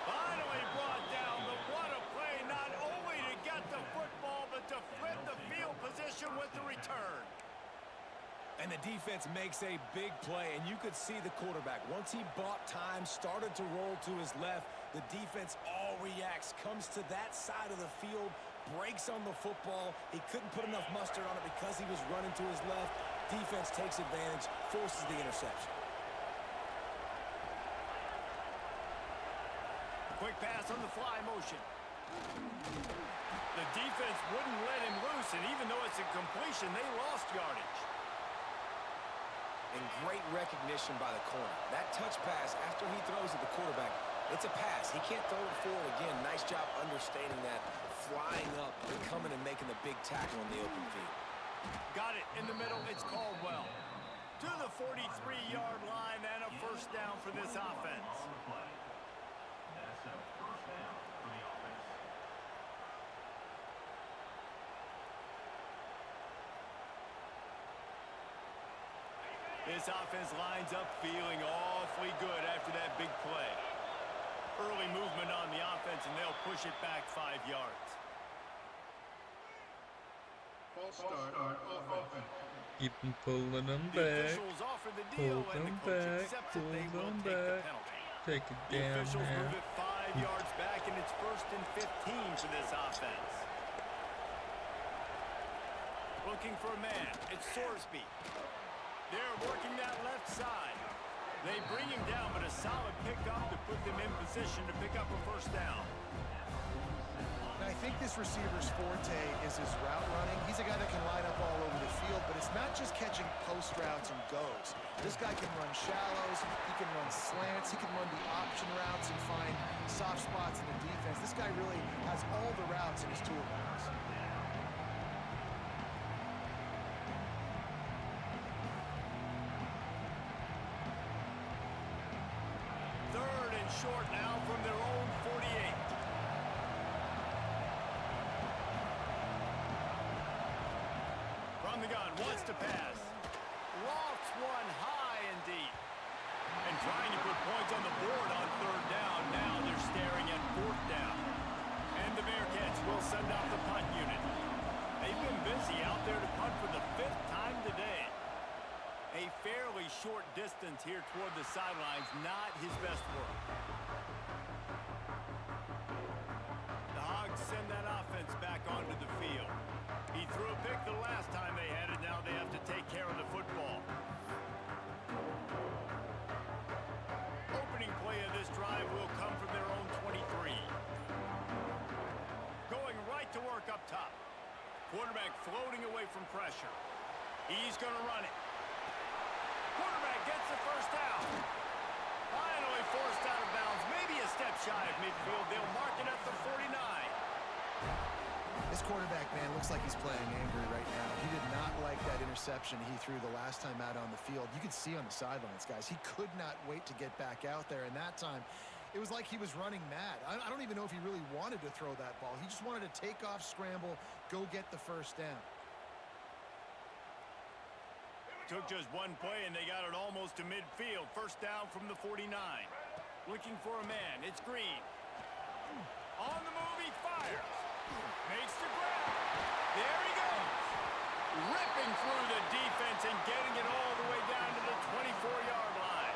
Finally brought down, but what a play, not only to get the football, but to flip the field position with the return. And the defense makes a big play, and you could see the quarterback. Once he bought time, started to roll to his left, the defense all reacts, comes to that side of the field, breaks on the football. He couldn't put enough mustard on it because he was running to his left. Defense takes advantage, forces the interception. Quick pass on the fly motion. The defense wouldn't let him loose, and even though it's a completion, they lost yardage. And great recognition by the corner. That touch pass after he throws at the quarterback, it's a pass. He can't throw it forward again. Nice job understanding that, flying up and coming and making the big tackle in the open field. Got it in the middle. It's Caldwell. To the 43-yard line and a first down for this offense. On the play. That's a first down for the offense. This offense lines up feeling awfully good after that big play. Early movement on the offense, and they'll push it back 5 yards. False start on offense. Keep them pulling them The back. officials offer the deal, Pull and the them coach back. accepts Pull it. They will them take the back. penalty. Take it The down officials now. move it 5 yards back, and it's 1st and 15 for this offense. Looking for a man. It's Sorsby. They're working that left side. They bring him down, but a solid pickup to put them in position to pick up a first down. Now, I think this receiver's forte is his route running. He's a guy that can line up all over the field, but it's not just catching post routes and goes. This guy can run shallows, he can run slants, he can run the option routes and find soft spots in the defense. This guy really has all the routes in his toolbox. Third and short now from their own 48. From the gun, wants to pass. Lofts one high and deep. And trying to put points on the board on third down. Now they're staring at fourth down. And the Bearcats will send out the punt unit. They've been busy out there to punt for the 5th time today. A fairly short distance here toward the sidelines, not his best work. The Hogs send that offense back onto the field. He threw a pick the last time they had it. Now they have to take care of the football. Opening play of this drive will come from their own 23. Quarterback floating away from pressure. He's going to run it. Quarterback gets the first down. Finally forced out of bounds. Maybe a step shy of midfield. They'll mark it at the 49. This quarterback, man, looks like he's playing angry right now. He did not like that interception he threw the last time out on the field. You could see on the sidelines, guys, he could not wait to get back out there. And that time, it was like he was running mad. I don't even know if he really wanted to throw that ball. He just wanted to take off, scramble, go get the first down. Took just one play, and they got it almost to midfield. First down from the 49. Looking for a man. It's Green. On the move, he fires. Makes the grab. There he goes. Ripping through the defense and getting it all the way down to the 24-yard line.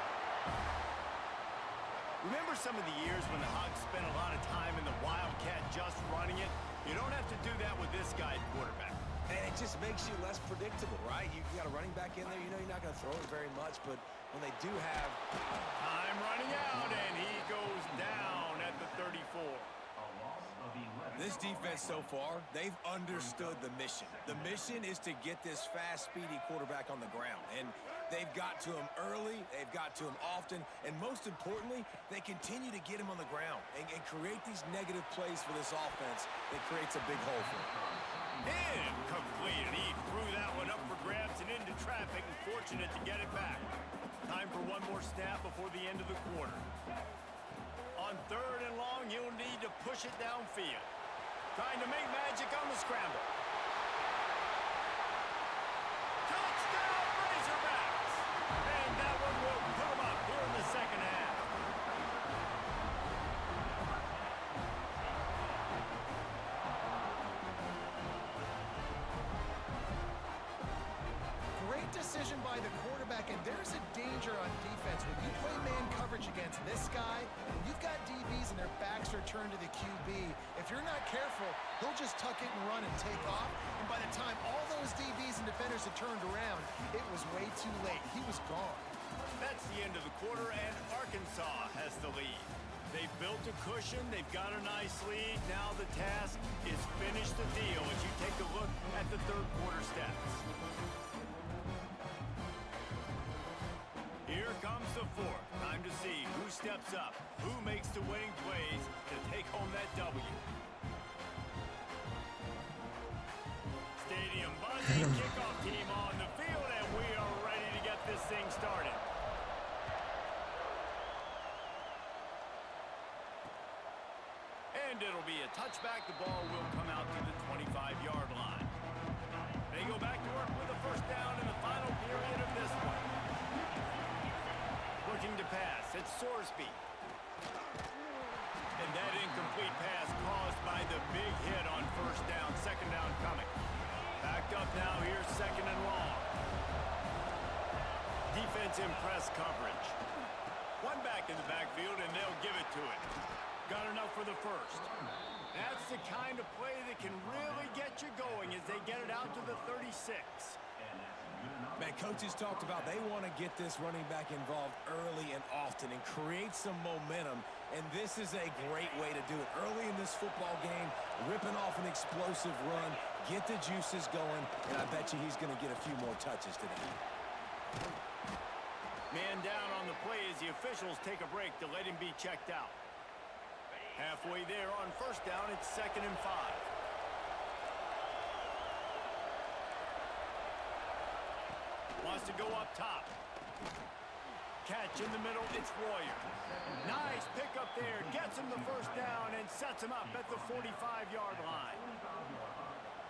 Remember some of the years when the Hogs spent a lot of time in the Wildcat just running it? You don't have to do that with this guy at quarterback. And it just makes you less predictable, right? You got a running back in there. You know you're not going to throw it very much, but when they do have... Time running out, and he goes down at the 34. This defense so far, they've understood the mission. The mission is to get this fast, speedy quarterback on the ground. And they've got to him early, they've got to him often, and most importantly, they continue to get him on the ground and create these negative plays for this offense that creates a big hole for him. Incomplete, and he threw that one up for grabs and into traffic, and fortunate to get it back. Time for one more snap before the end of the quarter. On third and long, he'll need to push it downfield. Trying to make magic on the scramble. Touchdown, Razorbacks! And that one will put them up here in the second half. Great decision by the quarterback, and there's a danger on defense. When you play man coverage against this guy, when you've got DBs and their backs are turned to the QB, if you're not careful, he'll just tuck it and run and take off. And by the time all those DBs and defenders had turned around, it was way too late. He was gone. That's the end of the quarter, and Arkansas has the lead. They've built a cushion. They've got a nice lead. Now the task is finish the deal as you take a look at the third quarter stats. Here comes the fourth. Time to see who steps up, who makes the winning plays to take home that W. Stadium buzzing, kickoff team on the field, and we are ready to get this thing started. And it'll be a touchback. The ball will come out to the 25-yard line. They go back to work with a first down in the final period of this one. Looking to pass. It's Sorsby. And that incomplete pass caused by the big hit on first down. Second down coming. Backed up now. Here's second and long. Defense in press coverage. One back in the backfield, and they'll give it to it. Got enough for the first. That's the kind of play that can really get you going as they get it out to the 36. Man, coaches talked about they want to get this running back involved early and often and create some momentum, and this is a great way to do it. Early in this football game, ripping off an explosive run, get the juices going, and I bet you he's going to get a few more touches today. Man down on the play as the officials take a break to let him be checked out. Halfway there on first down, it's 2nd and 5. Wants to go up top. Catch in the middle, it's Royer. Nice pickup there, gets him the first down and sets him up at the 45-yard line.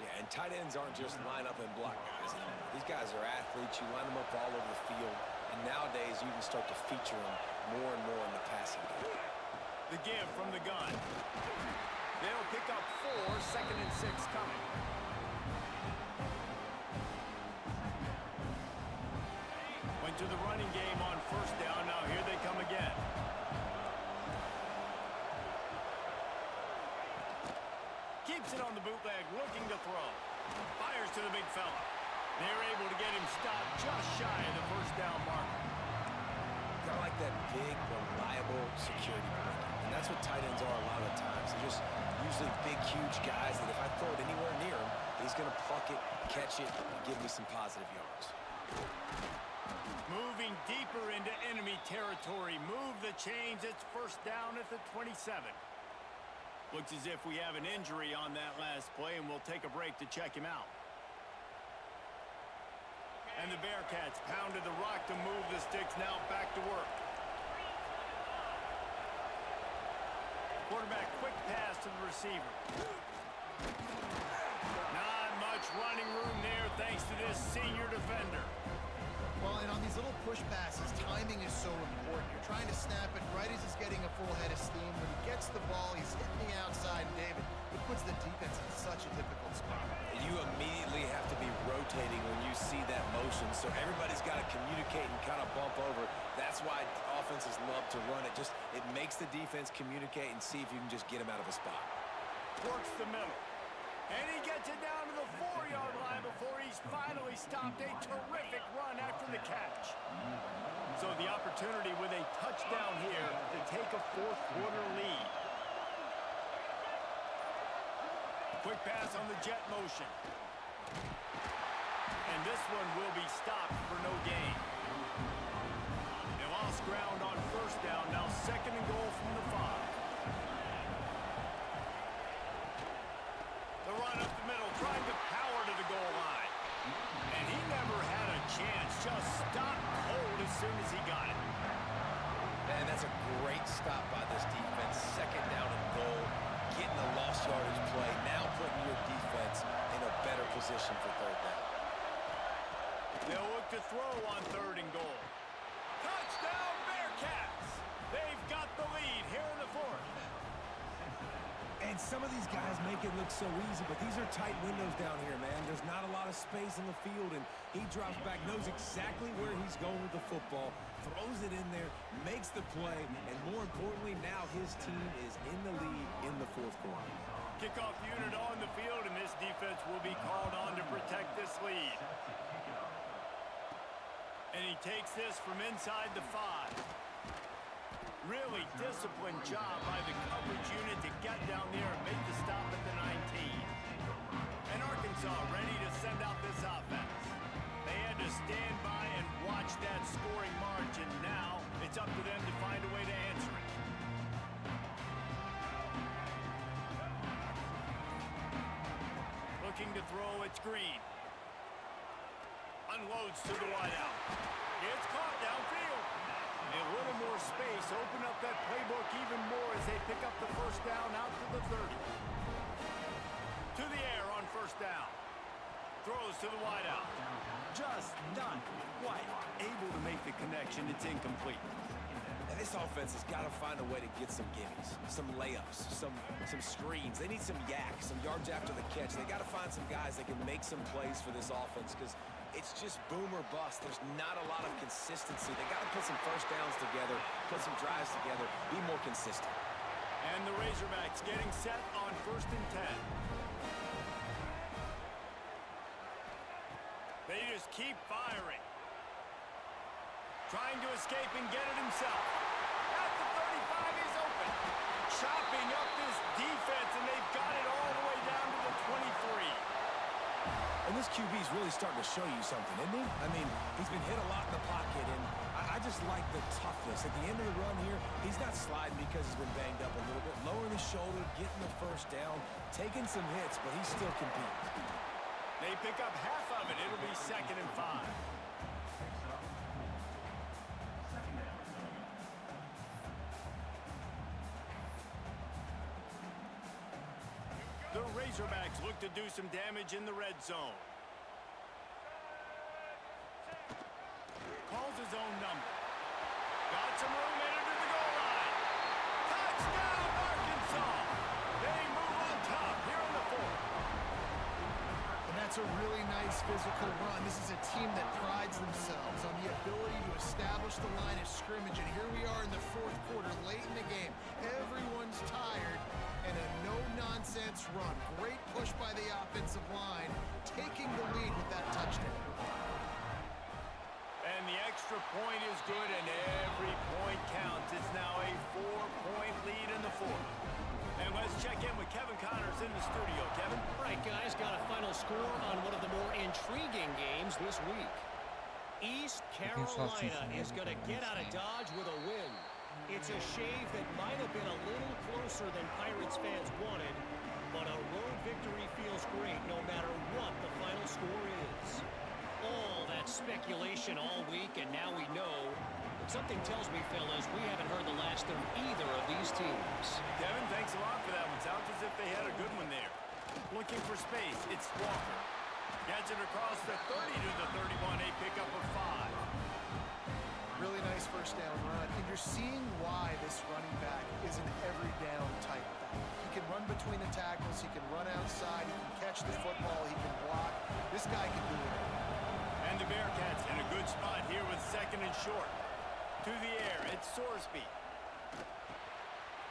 Yeah, and tight ends aren't just line up and block guys. These guys are athletes. You line them up all over the field, and nowadays you can start to feature them more and more in the passing game. The give from the gun. They'll pick up 4, 2nd and 6 coming. Went to the running game on first down. Now here they come again. Keeps it on the bootleg, looking to throw. Fires to the big fella. They're able to get him stopped just shy of the first down marker. Kind of like that big, reliable security blanket. And that's what tight ends are a lot of times. They're just usually big, huge guys that if I throw it anywhere near him, He's going to pluck it, catch it, and give me some positive yards. Moving deeper into enemy territory. Move the chains. It's first down at the 27. Looks as if we have an injury on that last play, and we'll take a break to check him out. And the Bearcats pounded the rock to move the sticks. Now back to work. Quarterback quick pass to the receiver. Not much running room there thanks to this senior defender. Well, and on these little push passes, timing is so important. You're trying to snap it right as he's getting a full head of steam. When he gets the ball, he's hitting the outside. David, it puts the defense in such a difficult spot. You immediately have to be rotating when you see that motion, so everybody's got to communicate and kind of bump over. That's why offenses love to run it. It makes the defense communicate and see if you can just get him out of a spot. Works the middle. And he gets it down to the 4-yard line before he's finally stopped. A terrific run after the catch. So the opportunity with a touchdown here to take a fourth-quarter lead. Quick pass on the jet motion. And this one will be stopped for no gain. They lost ground on first down. Now second and goal from the 5. The run up the middle, trying to power to the goal line. And he never had a chance. Just stopped cold as soon as he got it. And that's a great stop by this defense. Second down and goal. Getting a lost yardage play. Now putting your defense in a better position for third down. They'll look to throw on third and goal. Touchdown Bearcats! They've got the lead here in the fourth. And some of these guys make it look so easy, but these are tight windows down here, man. There's not a lot of space in the field, and he drops back, knows exactly where he's going with the football, throws it in there, makes the play, and more importantly, now his team is in the lead in the fourth quarter. Kickoff unit on the field, and this defense will be called on to protect this lead. And he takes this from inside the 5. Really disciplined job by the coverage unit to get down there and make the stop at the 19. And Arkansas ready to send out this offense. They had to stand by and watch that scoring march, and now it's up to them to find a way to answer it. Looking to throw, it's Green. Unloads to the wideout. It's caught downfield. A little more space, open up that playbook even more as they pick up the first down out to the 30. To the air on first down. Throws to the wideout. Just not quite able to make the connection. It's incomplete. And this offense has got to find a way to get some gimmies, some layups, some screens. They need some yak, some yards after the catch. They got to find some guys that can make some plays for this offense because it's just boom or bust. There's not a lot of consistency. They got to put some first downs together, put some drives together, be more consistent. And the Razorbacks getting set on first and 10. They just keep firing. Trying to escape and get it himself. At the 35, he's open. Chopping up this defense, and they've got it all the way down to the 23. And this QB's really starting to show you something, isn't he? I mean, he's been hit a lot in the pocket, and I just like the toughness. At the end of the run here, he's not sliding because he's been banged up a little bit. Lowering his shoulder, getting the first down, taking some hits, but he's still competing. They pick up half of it. It'll be second and 5. The Razorbacks look to do some damage in the red zone. Calls his own number. Got some room in under the goal line. Touchdown, Arkansas! They move on top here in the fourth. And that's a really nice physical run. This is a team that prides themselves on the ability to establish the line of scrimmage. And here we are in the fourth quarter, late in the game. Everyone's tired. And a no-nonsense run. Great push by the offensive line, taking the lead with that touchdown. And the extra point is good, and every point counts. It's now a 4-point lead in the fourth. And let's check in with Kevin Connors in the studio. Kevin? Right, guys, got a final score on one of the more intriguing games this week. East Carolina is going to get out of Dodge with a win. It's a shave that might have been a little closer than Pirates fans wanted, but a road victory feels great no matter what the final score is. All that speculation all week, and now we know. But something tells me, fellas, we haven't heard the last of either of these teams. Kevin, thanks a lot for that one. Sounds as if they had a good one there. Looking for space, it's Walker. Gets it across the 30 to the 31, a pickup of 5. Really nice first down run, and you're seeing why this running back is an every down type back. He can run between the tackles, he can run outside, he can catch the football, he can block. This guy can do it. And the Bearcats in a good spot here with 2nd and short. To the air, it's Sorsby.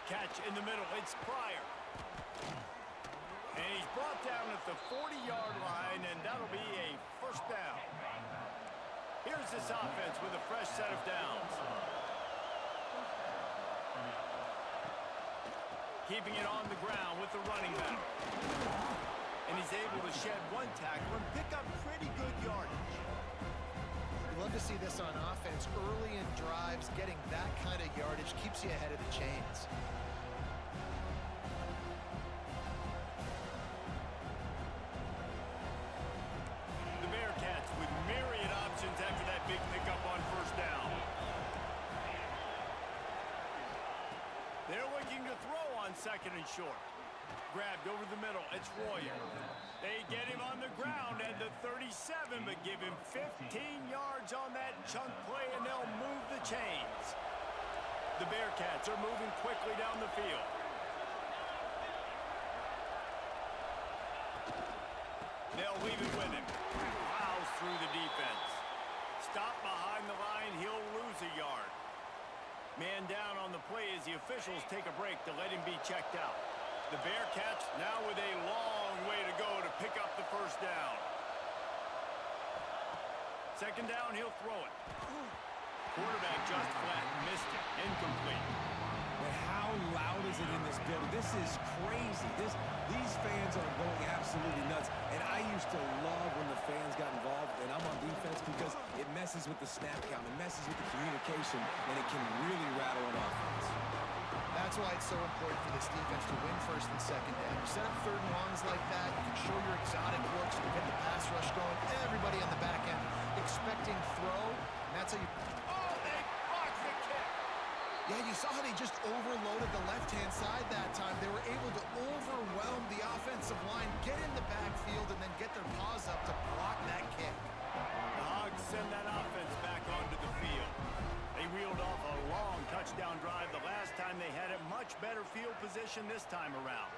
Catch in the middle, it's Pryor. And he's brought down at the 40-yard line, and that'll be a first down. Here's this offense with a fresh set of downs. Keeping it on the ground with the running back. And he's able to shed one tackle and pick up pretty good yardage. You love to see this on offense. Early in drives, getting that kind of yardage keeps you ahead of the chains. The Bearcats with myriad options after that big pickup on first down. They're looking to throw on 2nd and short. Grabbed over the middle, it's Royer. They get him on the ground at the 37, but give him 15 yards on that chunk play, and they'll move the chains. The Bearcats are moving quickly down the field. They'll leave it with him. Plows through the defense. Stop behind the line, he'll lose a yard. Man down on the play as the officials take a break to let him be checked out. The Bearcats now with a long way to go to pick up the first down. 2nd down, he'll throw it. Quarterback just flat missed it. Incomplete. But how loud is it in this building? This is crazy. These fans are going absolutely nuts. And I used to love when the fans got involved, and I'm on defense because it messes with the snap count. It messes with the communication, and it can really rattle an offense. That's why it's so important for this defense to win 1st and 2nd down. You set up 3rd and longs like that, you can show your exotic looks, you can get the pass rush going. Everybody on the back end expecting throw, and that's how you... Oh, they blocked the kick. Yeah, you saw how they just overloaded the left-hand side that time. They were able to overwhelm the offensive line, get in the backfield, and then get their paws up to block that kick. The Hogs send that offense back onto the field. They reeled off a long touchdown drive the last time they had it. Much better field position this time around.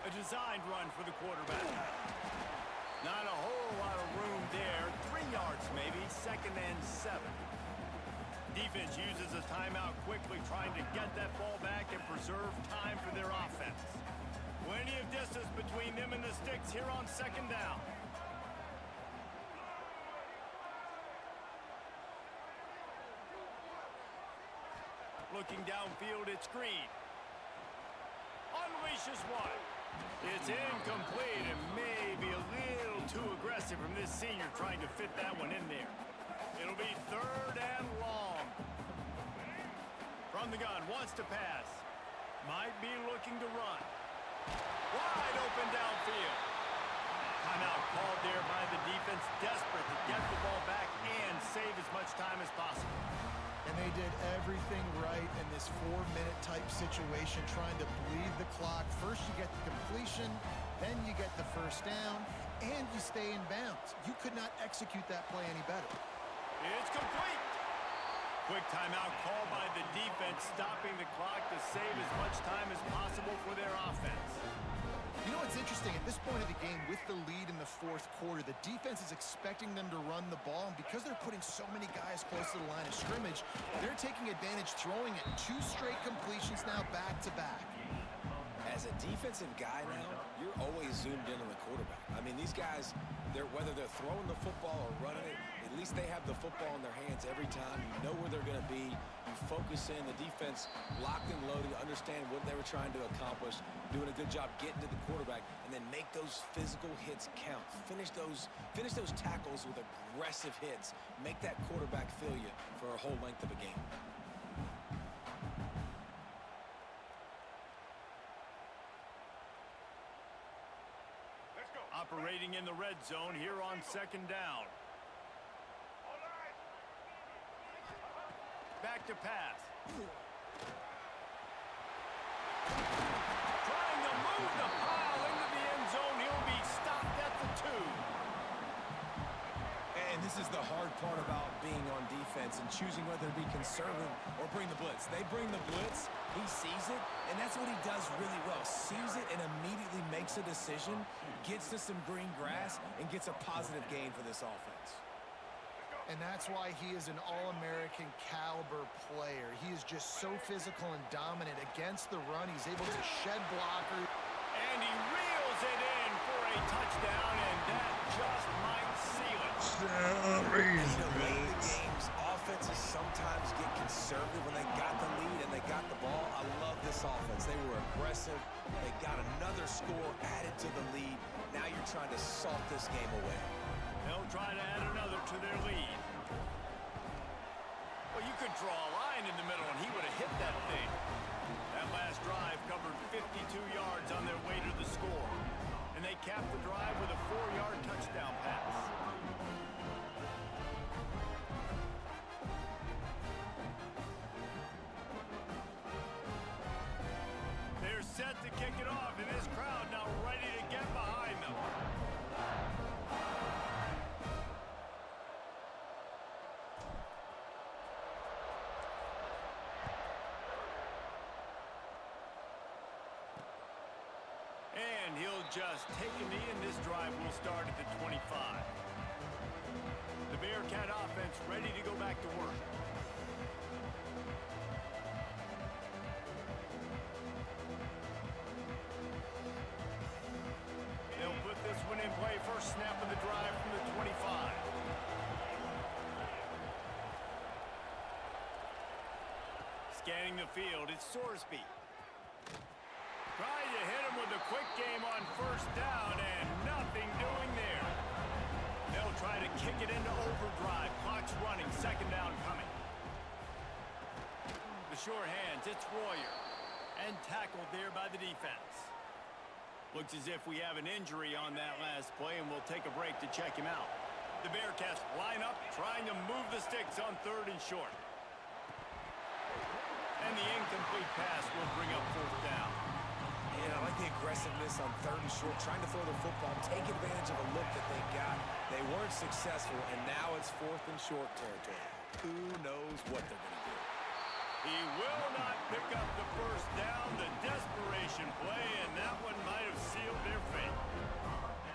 A designed run for the quarterback. Not a whole lot of room there. 3 yards maybe, 2nd and 7. Defense uses a timeout quickly, trying to get that ball back and preserve time for their offense. Plenty of distance between them and the sticks here on 2nd down. Looking downfield, it's Green. Unleashes one. It's incomplete and maybe a little too aggressive from this senior trying to fit that one in there. It'll be 3rd and long. From the gun, wants to pass. Might be looking to run. Wide open downfield. Timeout called there by the defense, desperate to get the ball back and save as much time as possible. And they did everything right in this 4-minute type situation, trying to bleed the clock. First you get the completion, then you get the first down, and you stay in bounds. You could not execute that play any better. It's complete. Quick timeout called by the defense, stopping the clock to save as much time as possible for their offense. You know what's interesting? At this point of the game, with the lead in the 4th quarter, the defense is expecting them to run the ball, and because they're putting so many guys close to the line of scrimmage, they're taking advantage, throwing it 2 straight completions now back-to-back. As a defensive guy now, you're always zoomed in on the quarterback. I mean, these guys, whether they're throwing the football or running it, At least they have the football in their hands every time. You know where they're going to be. You focus in. The defense locked and loaded, understand what they were trying to accomplish, doing a good job getting to the quarterback, and then make those physical hits count. Finish those tackles with aggressive hits. Make that quarterback feel you for a whole length of a game. Operating in the red zone here on second down. Back to pass. Trying to move the pile into the end zone. He'll be stopped at the 2. And this is the hard part about being on defense and choosing whether to be conservative or bring the blitz. They bring the blitz, he sees it, and that's what he does really well. Sees it and immediately makes a decision, gets to some green grass, and gets a positive gain for this offense. And that's why he is an All-American caliber player. He is just so physical and dominant against the run. He's able to shed blockers. And he reels it in for a touchdown, and that just might seal it. Late in the games, offenses sometimes get conservative when they got the lead and they got the ball. I love this offense. They were aggressive. They got another score added to the lead. Now you're trying to salt this game away. They'll try to add another to their lead. Well, you could draw a line in the middle, and he would have hit that thing. That last drive covered 52 yards on their way to the score. And they capped the drive with a 4-yard touchdown pass. They're set to kick it off, and this crowd now ready to get behind them. And he'll just take a knee, and this drive will start at the 25. The Bearcat offense ready to go back to work. They'll put this one in play. First snap of the drive from the 25. Scanning the field, it's Sorsby. Trying to hit him with a quick game on first down, and nothing doing there. They'll try to kick it into overdrive. Clock's running, second down coming. The sure hands, it's Royer. And tackled there by the defense. Looks as if we have an injury on that last play, and we'll take a break to check him out. The Bearcats line up, trying to move the sticks on 3rd and short. And the incomplete pass will bring up 4th down. And I like the aggressiveness on 3rd and short, trying to throw the football, take advantage of a look that they got. They weren't successful, and now it's 4th and short territory. Who knows what they're going to do? He will not pick up the first down. The desperation play, and that one might have sealed their fate.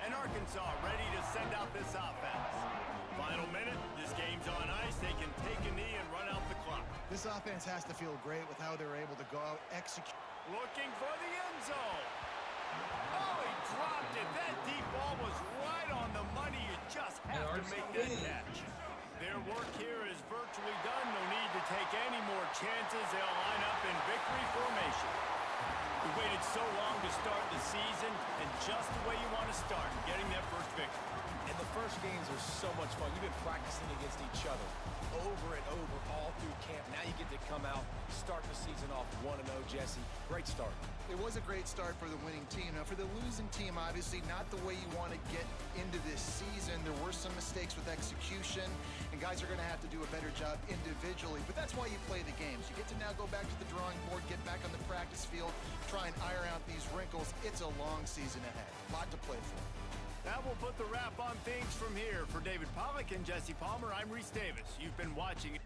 And Arkansas ready to send out this offense. Final minute, this game's on ice. They can take a knee and run out the clock. This offense has to feel great with how they're able to go out, execute. Looking for the end zone. Oh, he dropped it. That deep ball was right on the money. You just have to make that catch. Their work here is virtually done. No need to take any more chances. They'll line up in victory formation. We waited so long to start the season, and just the way you want to start, getting that first victory. And the first games are so much fun. You've been practicing against each other over and over all through camp. Now you get to come out, start the season off 1-0, Jesse. Great start. It was a great start for the winning team. Now, for the losing team, obviously not the way you want to get into this season. There were some mistakes with execution, and guys are going to have to do a better job individually. But that's why you play the games. You get to now go back to the drawing board, get back on the practice field, try and iron out these wrinkles. It's a long season ahead. A lot to play for. That will put the wrap on things from here. For David Pollack and Jesse Palmer, I'm Reese Davis. You've been watching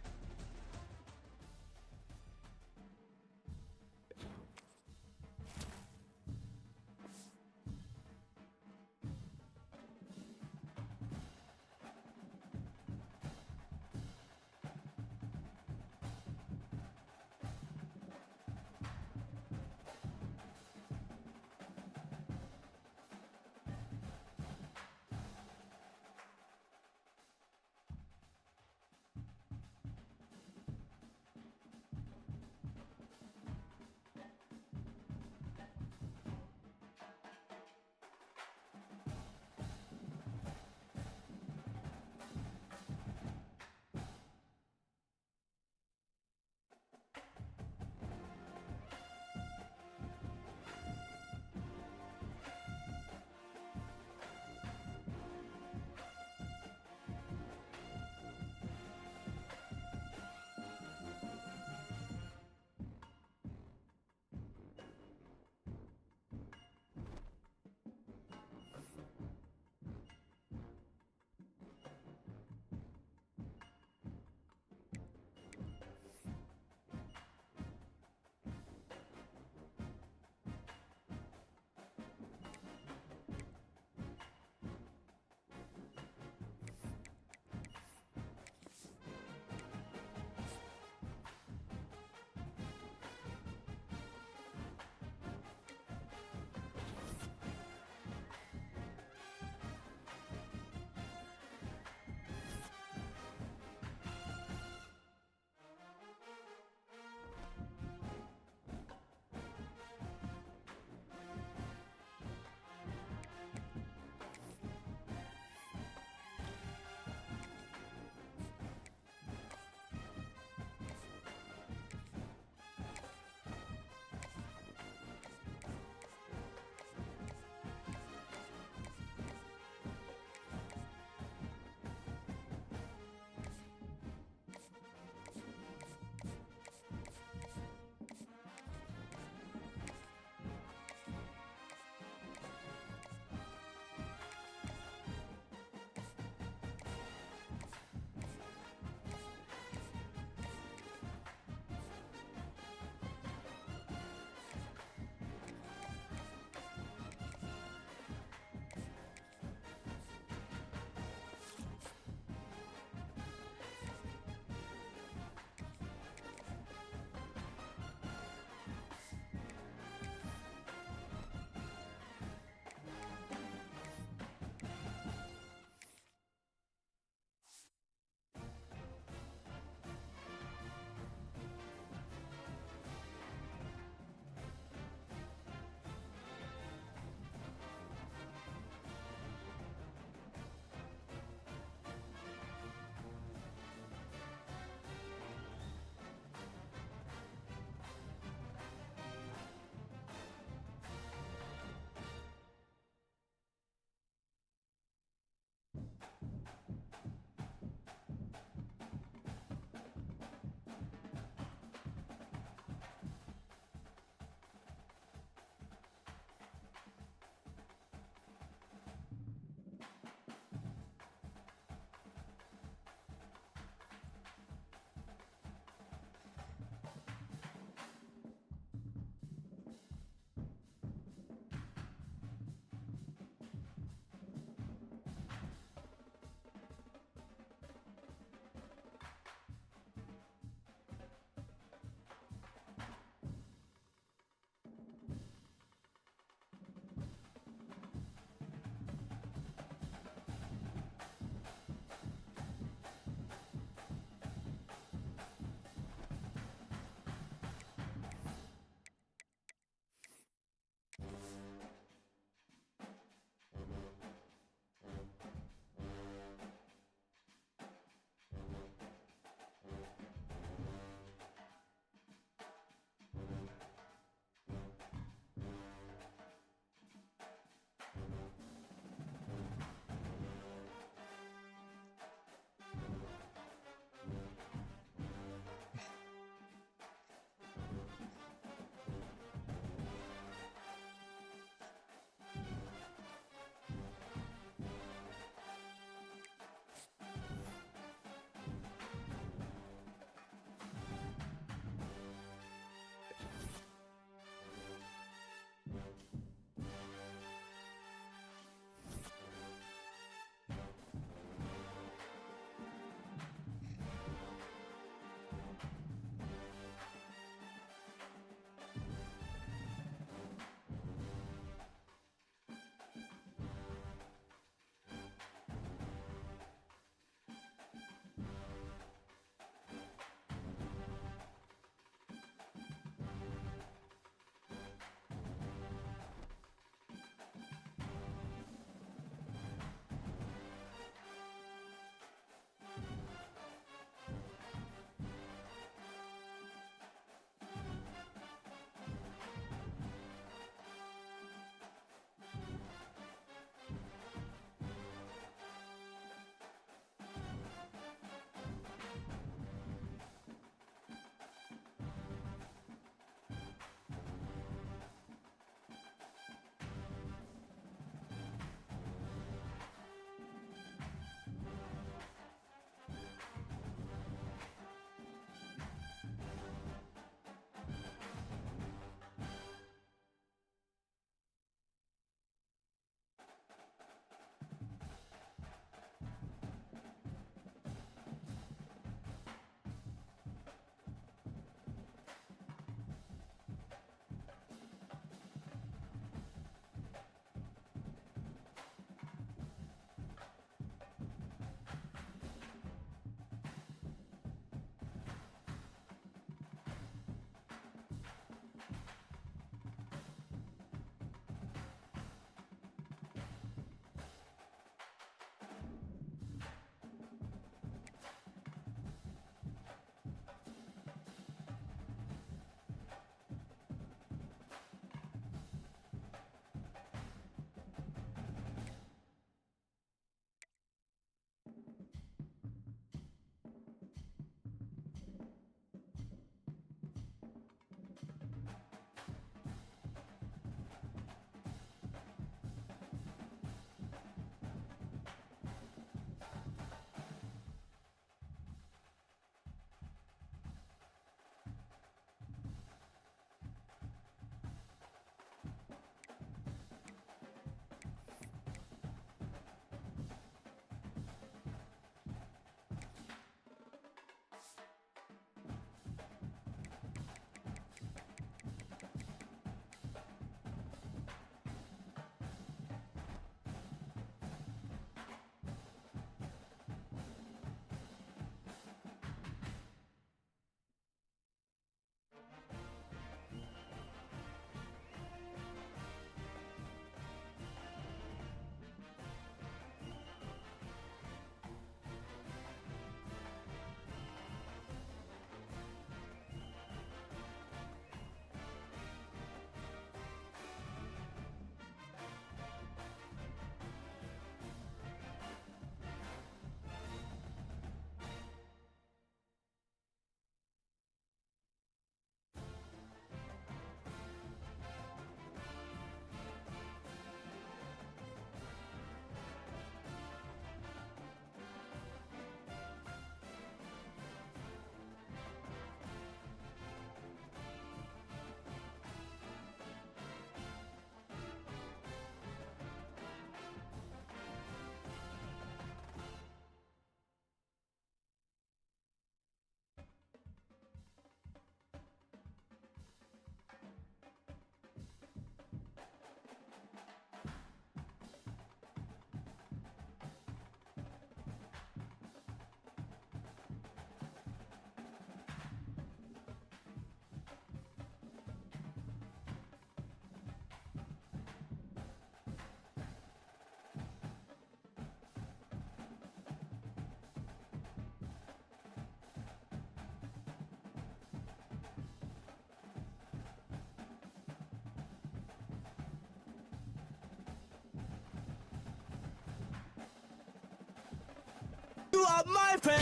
You are my friend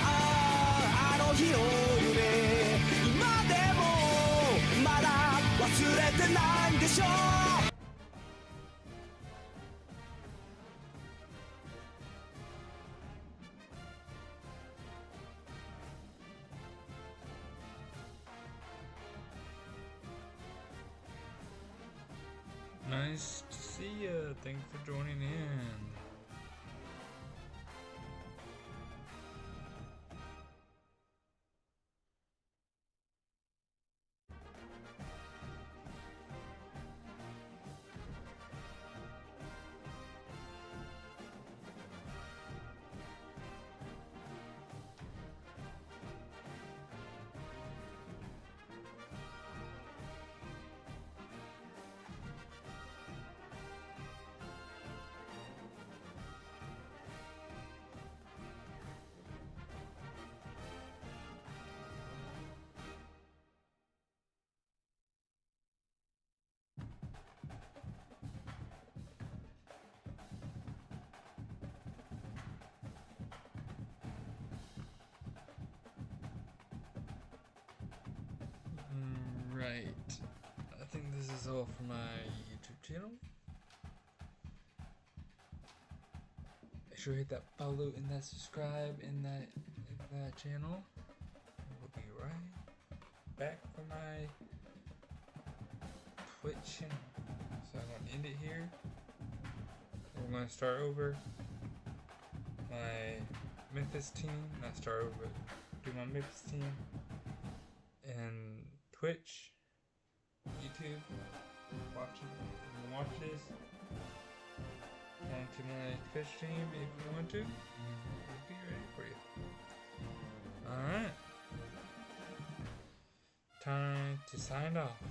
あの日の夢今でもまだ忘れてないんでしょう Nice to see ya. Thanks for joining in. Right. I think this is all for my YouTube channel. Make sure to hit that follow and that subscribe in that channel. We'll be right back for my Twitch channel. So I'm gonna end it here. We're gonna start over my Memphis team. Not start over, do my Memphis team and Twitch, YouTube, watch this. On to my Twitch stream if you want to. We'll be ready for you. Alright. Time to sign off.